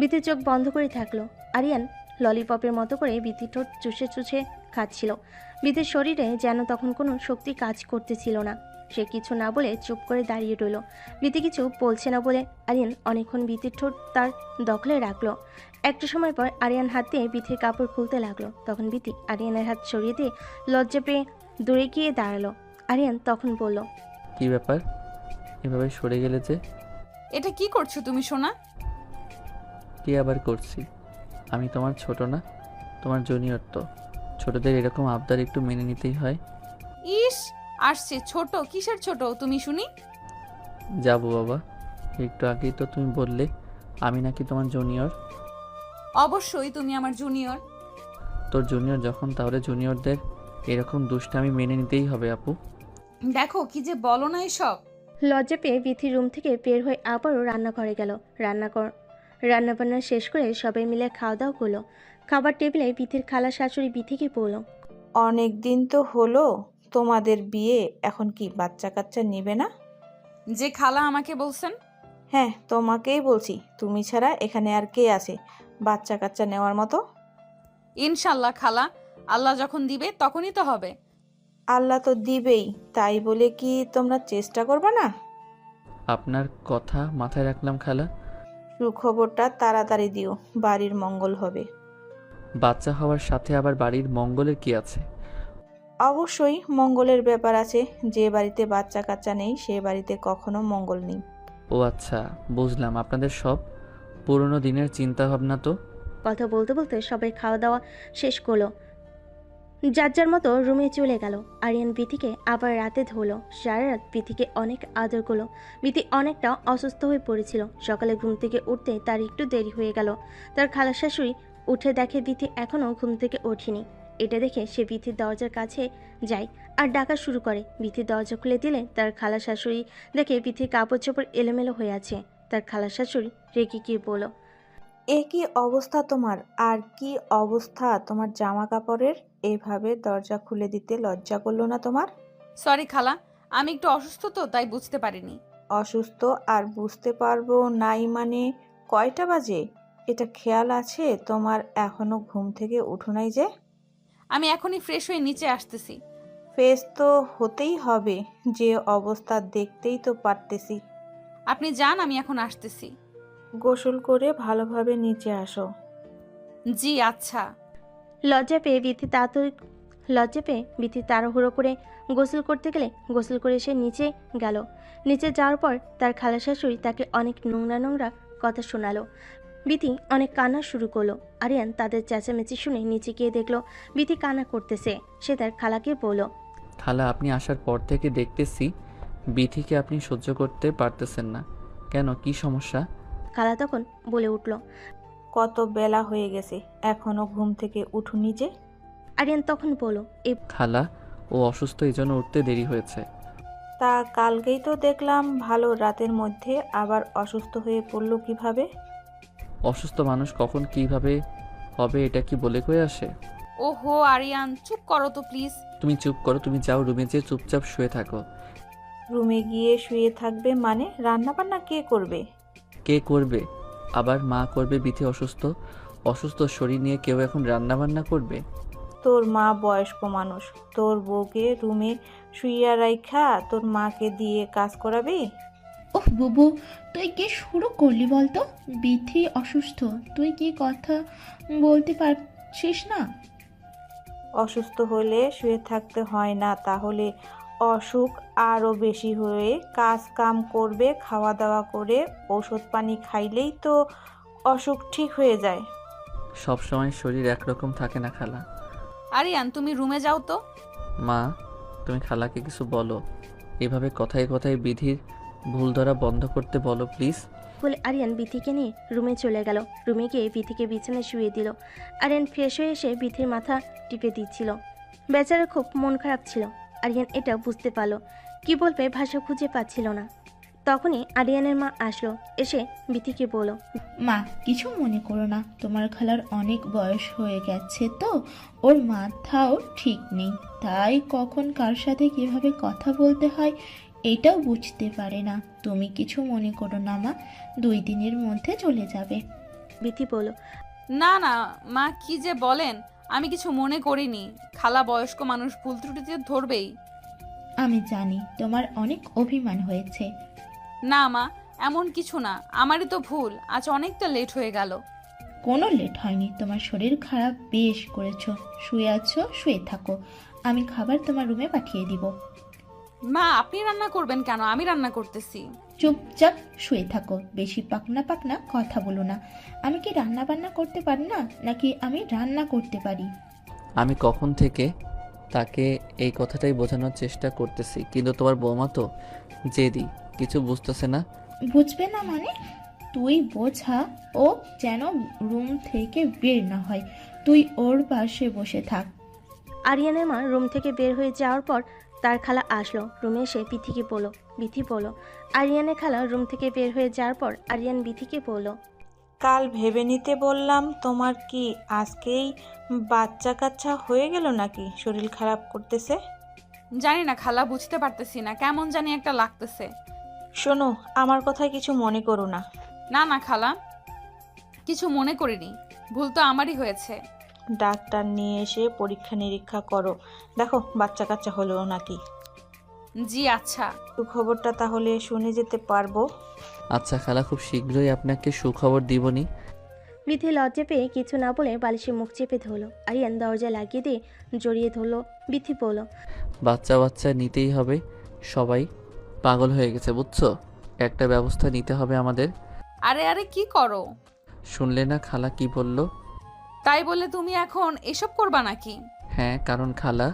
বিথির চোখ বন্ধ করে থাকলো। আরিয়ান ললিপপের মতো করে বিথির ঠোঁট চুষে চুষে খাচ্ছিল। বিথির শরীরে যেন তখন কোনো শক্তি কাজ করতেছিল না। সে কিছু না বলে চুপ করে দাঁড়িয়ে রইল। বিথি কিছু বলছে না বলে আরিয়ান অনেকক্ষণ বিথির ঠোঁট তার দখলে রাখলো। একটু সময় পর আরিয়ান হাত দিয়ে বিথির কাপড় খুলতে লাগলো। তখন বিথি আরিয়ানের হাত সরিয়ে দিয়ে লজ্জা পেয়ে দূরে গিয়ে দাঁড়ালো। আরিয়ান তখন বলল, কি ব্যাপার, এভাবে সরে গেলে যে? এটা কি করছো তুমি সোনা? কি আবার করছি? আমি তোমার ছোট না, তোমার জুনিয়র, তো ছোটদের এরকম আবদার একটু মেনে নিতেই হয়। ইস, আসছে ছোট, কিসের ছোট তুমি শুনি? যাবো বাবা, একটু আগেই তো তুমি বললে আমি নাকি তোমার জুনিয়র। অবশ্যই তুমি আমার জুনিয়র। তোর জুনিয়র যখন, তাহলে জুনিয়রদের এরকম দুষ্টামি মেনে নিতেই হবে আপু। দেখো কি যে বলো না এসব। লজ্জা পেয়ে বিথি রুম থেকে বের হয়ে আবারও রান্নাঘরে গেল। রান্নাবান্না শেষ করে সবাই মিলে খাওয়া দাওয়া করলো। খাবার টেবিলে বিথির খালা শাশুড়ি বিথিকে বলল, অনেক দিন তো হলো তোমাদের বিয়ে, এখন কি বাচ্চা কাচ্চা নেবে না? যে খালা আমাকে বলছেন? হ্যাঁ, তোমাকেই বলছি, তুমি ছাড়া এখানে আর কে আছে বাচ্চা কাচ্চা নেওয়ার মতো? ইনশাল্লাহ খালা, আল্লাহ যখন দিবে তখনই তো হবে। আল্লাহ তো দিবেই, তাই বলে কি তোমরা চেষ্টা করবে না? আপনার কথা মাথায় রাখলাম খালা। সুখবরটা তাড়াতাড়ি দিও, বাড়ির মঙ্গল হবে। বাচ্চা হওয়ার সাথে আবার বাড়ির মঙ্গলের কি আছে? অবশ্যই মঙ্গলের ব্যাপার আছে, যে বাড়িতে বাচ্চা কাচ্চা নেই সে বাড়িতে কখনো মঙ্গল নেই। ও আচ্ছা, বুঝলাম, আপনাদের সব পুরনো দিনের চিন্তা ভাবনা তো। কথা বলতে বলতে সবাই খাওয়া দাওয়া শেষ করলো। যার যার মতো রুমে চলে গেল। আরিয়ান বিথিকে আবার রাতে ধরলো। সারা রাত বিথিকে অনেক আদর করলো। বিথি অনেকটা অসুস্থ হয়ে পড়েছিল। সকালে ঘুম থেকে উঠতে তার একটু দেরি হয়ে গেল। তার খালা শাশুড়ি উঠে দেখে বিথি এখনও ঘুম থেকে ওঠেনি। এটা দেখে সে বিথির দরজার কাছে যায় আর ডাকা শুরু করে। বিথির দরজা খুলে দিলে তার খালা শাশুড়ি দেখে বিথির কাপড় চোপড় এলোমেলো হয়ে আছে। তার খালা শাশুড়ি রেগে গিয়ে বলল, এ কি অবস্থা তোমার, আর কি অবস্থা তোমার জামা কাপড়ের? এইভাবে দরজা খুলে দিতে লজ্জা করলো না তোমার? সরি খালা, আমি একটু অসুস্থ তো তাই বুঝতে পারিনি। অসুস্থ আর বুঝতে পারবো নাই মানে? কয়টা বাজে এটা খেয়াল আছে তোমার? এখনো ঘুম থেকে উঠো নাই যে? আমি এখনই ফ্রেশ হয়ে নিচে আসতেছি। ফেস তো হতেই হবে, যে অবস্থা দেখতেই তো পারতেছি। আপনি যান, আমি এখন আসতেছি। গোসল করে ভালোভাবে নিচে আসো। জি আচ্ছা। লজ্জা পেয়ে বিথি তাড়াহুড়ো করে গোসল করতে গেলে গোসল করে সে নিচে গেল। নিচে যাওয়ার পর তার খালা শাশুড়ি তাকে অনেক নোংরা নোংরা কথা শোনালো। বিথি অনেক কান্না শুরু করলো। আরিয়ান তাদের চেঁচামেচি শুনে নিচে গিয়ে দেখলো বিথি কান্না করতেছে। সে তার খালাকে বলল, খালা, আপনি আসার পর থেকে দেখতেছি বিথিকে আপনি সহ্য করতে পারতেছেন না কেন, কি সমস্যা? খালা তখন বলে উঠল, কত বেলা হয়ে গেছে, এখনো ঘুম থেকে উঠুনি যে? আরিয়ান তখন বলল, এই খালা, ও অসুস্থ, এই জন্য উঠতে দেরি হয়েছে। তা কালকেই তো দেখলাম ভালো রাতের মধ্যে আবার অসুস্থ হয়ে পড়লো কিভাবে? অসুস্থ মানুষ কখন কিভাবে হবে এটা কি বলে কয়ে আসে? ওহো আরিয়ান, চুপ করো তো প্লিজ। তুমি চুপ করো, তুমি যাও রুমে যেয়ে চুপচাপ শুয়ে থাকো। রুমে গিয়ে শুয়ে থাকবে মানে? রান্না বান্না কে করবে? কে করবে? আবার মা করবে। বিথি অসুস্থ, অসুস্থ শরীর নিয়ে কেউ এখন রান্না বান্না করবে? তোর মা বয়স্ক মানুষ, তোর বউকে রুমে শুইয়া রাইখা তোর মাকে দিয়ে কাজ করাবি? ওহ বুবু, তুই কি শুরু করলি বলতো? বিথি অসুস্থ, তুই কি কথা বলতে পারছিস না? অসুস্থ হলে শুয়ে থাকতে হয় না, তাহলে অসুখ আরও বেশি হয়ে কাজ কাম করবে, খাওয়া দাওয়া করে ওষুধ পানি খাইলেই তো অসুখ ঠিক হয়ে যায়। সব সময় শরীর একরকম থাকে না খালা। আরিয়ান, তুমি রুমে যাও তো। মা, তুমি খালাকে কিছু বলো। এভাবে কথায় কথায় বিধির ভুল ধরা বন্ধ করতে বলো প্লিজ। বলে আরিয়ান বিথিকে নিয়ে রুমে চলে গেল। রুমে গিয়ে বিথিকে বিছানায় শুয়ে দিল। আরিয়ান ফ্রেশ হয়ে এসে বিথির মাথা টিপে দিচ্ছিল। বেচারা খুব মন খারাপ ছিল। আরিয়ান এটা বুঝতে পারলো, কি বলবে ভাষা খুঁজে পাচ্ছিল না। তখনই আরিয়ানের মা আসলো, এসে বিথিকে বলল, মা, কিছু মনে করো না, তোমার খালার অনেক বয়স হয়ে গেছে তো, ওর মাথাও ঠিক নেই, তাই কখন কার সাথে কিভাবে কথা বলতে হয় এটাও বুঝতে পারে না। তুমি কিছু মনে করো না মা, 2 দিনের মধ্যে চলে যাবে। বিথি বলল, না না মা, কি যে বলেন, আমি কিছু মনে করিনি। খালা বয়স্ক মানুষ, ভুল ত্রুটিতে ধরবেই। আমি জানি তোমার অনেক অভিমান হয়েছে। না মা, এমন কিছু না, আমারই তো ভুল, আজ অনেকটা লেট হয়ে গেল। কোনো লেট হয়নি, তোমার শরীর খারাপ বেশ করেছো, শুয়ে আছো, শুয়ে থাকো, আমি খাবার তোমার রুমে পাঠিয়ে দিব। মা, আপনি রান্না করবেন কেন? আমি রান্না করতেছি। চুপচাপ শুয়ে থাকো, বেশি পাকনা পাকনা কথা বলো না। আমি কি রান্না বান্না করতে পারি না, নাকি আমি রান্না করতে পারি? আমি কখন থেকে তাকে এই কথাটাই বোঝানোর চেষ্টা করতেছি, কিন্তু তোমার বৌমা তো জেদি, কিছু বুঝতেছে না। বুঝবে না মানে? তুই বোঝা, ও যেন রুম থেকে বের না হয়, তুই ওর পাশে বসে থাক। আরিয়ানের মা রুম থেকে বের হয়ে যাওয়ার পর তার খালা আসলো। রুমে এসে বিথিকে বলল, বিথি বলল। আরিয়ানের খালা রুম থেকে বের হয়ে যাওয়ার পর আরিয়ান বিথিকে বলল, কাল ভেবে নিতে বললাম, তোমার কি আজকেই বাচ্চা কাচ্চা হয়ে গেল নাকি শরীর খারাপ করতেছে? জানি না খালা, বুঝতে পারতেছি না, কেমন জানি একটা লাগতেছে। শোনো, আমার কথায় কিছু মনে করো না। না না খালা, কিছু মনে করিনি, ভুল তো আমারই হয়েছে। ডাক্তার নিয়ে এসে পরীক্ষা নিরীক্ষা করো, দেখো বাচ্চা কাচ্চা হলো নাকি। জি আচ্ছা। খবরটা তাহলে শুনে যেতে পারবো? আচ্ছা খালা, খুব শীঘ্রই আপনাকে সুখবর দিবনি। বিথি লজ্জা পেয়ে কিছু না বলে বালিশে মুখ চেপে ধরলো। আরিয়ান দরজা লাগিয়ে দিয়ে জড়িয়ে ধরলো। বিথি বলল, বাচ্চা বাচ্চা নিতেই হবে, সবাই পাগল হয়ে গেছে বুঝছো, একটা ব্যবস্থা নিতে হবে আমাদের। আরে আরে কি করো? শুনলে না খালা কি বলল? তাই বলে তুমি এখন এসব করবা নাকি? হ্যাঁ, কারণ খালা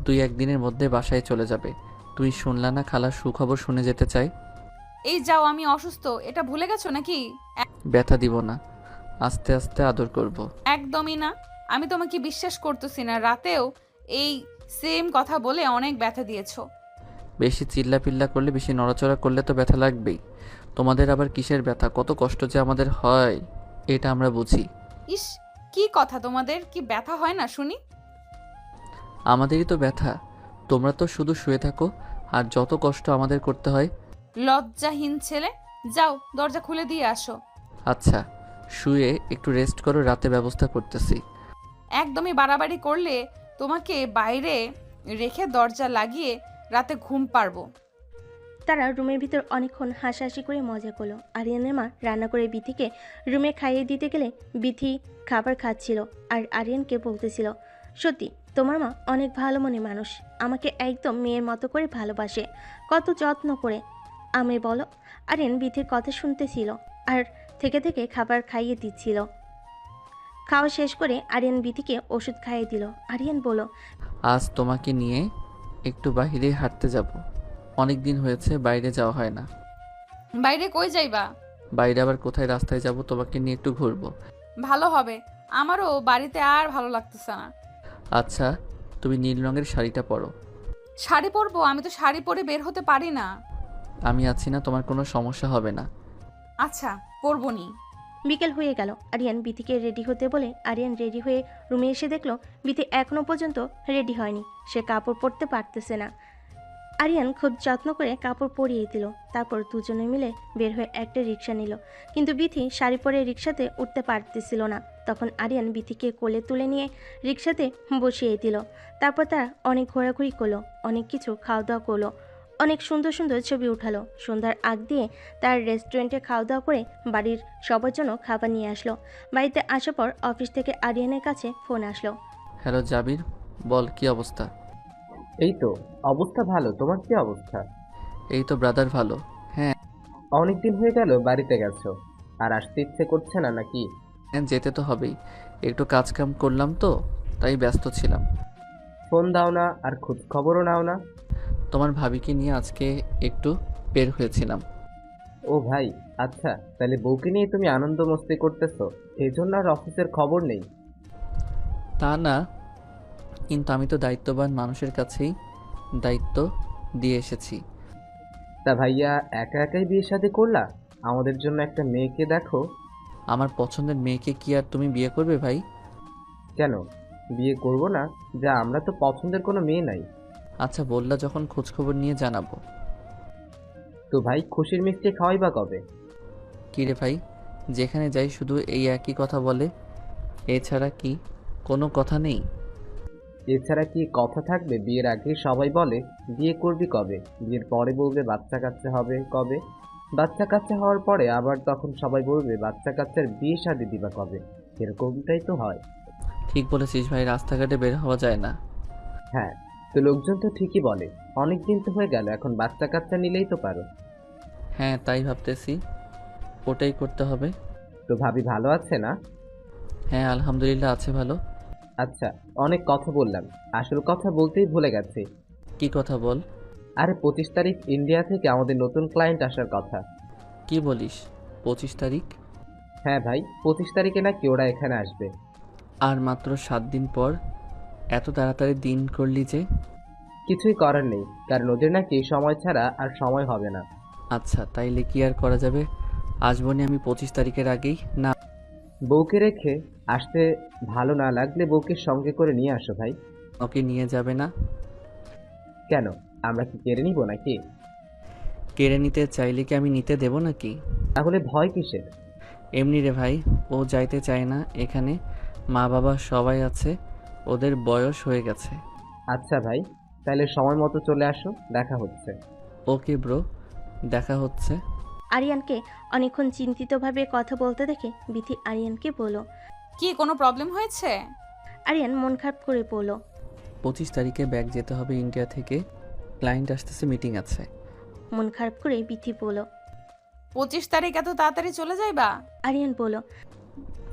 2-1 দিনের মধ্যে বাসায় চলে যাবে। তুই শুনলা না খালা সুখবর শুনে যেতে চাই। এই যাও, আমি অসুস্থ, এটা ভুলে গেছো নাকি? ব্যথা দিব না, আস্তে আস্তে আদর করব। একদমই না, আমি তোমাকে বিশ্বাস করতেছি না। রাতেও এই সেম কথা বলে অনেক ব্যথা দিয়েছো। বেশি চিল্লা পিল্লা করলে, বেশি নড়াচড়া করলে তো ব্যথা লাগবেই। তোমাদের আবার কিসের ব্যথা, কত কষ্ট যে আমাদের হয় এটা আমরা বুঝি। ইস, কি কথা, তোমাদের কি ব্যথা হয় না শুনি? আমাদেরই তো ব্যথা, তোমরা তো শুধু শুয়ে থাকো আর যত কষ্ট আমাদের করতে হয়। লজ্জাহীন ছেলে, যাও দরজা খুলে দিয়ে আসো। আচ্ছা, শুয়ে একটু রেস্ট করো, রাতে ব্যবস্থা করতেছি। একদমই বাড়াবাড়ি করলে তোমাকে বাইরে রেখে দরজা লাগিয়ে রাতে ঘুম পারবো। তারা রুমের ভিতর অনেকক্ষণ হাসাহাসি করে মজা করলো। আরিয়ানের মা রান্না করে বিথিকে রুমে খাইয়ে দিতে গেলে বিথি খাবার খাচ্ছিল আর আরিয়ানকে বলতেছিল, সত্যি তোমার মা অনেক ভালো মনের মানুষ, আমাকে একদম মেয়ের মতো করে ভালোবাসে, কত যত্ন করে। আমি বলো। আরিয়ান বিথির কথা শুনতেছিল আর থেকে থেকে খাবার খাইয়ে দিচ্ছিল। খাওয়া শেষ করে আরিয়ান বিথিকে ওষুধ খাইয়ে দিল। আরিয়ান বলল, আজ তোমাকে নিয়ে একটু বাইরে হাঁটতে যাব, অনেক দিন হয়েছে বাইরে যাওয়া হয় না। বাইরে কই যাইবা? বাইরে আবার কোথায়, রাস্তায় যাব, তোমাকে নিয়ে একটু ঘুরবো। ভালো হবে, আমারও বাড়িতে আর ভালো লাগতেছে না। আচ্ছা, তুমি নীল রঙের শাড়িটা পরো। শাড়ি পরবো? আমি তো শাড়ি পরে বের হতে পারি না। আমি আছি না, তোমার কোনো সমস্যা হবে না। আচ্ছা, পরবো নি। বিকেল হয়ে গেল। আরিয়ান বিথিকে রেডি হতে বলে আরিয়ান রেডি হয়ে রুমে এসে দেখলো বিথি এখনো পর্যন্ত রেডি হয়নি, সে কাপড় পরতে পারতেছে না। আরিয়ান খুব যত্ন করে কাপড় পরিয়ে দিল। তারপর দুজনে মিলে বের হয়ে একটা রিক্সা নিল, কিন্তু বিথি শাড়ি পরে রিক্সাতে উঠতে পারতেছিল না। তখন আরিয়ান বিথিকে কোলে তুলে নিয়ে রিক্সাতে বসিয়ে দিল। তারপর তারা অনেক ঘোরাঘুরি করলো, অনেক কিছু খাওয়া দাওয়া করলো, অনেক সুন্দর সুন্দর ছবি উঠালো। সন্ধ্যার আগ দিয়ে তার রেস্টুরেন্টে খাওয়া দাওয়া করে বাড়ির সবার জন্য খাবার নিয়ে আসলো। বাড়িতে আসার পর অফিস থেকে আরিয়ানের কাছে ফোন আসলো। হ্যালো জাবির, বল কি অবস্থা? এই তো অবস্থা ভালো। তোমার কি অবস্থা? এই তো ব্রাদার ভালো। অনেকদিন হয়ে গেল বাড়িতে গেছো, আর আসতে ইচ্ছে করছে না নাকি? হ্যাঁ, যেতে তো হবেই। একটু কাজ কাম করলাম তো, তাই ব্যস্ত ছিলাম। ফোন দাও না, আর খোঁজ খবরও নাও না। তোমার ভাবিকে নিয়ে আজকে একটু বের হয়েছিলাম। ও ভাই, আচ্ছা, তাহলে বউকে নিয়ে তুমি আনন্দ মস্তি করতেছো, এই জন্য আর অফিসের খবর নেই? তা না, কিন্তু আমি তো দায়িত্ববান মানুষের কাছেই দায়িত্ব দিয়ে এসেছি। তা ভাইয়া, একা একাই বিয়ে শাদী করলা? আমাদের জন্য একটা মেয়েকে দেখো। আমার পছন্দের মেয়েকে কি আর তুমি বিয়ে করবে ভাই? কেন বিয়ে করব না? যা, আমরা তো পছন্দের কোনো মেয়ে নাই। আচ্ছা, বললা যখন খোঁজখবর নিয়ে জানাবো। তো ভাই, খুশির মিষ্টি খাওয়াই বা কবে? কী রে ভাই, যেখানে যাই শুধু এই একই কথা বলে, এছাড়া কি কোনো কথা নেই? এছাড়া কি কথা থাকবে? বিয়ের আগে সবাই বলে বিয়ে করবি কবে, বিয়ের পরে বলবে বাচ্চা কাচ্চা হবে কবে, বাচ্চা কাচ্চা হওয়ার পরে আবার তখন সবাই বলবে বাচ্চা কাচ্চার বিয়ে শাদী দিবা কবে। এরকমটাই তো হয়। ঠিক বলেছিস ভাই, রাস্তাঘাটে বের হওয়া যায় না। হ্যাঁ, তো লোকজন তো ঠিকই বলে অনেক দিন তো হয়ে গেল, এখন বাচ্চা কাচ্চা নিলেই তো পারো। হ্যাঁ, তাই ভাবতেছি, ওটাই করতে হবে। তো ভাবি ভালো আছে না? হ্যাঁ, আলহামদুলিল্লাহ আছে ভালো। আচ্ছা, অনেক কথা বললাম, আসল কথা বলতেই ভুলে গেছি। কি কথা বল। আরে 25 তারিখ ইন্ডিয়া থেকে আমাদের নতুন ক্লায়েন্ট আসার কথা। কি বলিস, 25 তারিখ? হ্যাঁ ভাই, 25 তারিখে নাকি ওরা এখানে আসবে। আর মাত্র 7 দিন পর? এত তাড়াতাড়ি দিন করলি যে? কিছুই করার নেই, কারণ ওদের নাকি সময় ছাড়া আর সময় হবে না। আচ্ছা, তাইলে কি আর করা যাবে, আসবো নি আমি 25 তারিখের আগেই। না, বউকে রেখে আসতে ভালো না লাগলে বউকে সঙ্গে করে নিয়ে আসো ভাই। ওকে নিয়ে যাবে না? কেন, আমরা কি কেড়ে নিব নাকি? কেড়ে নিতে চাইলে কি আমি নিতে দেব নাকি? তাহলে ভয় কিসের? এমনি রে ভাই, ও যাইতে চায় না এখানে। মা বাবা সবাই আছে, ওদের বয়স হয়ে গেছে। আচ্ছা ভাই, তাহলে সময় মতো চলে আসো, দেখা হচ্ছে। ওকে ব্রো, দেখা হচ্ছে। আরিয়ানকে অনেকক্ষণ চিন্তিতভাবে কথা বলতে দেখে বিথি আরিয়ানকে বলল। কি কোনো প্রবলেম হয়েছে? আরিয়ান মন খারাপ করে বলল। 25 তারিখে ব্যাগ যেতে হবে ইন্ডিয়া থেকে, ক্লায়েন্ট আসতেছে, মিটিং আছে। মন খারাপ করে বিথি বলল। 25 তারিখ এত তাড়াতাড়ি চলে যাইবা? আরিয়ান বলল।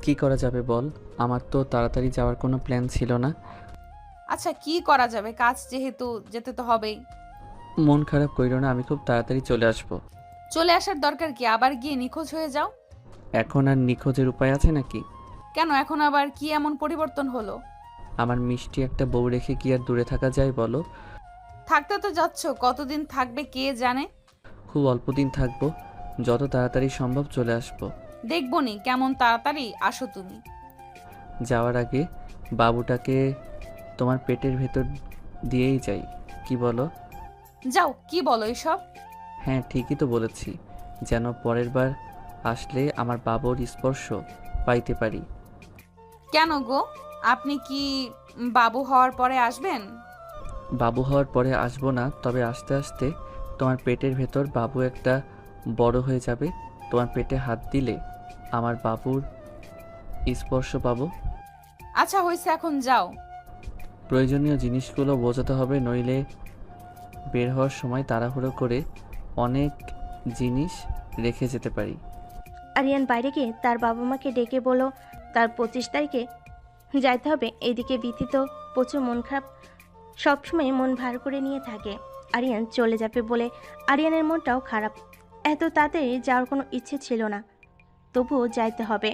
কি করা যাবে বল, আমার তো তাড়াতাড়ি যাওয়ার কোনো প্ল্যান ছিল না। আচ্ছা, কি করা যাবে, কাজ যেহেতু যেতে তো হবেই। মন খারাপ কইরো না, আমি খুব তাড়াতাড়ি চলে আসব। চলে আসার দরকার কি, আবার গিয়ে নিখোঁজ হয়ে যাও। এখন আর নিখোঁজের উপায় আছে নাকি? কেন, এখন আবার কি এমন পরিবর্তন হলো? আমার মিষ্টি একটা বউ রেখে কি আর দূরে থাকা যায় বলো? থাকতে তো যাচ্ছ, কতদিন থাকবে কে জানে। খুব অল্প দিন থাকবো, যত তাড়াতাড়ি সম্ভব চলে আসব। দেখবো নি কেমন তাড়াতাড়ি আসো তুমি। যাওয়ার আগে বাবুটাকে তোমার পেটের ভেতর দিয়েই যাই, কি বলো? যাও, কি বলো এসব? হ্যাঁ, ঠিকই তো বলেছি, যেন পরের বার আসলে আমার বাবুর স্পর্শ পাইতে পারি। কেন গো, আপনি কি বাবু হওয়ার পরে আসবেন? বাবু হওয়ার পরে আসবো না, তবে আস্তে আস্তে তোমার পেটের ভেতর বাবু একটা বড় হয়ে যাবে। তোমার পেটে হাত দিলে আমার বাবুর স্পর্শ পাবো। আচ্ছা হয়েছে, এখন যাও। প্রয়োজনীয় জিনিসগুলো বোঝাতে হবে, নইলে বের হওয়ার সময় তাড়াহুড়ো করে অনেক জিনিস রেখে যেতে পারি। আরিয়ান বাইরে গিয়ে তার বাবা মাকে ডেকে বলল তার 25 তারিখে যাইতে হবে। এইদিকে বিথি তো প্রচুর মন খারাপ, সবসময় মন ভার করে নিয়ে থাকে। আরিয়ান চলে যাবে বলে আরিয়ানের মনটাও খারাপ। এত তাড়াতাড়ি যাওয়ার কোনো ইচ্ছে ছিল না, তবুও যাইতে হবে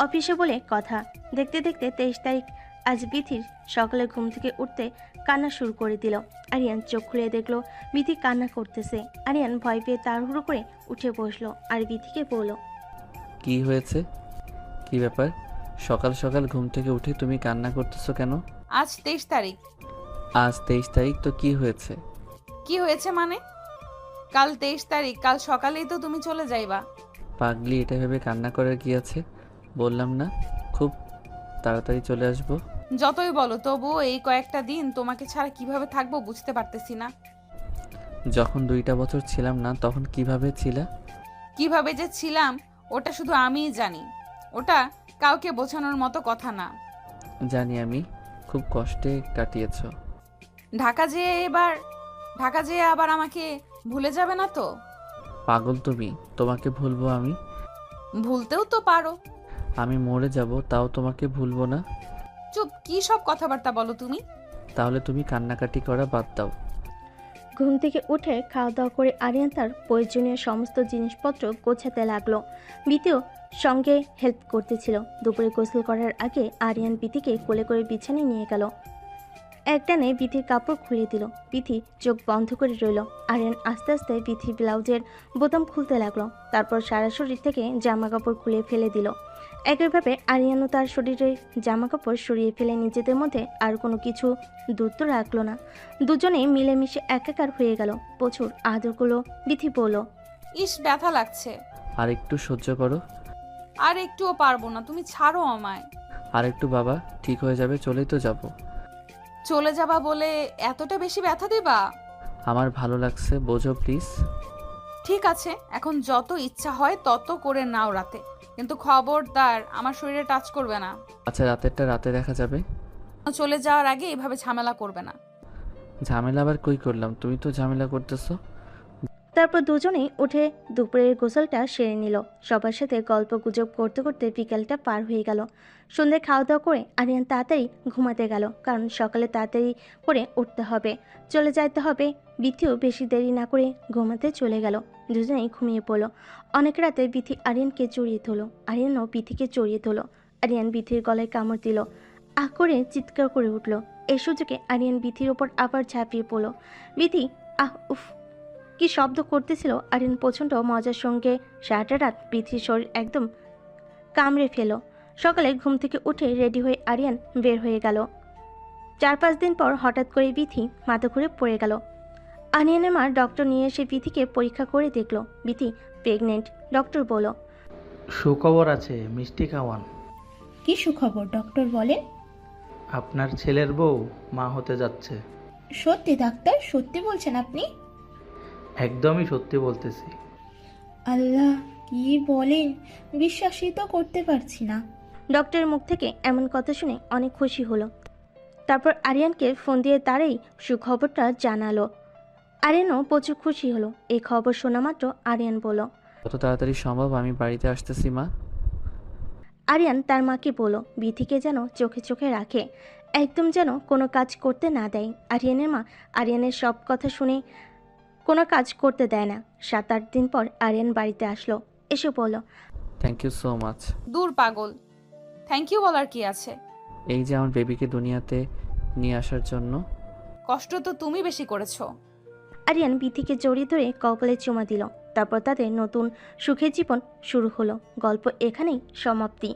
অফিসে বলে কথা। দেখতে দেখতে 23 তারিখ। আজ বিথির সকালে ঘুম থেকে উঠতে কান্না শুরু করে দিল। আরিয়ান চোখ খুলে দেখলো বিথি কান্না করতেছে। আরিয়ান ভয় পেয়ে তাড়াহুড়ো করে উঠে বসলো আর বিথিকে বলল। কি হয়েছে, কি ব্যাপার? সকাল সকাল ঘুম থেকে উঠে তুমি কান্না করতেছো কেন? আজ 23 তারিখ। আজ 23 তারিখ, তো কি হয়েছে? কি হয়েছে মানে? কাল 23 তারিখ, কাল সকালেই তো তুমি চলে যাইবা। পাগলি, এটা ভেবে কান্না করার কি আছে? বললাম না খুব তাড়াতাড়ি চলে আসবো। যতই বলো তবুও এই কয়েকটা দিন তোমাকে ছাড়া কিভাবে থাকবো বুঝতে পারতেছি না। যখন 2টা বছর ছিলাম না তখন কিভাবে ছিলা? কিভাবে যে ছিলাম ওটা শুধু আমিই জানি, ওটা কাউকে বোঝানোর মতো কথা না। জানি, আমি খুব কষ্টে কাটিয়েছো। ঢাকা যেয়ে আবার আমাকে ভুলে যাবে না তো? পাগল তুমি, তোমাকে ভুলবো আমি? ভুলতেও তো পারো। আমি মরে যাব তাও তোমাকে ভুলবো না। চুপ, কি সব কথাবার্তা বলো তুমি? তাহলে তুমি কান্নাকাটি করা বাদ দাও। ঘুম থেকে উঠে খাওয়া দাওয়া করে আরিয়ান তার প্রয়োজনীয় সমস্ত জিনিসপত্র গোছাতে লাগলো। বিতিও সঙ্গে হেল্প করতেছিল। দুপুরে গোসল করার আগে আরিয়ান বিতিকে কোলে করে বিছানায় নিয়ে গেল। একটানে বিথির কাপড় খুলে দিল। বিথি চোখ বন্ধ করে রইল। আরিয়ান আস্তে আস্তে বিথির ব্লাউজের বোতাম খুলতে লাগলো। তারপর সারা শরীর থেকে জামা কাপড় খুলে ফেলে দিল। একইভাবে আরিয়ানও তার শরীরের জামা কাপড় সরিয়ে ফেলে নিজেদের মধ্যে আর কোনো কিছু দূরত্ব রাখলো না। দুজনেই মিলেমিশে একাকার হয়ে গেল। প্রচুর আদর করলো। বিথি বলল, ইস, ব্যথা লাগছে। আর একটু সহ্য করো। আর একটুও পারবো না, তুমি ছাড়ো আমায়। আর একটু বাবা, ঠিক হয়ে যাবে, চলেই তো যাব। চলে যাবা বলে এতটা বেশি ব্যথা দিবা? আমার ভালো লাগছে, বোঝো প্লিজ। ঠিক আছে, এখন যত ইচ্ছা হয় তত করে নাও রাতে, কিন্তু খবরদার আমার শরীরে টাচ করবে না। আচ্ছা, রাতেরটা রাতে দেখা যাবে। চলে যাওয়ার আগে এভাবে ঝামেলা করবে না। ঝামেলা আবার কই করলাম? তুমি তো ঝামেলা করতেছো। তারপর দুজনেই উঠে দুপুরের গোসলটা সেরে নিল। সবার সাথে গল্প গুজব করতে করতে বিকেলটা পার হয়ে গেল। সন্ধ্যায় খাওয়া দাওয়া করে আরিয়ান তাড়াতাড়ি ঘুমাতে গেল, কারণ সকালে তাড়াতাড়ি করে উঠতে হবে, চলে যাইতে হবে। বিথিও বেশি দেরি না করে ঘুমাতে চলে গেল। দুজনেই ঘুমিয়ে পড়ল। অনেক রাতে বিথি আরিয়ানকে জড়িয়ে ধরল, আরিয়ানও বিথিকে জড়িয়ে ধরল। আরিয়ান বিথির গলায় কামড় দিল। আহ করে চিৎকার করে উঠল। এই সুযোগে আরিয়ান বিথির ওপর আবার ঝাঁপিয়ে পড়ল। বিথি আহ উফ কি শব্দ করতেছিল। আরিয়ান প্রচণ্ড মজার সঙ্গে সারাটা রাত বিথির শরীর একদম কামড়ে ফেল। সকালে ঘুম থেকে উঠে রেডি হয়ে আরিয়ান বের হয়ে গেল। 4-5 দিন পর হঠাৎ করে বিথি মাথা ঘুরে পড়ে গেল। আরিয়ানের মা ডক্টর নিয়ে এসে বিথিকে পরীক্ষা করে দেখলো। বিথি প্রেগনেন্ট। ডক্টর বলল, সুখবর আছে, মিষ্টি খাওয়ান। কি সুখবর ডক্টর বলেন? আপনার ছেলের বউ মা হতে যাচ্ছে। সত্যি ডাক্তার, সত্যি বলছেন আপনি? একদমই সত্যি বলতেছি। আল্লাহ, কি বলেন, বিশ্বাসই তো করতে পারছি না। ডক্টরের মুখ থেকে এমন কথা শুনে অনেক খুশি হলো। তারপর আরিয়ানকে ফোন দিয়ে তারই সুখবরটা জানালো। আরিয়ানও প্রচুর খুশি হলো। এই খবর শোনা মাত্র আরিয়ান বলল, যত তাড়াতাড়ি সম্ভব আমি বাড়িতে আসতেছি মা। আরিয়ান তার মাকে বলল বিথিকে যেন চোখে চোখে রাখে, একদম যেন কোনো কাজ করতে না দেয়। আরিয়ানের মা আরিয়ানের সব কথা শুনে কোনো কাজ করতে দেয় না। 7-8 দিন পর আরিয়ান বাড়িতে আসলো। এসে বলল, থ্যাংক ইউ সো মাচ। দূর পাগল, থ্যাংক ইউ বলার কি আছে? এই যে আমার বেবিকে দুনিয়াতে নিয়ে আসার জন্য। কষ্ট তো তুমি বেশি করেছো। আরিয়ান বিথিকে জড়িয়ে ধরে কপালে চুমা দিল। তারপর তাদের নতুন সুখের জীবন শুরু হলো। গল্প এখানেই সমাপ্তি।